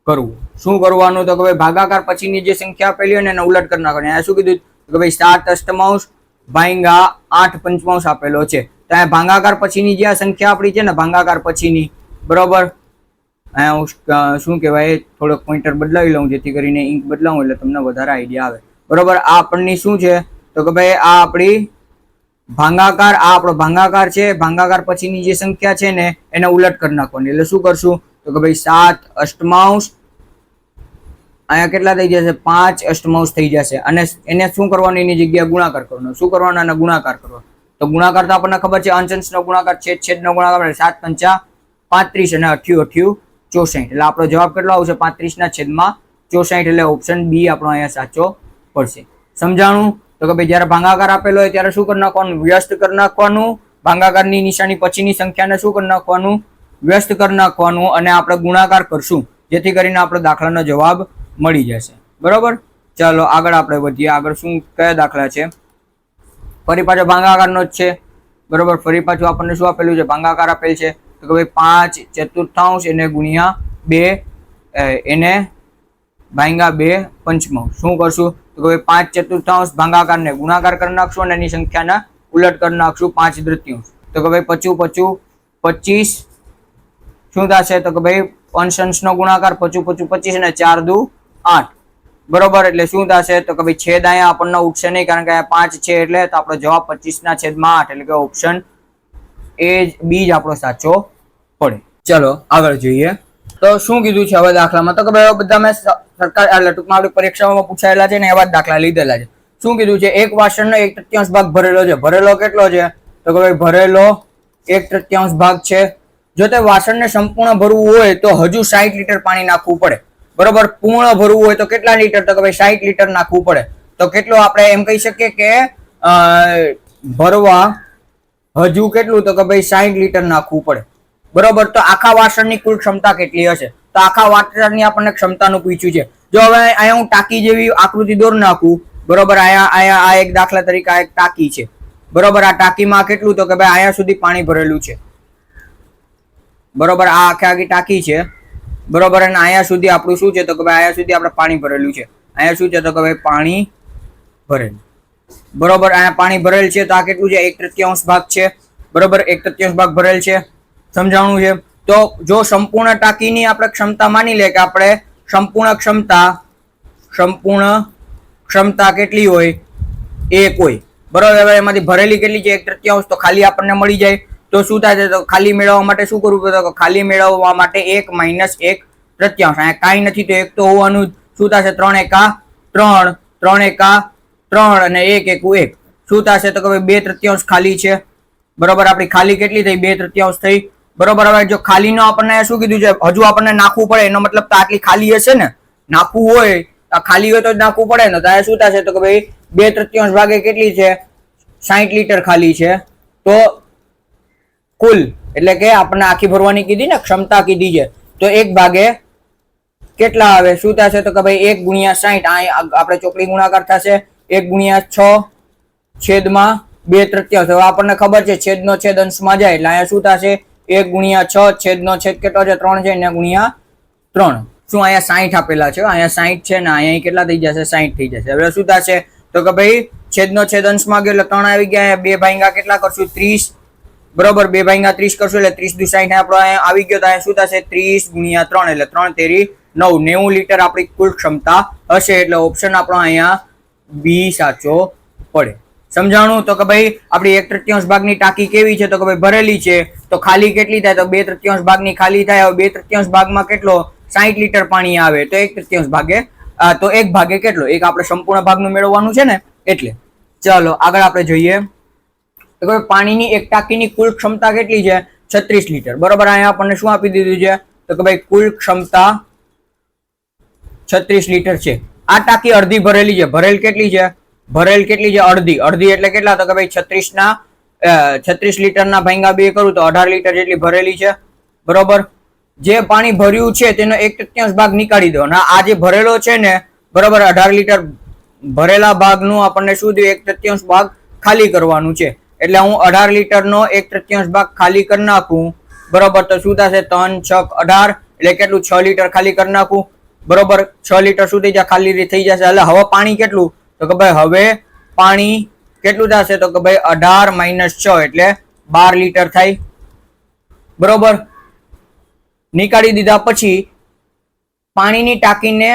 કરવું. શું કરવાનું તો કે ભાઈ ભાગાકાર પછીની જે સંખ્યા આપેલી હોય ને એને ઉલટ કરી નાખવાની. અહીંયા શું કીધું કે ભાઈ 7 અષ્ટમાંશ ભાગ્યા 8 પંચમાંશ આપેલો છે. તો અહીંયા ભાગાકાર પછીની જે આ સંખ્યા આપણી છે ને ભાગાકાર પછીની, બરોબર, અહીંયા હું શું કહેવાય થોડોક પોઈન્ટર બદલાવી લઉં જેથી કરીને ઇંક બદલાવું એટલે તમને વધારે આઈડિયા આવે. બરોબર, આ આપણની શું છે તો કે ભાઈ આ આપણી ભાગાકાર, આ આપણો ભાગાકાર છે. ભાગાકાર પછીની જે સંખ્યા છે ને એને ઉલટ કરી નાખવાની. એટલે શું કરશું તો કે ભાઈ 7 અષ્ટમાંશ અહીંયા કેટલા થઈ જશે 5 અષ્ટમાંશ થઈ જશે અને એને શું કરવાનું એની જગ્યાએ ગુણાકાર કરવાનો. શું કરવાનો અને ગુણાકાર કરવાનો. તો ગુણાકાર તો આપણને ખબર છે અંશ અંશનો ગુણાકાર છેદનો ગુણાકાર 7 પંચા 35 અને 88 64. એટલે આપણો જવાબ કેટલો આવશે 35 ના છેદમાં 64. એટલે ઓપ્શન બી આપણો અહીંયા સાચો પડશે. સમજાણું તો કે ભાઈ જ્યારે ભાગાકાર આપેલો હોય ત્યારે શું કરી નાખવાનું વ્યસ્ત કરી નાખવાનું. ભાગાકારની નિશાની પછીની સંખ્યાને શું કરી નાખવાનું વ્યસ્ત કરી નાખવાનું અને આપણે ગુણાકાર કરશું જેથી કરીને આપણો દાખલાનો જવાબ મળી જશે. બરોબર, ચાલો આગળ આપણે વધીએ. આગળ શું કયા દાખલા છે? ફરી પાછો ભાગાકારનો જ છે. બરોબર, ફરી પાછું આપણને શું આપેલું છે ભાગાકાર આપેલ છે તો કે ભાઈ 5 ચતુર્થાંશ એને ગુણ્યા 2 એને ભાગ્યા 2 પંચમાંશ. શું કરશું તો કે 5 ચતુર્થાંશ ભાગાકારને ગુણાકાર કરી નાખશું અને એની સંખ્યાના ઉલટ કરી નાખશું 5 તૃતીયાંશ. તો કે ભાઈ 25 શું થશે તો કે ભાઈ અંશ અંશનો ગુણાકાર 25 અને 4 દુ 8. બરોબર, એટલે શું થશે તો કે ભાઈ છેદ અહીંયા આપણને ઉઠશે નહીં કારણ કે અહીંયા 5 છે એટલે તો આપણો જવાબ 25 ના છેદમાં 8 એટલે કે ઓપ્શન એ બી જ આપણો સાચો પડે. ચલો આગળ જોઈએ. તો શું કીધું છે હવે દાખલામાં તો કે ભાઈ બધા મેં સરકાર એટલે ટૂંકમાં આપણી પરીક્ષાઓમાં પૂછાયેલા છે ને એવા જ દાખલા લીધેલા છે. શું કીધું છે એક વાસણનો 1/3 ભાગ ભરેલો છે. ભરેલો કેટલો છે તો કે ભાઈ ભરેલો 1/3 ભાગ છે. જો તે વાસણને સંપૂર્ણ ભરવું હોય તો હજુ 60 લીટર પાણી નાખવું પડે. બરોબર, પૂર્ણ ભરવું હોય તો કેટલા લીટર તો કે ભાઈ 60 લીટર નાખવું પડે. તો કેટલો આપણે એમ કહી શકીએ કે ભરવા હજુ કેટલું તો કે ભાઈ 60 લીટર નાખવું પડે. બરોબર, તો આખા વાસણની કુલ ક્ષમતા કેટલી હશે તો આખા વાસણની આપણને ક્ષમતાનું પૂછ્યું છે. જો હવે અહીંયા હું ટાંકી જેવી આકૃતિ દોર નાખું. બરોબર, અહીંયા આ એક દાખલા તરીકે આ એક ટાંકી છે. બરોબર, આ ટાંકીમાં કેટલું તો કે ભાઈ અહીંયા સુધી પાણી ભરેલું છે. બરોબર, આ આખી ટાંકી છે. બરોબર, અને અહીંયા સુધી આપણું શું છે તો કે ભાઈ અહીંયા સુધી આપણે પાણી ભરેલું છે. અહીંયા શું છે તો કે ભાઈ પાણી ભરેલું. બરોબર, અહીંયા પાણી ભરેલ છે તો આ કેટલું છે 1/3 ભાગ છે. બરોબર, 1/3 ભાગ ભરેલ છે. સમજાણું છે. તો જો સંપૂર્ણ ટાંકીની આપણે ક્ષમતા માની લે કે આપણે સંપૂર્ણ ક્ષમતા કેટલી હોય 1 હોય. બરોબર, હવે એમાંથી ભરેલી કેટલી છે 1/3 તો ખાલી આપણને મળી જાય. તો શું થાય છે તો ખાલી મેળવવા માટે શું કરવું પડે તો ખાલી મેળવવા માટે 1 - 1/3. અહીંયા કાંઈ નથી તો 1 તો હોવાનું. શું થશે 3 એકા 3 3 એકા 3 અને 1 એકુ 1. શું થશે તો કે 2/3 ખાલી છે. બરોબર, આપણી ખાલી કેટલી થઈ 2/3 થઈ. બરોબર, હવે જો ખાલીનો આપણને શું કીધું છે હજુ આપણને નાખવું પડે એનો મતલબ તો આટલી ખાલી હશે ને. નાખવું હોય તો ખાલી હોય તો જ નાખવું પડે ને. તો શું થશે તો કે ભાઈ 2/3 ભાગે કેટલી છે 60 લીટર ખાલી છે. તો કુલ એટલે કે આપણને આખી ભરવાની કીધી ને ક્ષમતા કીધી છે તો 1 ભાગે કેટલા આવે શું થશે તો કે ભાઈ 1 × 60. આપણે ચોકડી ગુણાકાર થશે 1 × 6 છેદમાં 2/3. હવે આપણને ખબર છે છેદનો છેદ અંશમાં જાય એટલે અહીંયા શું થશે 1 × 6 છેદનો છેદ કેટલો છે 3 છે એને ગુણ્યા 3. શું અહીંયા 60 આપેલા છે અહીંયા 60 છે ને અહીંયા કેટલા થઈ જશે 60 થઈ જશે. હવે શું થશે તો કે ભાઈ છેદનો છેદ અંશમાં ગયો એટલે 3 આવી ગયા. 2 ભાગ્યા કેટલા કરશું 30. બરોબર, 2 ભાગ્યા 30 કરશું એટલે 30 × 60 આપણો અહીંયા આવી ગયો. તો અહીંયા શું થશે 30 × 3 એટલે 3 તેરી 9 90 લીટર આપણી કુલ ક્ષમતા હશે. એટલે ઓપ્શન આપણો અહીંયા બી સાચો પડે. સમજાણું તો કે ભાઈ આપણી 1/3 ભાગની ટાંકી કેવી છે તો કે ભાઈ ભરેલી છે. તો ખાલી કેટલી થાય તો 2/3 ભાગની ખાલી થાય. હવે 2/3 ભાગમાં કેટલો 60 લીટર પાણી આવે તો 1/3 ભાગે તો 1 ભાગે કેટલો 1 આપણે સંપૂર્ણ ભાગનું મેળવવાનું છે ને એટલે. ચાલો આગળ આપણે જોઈએ તો કે પાણીની એક ટાંકીની કુલ ક્ષમતા કેટલી છે 36 લીટર. બરોબર, અહીંયા આપણને શું આપી દીધું છે તો કે ભાઈ કુલ ક્ષમતા 36 લીટર છે. આ ટાંકી અડધી ભરેલી છે. ભરેલ કેટલી છે અડધી એટલે કેટલા તો કે ભાઈ 36 લીટરના ભાગ્યા 2 કરું તો 18 લીટર જેટલી ભરેલી છે. બરોબર, જે પાણી ભર્યું છે તેનો 1/3 ભાગ નીકાળી દો. આ જે ભરેલો છે ને બરોબર 18 લીટર ભરેલા ભાગનું આપણને શું થયું 1/3 ભાગ ખાલી કરવાનું છે. એટલે હું 18 લીટરનો 1/3 ભાગ ખાલી કરી નાખું. બરોબર, તો શું થશે 3 × 6 = 18 એટલે કેટલું 6 લીટર ખાલી કરી નાખું. બરોબર 6 લીટર સુધી જ્યાં ખાલી થઈ જશે. એટલે હવે પાણી કેટલું, તો કે ભાઈ હવે પાણી કેટલું થશે, તો કે ભાઈ 18 - 6 એટલે 12 લીટર થાય. બરોબર, નીકાળી દીધા પછી પાણીની ટાંકીને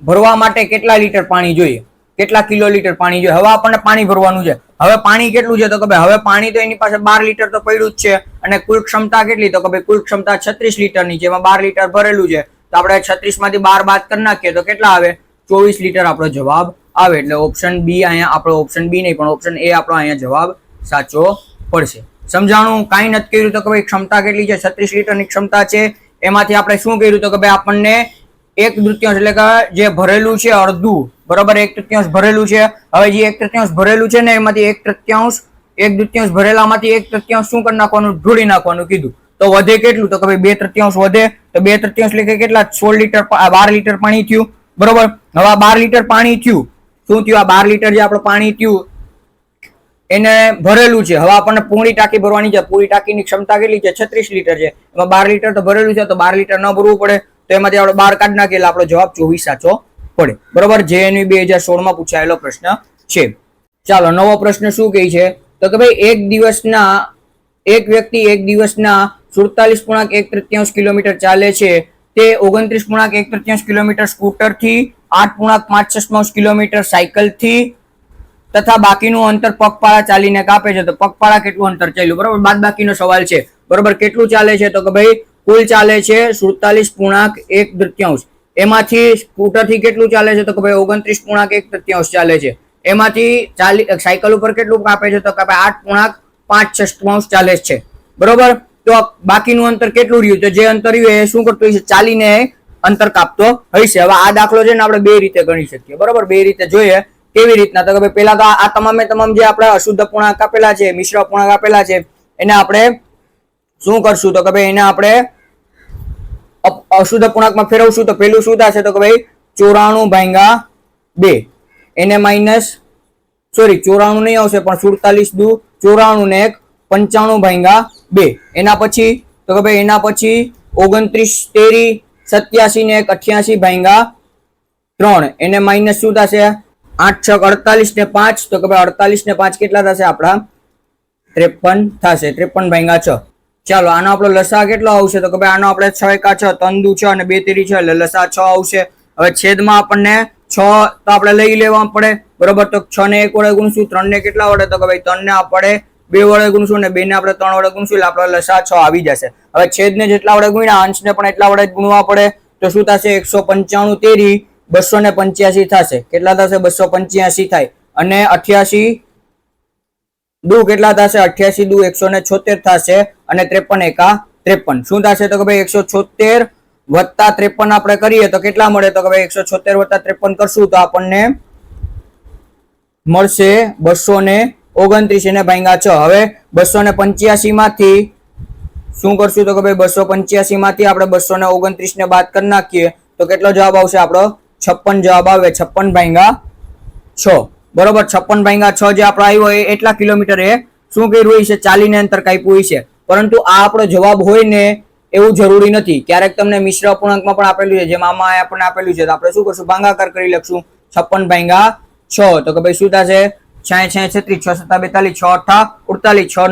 ભરવા માટે કેટલા લીટર પાણી જોઈએ, કેટલા કિલો લીટર પાણી જોઈએ. હવે આપણને પાણી ભરવાનું છે. હવે પાણી કેટલું છે, તો કે ભાઈ હવે પાણી તો એની પાસે 12 લીટર તો પડ્યું જ છે. અને કુલ ક્ષમતા કેટલી, તો કે ભાઈ કુલ ક્ષમતા 36 લીટરની છે, એમાં 12 લીટર ભરેલું છે. તો આપણે 36 માંથી 12 બાદ કરી નાખીએ તો કેટલા આવે, 24 લીટર આપણો જવાબ આવે. એટલે ઓપ્શન બી અહીંયા આપણો, ઓપ્શન બી નહીં પણ ઓપ્શન એ આપણો અહીંયા જવાબ સાચો પડશે. સમજાણું? કાંઈ નથી કર્યું. તો કે ભાઈ ક્ષમતા કેટલી છે, 36 લીટરની ક્ષમતા છે. એમાંથી આપણે શું કર્યું, તો કે ભાઈ આપણને 1/3 એટલે કે જે ભરેલું છે અડધું, બરોબર 1/3 ભરેલું છે. હવે જે 1/3 ભરેલું છે ને એમાંથી 1/3 ભરેલામાંથી 1/3 શું કરી નાખવાનું, ઢોળી નાખવાનું કીધું. તો વધે કેટલું, તો કે ભાઈ 2/3 વધે. તો 2/3 એટલે કે કેટલા, 16 લીટર, 12 લીટર પાણી થયું. બરોબર, હવે આ 12 લીટર પાણી થયું, શું થયું, આ 12 લીટર જે આપણું પાણી થયું એને ભરેલું છે. હવે આપણને પૂરી ટાંકી ભરવાની છે. પૂરી ટાંકીની ક્ષમતા કેટલી છે, 36 લીટર છે. એમાં 12 લીટર તો ભરેલું છે, તો 12 લીટર ન ભરવું પડે. તો એમાંથી આપણે 12 કાઢી નાખીએ એટલે આપણો જવાબ 24 સાચો પડે. બરોબર, JNU 2016 માં પૂછાયેલો પ્રશ્ન છે. ચાલો, નવો પ્રશ્ન શું કહે છે, તો કે ભાઈ એક વ્યક્તિ એક દિવસના 47.1 કિલોમીટર ચાલે છે. તે 29.1 કિલોમીટર સ્કૂટરથી, 8.5 કિલોમીટર સાયકલથી તથા બાકીનું અંતર પગપાળા ચાલીને કાપે છે. તો પગપાળા કેટલું અંતર ચાલ્યું, બરોબર, બાદ બાકીનો સવાલ છે. બરોબર, કેટલું ચાલે છે, તો કે ભાઈ કુલ ચાલે છે 47.1. એમાંથી સ્કૂટરથી કેટલું ચાલે છે, તો કે ભાઈ 29.1 ચાલે છે. એમાંથી સાયકલ ઉપર કેટલું કાપે છે, તો કે ભાઈ 8.5 ચાલે છે. બરોબર, તો બાકીનું અંતર કેટલું રહ્યું, તો જે અંતર રહ્યું એ શું કરતું હશે, ચાલીને અંતર કાપતો હશે. હવે આ દાખલો છે ને આપણે બે રીતે ગણી શકીએ. બરોબર, બે રીતે જોઈએ. કેવી રીતના, તો કે ભાઈ પેલા તો આ તમામે તમામ જે આપણે અશુદ્ધ પૂર્ણાંક આપેલા છે, મિશ્ર પૂર્ણાંક આપેલા છે, એને આપણે શું કરશું, તો કે ભાઈ એને આપણે અશુદ્ધ પૂર્ણાંકમાં ફેરવશું. તો પેલું શું થશે, તો કે ભાઈ 94/2. એને માઇનસ, સોરી 94 નહીં આવશે પણ 47 દુ 94 ને 95/2. એના પછી, તો કે ભાઈ એના પછી 29 13 87 ને 88/3. એને માઇનસ શું થશે, 8 6 48 ને 5. તો કે ભાઈ 48 ને 5 કેટલા થશે આપણા, 53 થશે, 53/6. ચાલો, આનો આપણો લસા કેટલો આવશે, તો કે ભાઈ આનો આપણે 6 × 6 3 દુ 6 અને 2 3 6 એટલે લસા 6 આવશે. હવે છેદમાં આપણને 6 તો આપણે લઈ લેવા પડે. બરોબર, તો 6 ને 1 વડે ગુણશું, 3 ને કેટલા વડે, તો કે ભાઈ 3 ને આપણે 2 વડે ગુણશું ને 2 ને આપણે 3 વડે ગુણશું એટલે આપણો લસા 6 આવી જશે. હવે છેદને જેટલા વડે ગુણ્યા અંશને પણ એટલા વડે ગુણવા પડે. તો શું થશે, 195 13 285 થશે. કેટલા થશે, 285 થાય. અને 88 દુ કેટલા થશે, 88 દુ 176 થશે. અને 53 એકા 53 શું થશે, તો કે ભાઈ 176 વત્તા 53 આપણે કરીએ તો કેટલા મળે, તો કે ભાઈ 176 વત્તા 53 કરશું તો આપણને મળશે 229 એને ભાગ્યા 6. હવે 285 માંથી શું કરશું, તો કે ભાઈ 285 માંથી આપણે 229 ને બાદ કરી નાખીએ તો કેટલો જવાબ આવશે આપણો, 56 જવાબ આવે. 56/6. બરોબર, 56/6 જે આપણો આવ્યો એ એટલા કિલોમીટર એ શું કર્યું હોય છે, ચાલીને અંતર કાપ્યું હોય છે. પરંતુ આ આપણો જવાબ હોય ને એવું જરૂરી નથી. ક્યારેક તમને મિશ્ર અપૂર્ણાંકમાં પણ આપેલું છે, જેમાં આમાં આપણને આપેલું છે, તો આપણે શું કરશું, ભાગાકાર કરી લખશું 56/6. તો કે ભાઈ શું થશે, 6 6 36 6 7 42 6 8 48 6 9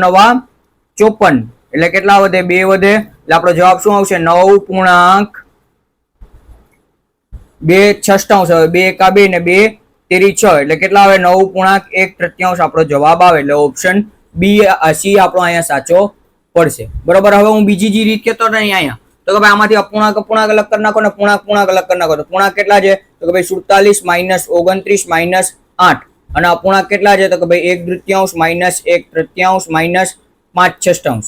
54 એટલે કેટલા વધે, 2 વધે. એટલે આપણો જવાબ શું આવશે, 9.2/6. હવે 2 એકા 2 ને 2 તેરી 6 એટલે કેટલા આવે, 9.1/3 આપણો જવાબ આવે. એટલે ઓપ્શન બી સી આપણો અહીંયા સાચો પડશે. બરોબર, હવે હું બીજી જે રીત કહેતો નહીં અહીંયા, તો કે ભાઈ આમાંથી અપૂર્ણાંક અલગ કરી નાખો ને પૂર્ણાંક અલગ કરી નાખો. તો પૂર્ણાંક કેટલા છે, તો કે ભાઈ 47 -29 -8. અને અપૂર્ણાંક કેટલા છે, તો કે ભાઈ 1/3 -1/3 -5/6.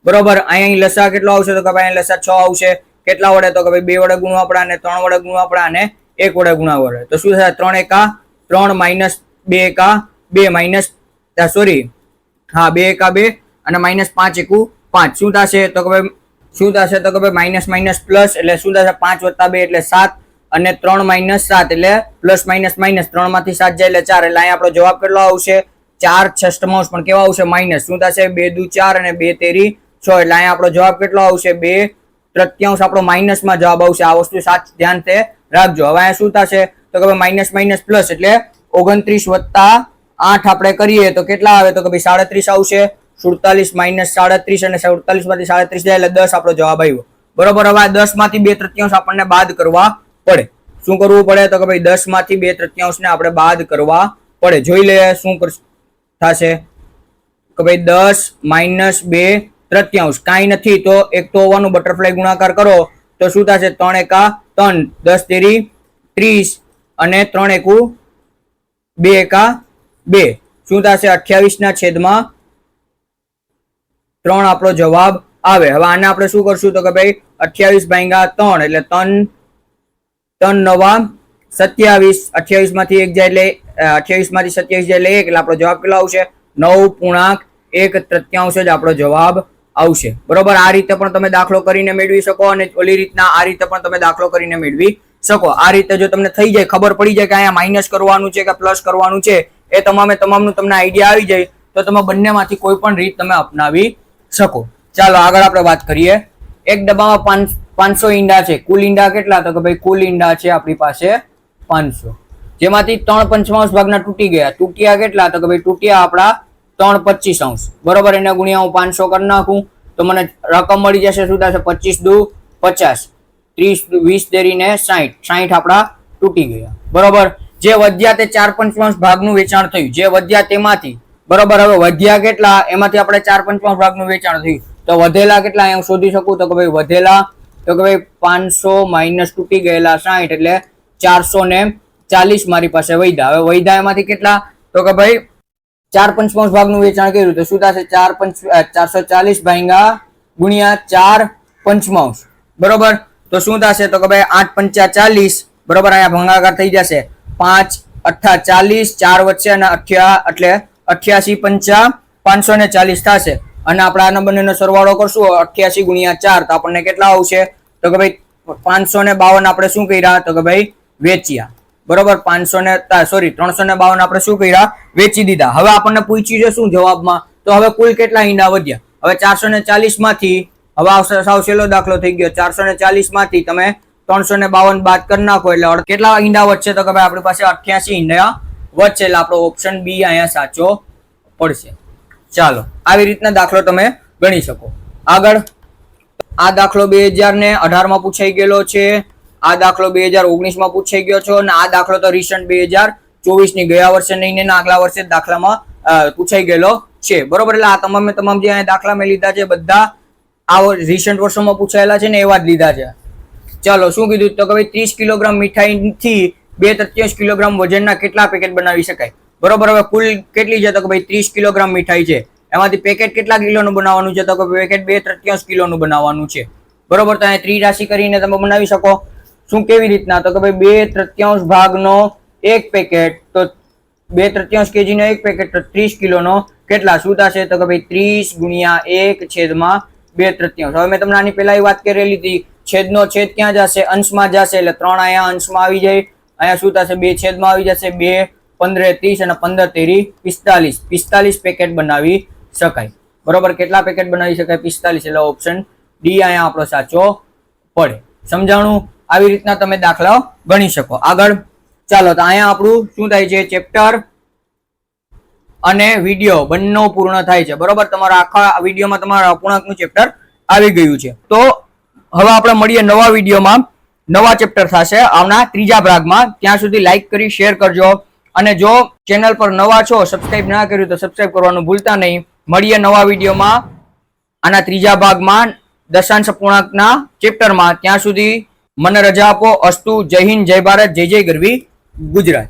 બરોબર, અહીંયા લસા કેટલો આવશે, તો કે ભાઈ અહીં લસા 6 આવશે. કેટલા વડે, તો કે ભાઈ 2 વડે ગુણવા પડે અને 3 વડે ગુણવા પડે અને 1 વડે ગુણવા પડે. તો શું થશે, 3 એકા 3 -2 એકા 2 માઇનસ, સોરી હા 2 એકા 2 અને -5 એકુ 5. શું થશે, તો કે ભાઈ શું થશે, તો કે ભાઈ માઇનસ માઇનસ પ્લસ એટલે શું થશે, 5 + 2 એટલે 7 અને 3 - 7 એટલે પ્લસ માઇનસ માઇનસ, 3 માંથી 7 જાય એટલે 4. એટલે અહીંયા આપણો જવાબ કેટલો આવશે, 4/6 પણ કેવા આવશે, માઇનસ. શું થશે, 2 દુ 4 અને 2 તેરી 6. એટલે અહીંયા આપણો જવાબ કેટલો આવશે, 2 તૃતીયાંશ આપણો માઇનસમાં જવાબ આવશે. આ વસ્તુ ધ્યાન રાખજો. હવે અહીંયા શું થશે તો કે માઇનસ માઇનસ પ્લસ એટલે 29 વત્તા 8 આપણે કરીએ તો કેટલા આવે તો કે ભાઈ 37 આવશે. 47 માઇનસ 37 અને 47 માંથી 37 જાય એટલે 10 આપણો જવાબ આવ્યો. બરોબર. હવે 10 માંથી 2/3 આપણને બાદ કરવા પડે. શું કરવું પડે તો કે ભાઈ 10 માંથી 2/3 ને આપણે બાદ કરવા પડે. જોઈ લઈએ શું થશે કે ભાઈ 10 માઇનસ 2/3 કાંઈ નથી તો એક તો હોવાનું, બટરફ્લાય ગુણાકાર કરો તો શું થશે 3 એકા 3, 10 તેરી 30 અને 3 એકુ 2 એકા 2 શું થશે 28 ના છેદમાં 3 આપણો જવાબ આવે. હવે આને આપણે શું કરશું તો કે ભાઈ 28 ભાગ્યા 3 એટલે 3 નવા 27, 28 માંથી 1 જાય એટલે 28 માંથી 27 જાય એટલે 1 એટલે આપણો જવાબ કેટલો આવશે 9.1/3 જ આપણો જવાબ આવશે. બરોબર. આ રીતે પણ તમે દાખલો કરીને મેળવી શકો અને ઓલી રીતના આ રીતે પણ તમે દાખલો કરીને મેળવી શકો. આ રીતે જો તમને થઈ જાય, ખબર પડી જાય કે અહીંયા માઇનસ કરવાનું છે કે પ્લસ કરવાનું છે, એ તમામનું તમને આઈડિયા આવી જાય તો તમે બંનેમાંથી કોઈ પણ રીત તમે અપનાવી શકો. ચાલો આગળ આપણે વાત કરીએ. એક ડબ્બામાં 500 ઈંડા છે. કુલ ઈંડા કેટલા તો કે ભાઈ કુલ ઈંડા છે આપણી પાસે 500, જેમાંથી 3/5 ભાગના તૂટી ગયા. તૂટ્યા કેટલા તો કે ભાઈ તૂટ્યા આપણા 3/25. બરોબર. એને ગુણ્યા હું 500 કરી નાખું તો મને રકમ મળી જશે. શું થશે 25 દુ 50, 30 20 તેરીને 60 આપણા તૂટી ગયા. બરોબર. જે વધ્યા તે 4/5 ભાગનું વેચાણ થયું. જે વધ્યા તેમાંથી બરોબર. હવે વધ્યા કેટલા એમાંથી આપણે 4/5 ભાગનું વેચાણ થયું તો વધેલા કેટલા હું શોધી શકું તો કે ભાઈ વધેલા તો કે ભાઈ 500 માઇનસ તૂટી ગયેલા 60 એટલે 440 મારી પાસે વૈધા. હવે વૈધા એમાંથી કેટલા તો કે ભાઈ 4/5 ભાગનું વેચાણ કર્યું તો શું થશે 440 ભાગ્યા ગુણ્યા 4/5. બરોબર. તો શું થશે તો કે ભાઈ 8×5 = 40. બરોબર. અહીંયા ભાગાકાર થઈ જશે 5×8 = 40, 4 વચ્ચે અને 8 એટલે 88×5 540 થશે. અને આપણે આના બંનેનો સરવાળો કરશું 88 ગુણ્યા 4 તો આપણને કેટલા આવશે તો કે ભાઈ 552 આપણે શું કર્યા તો કે ભાઈ વેચ્યા. બરોબર. 352 આપણે શું કર્યા વેચી દીધા. હવે આપણને પૂછ્યું છે શું જવાબમાં તો હવે કુલ કેટલા ઈંડા વધ્યા. હવે 440 માંથી હવે સાવ સહેલો દાખલો થઈ ગયો. 440 માંથી તમે 352 બાદ કરી નાખો એટલે કેટલા ઈંડા વધશે તો કે ભાઈ આપણી પાસે 88 ઈંડા વધશે. એટલે આપણો ઓપ્શન બી અહીંયા સાચો પડશે. ચાલો આવી રીતના દાખલો તમે ગણી શકો. આગળ આ દાખલો 2018 માં પૂછાઈ ગયેલો છે. આ દાખલો 2019 માં પૂછાઈ ગયો છે અને આ દાખલો તો રિસન્ટ 2024 ની ગયા વર્ષે નહીં ને આગલા વર્ષે દાખલામાં પૂછાઈ ગયેલો છે. બરોબર. એટલે આ તમામ જે દાખલા મેં લીધા છે બધા આ રિસન્ટ વર્ષોમાં પૂછાયેલા છે ને એવા જ લીધા છે. ચાલો શું કીધું તો કે ભાઈ 30 કિલોગ્રામ મીઠાઈથી 2/3 કિલોગ્રામ વજનના કેટલા પેકેટ બનાવી શકાય. બરોબર. હવે કુલ કેટલી છે તો કે ભાઈ 30 કિલોગ્રામ મીઠાઈ છે. એમાંથી પેકેટ કેટલા કિલોનું બનાવવાનું છે તો કે પેકેટ 2/3 કિલોનું બનાવવાનું છે. બરોબર. તો અહીંયા ત્રિરાશિ કરીને તમે બનાવી શકો. શું કેવી રીતના તો કે ભાઈ 2/3 ભાગનો એક પેકેટ તો 2/3 kg નો એક પેકેટ તો 30 કિલોનો કેટલા શું થશે તો કે ભાઈ 30 ગુણ્યા 1/2/3. હવે મેં તમને આની પહેલા વાત કરેલી હતી. છેદનો છેદ ક્યાં જશે અંશમાં જશે એટલે 3 અહીંયા અંશમાં આવી જાય. અહીંયા શું થશે 2 છેદમાં આવી જશે. 2 15 30 અને 15 તેરી 45 પેકેટ બનાવી શકાય. બરોબર. કેટલા પેકેટ બનાવી શકાય 45 એટલે ઓપ્શન ડી અહીંયા આપણો સાચો પડે. સમજાણું. આવી રીતના તમે દાખલાઓ ગણી શકો. આગળ ચાલો તો અહીંયા આપણું શું થાય છે ચેપ્ટર અને વિડીયો બંને પૂર્ણ થાય છે. બરોબર. તમારા આખા વિડીયોમાં તમારા અપૂર્ણાંકનું ચેપ્ટર આવી ગયું છે. તો હવે આપણે મળીએ નવા વિડીયોમાં. નવા ચેપ્ટર થશે આવના ત્રીજા ભાગમાં. ત્યાં સુધી લાઈક કરી શેર કરજો અને જો ચેનલ પર નવા છો સબસ્ક્રાઇબ ના કર્યું તો સબસ્ક્રાઇબ કરવાનું ભૂલતા નહીં. મળીએ નવા વિડીયોમાં આના ત્રીજા ભાગમાં દશાંશ અપૂર્ણાંકના ચેપ્ટરમાં. ત્યાં સુધી મને રજા આપો. અસ્તુ. જય હિન્દ, જય ભારત, જય જય ગરવી ગુજરાત.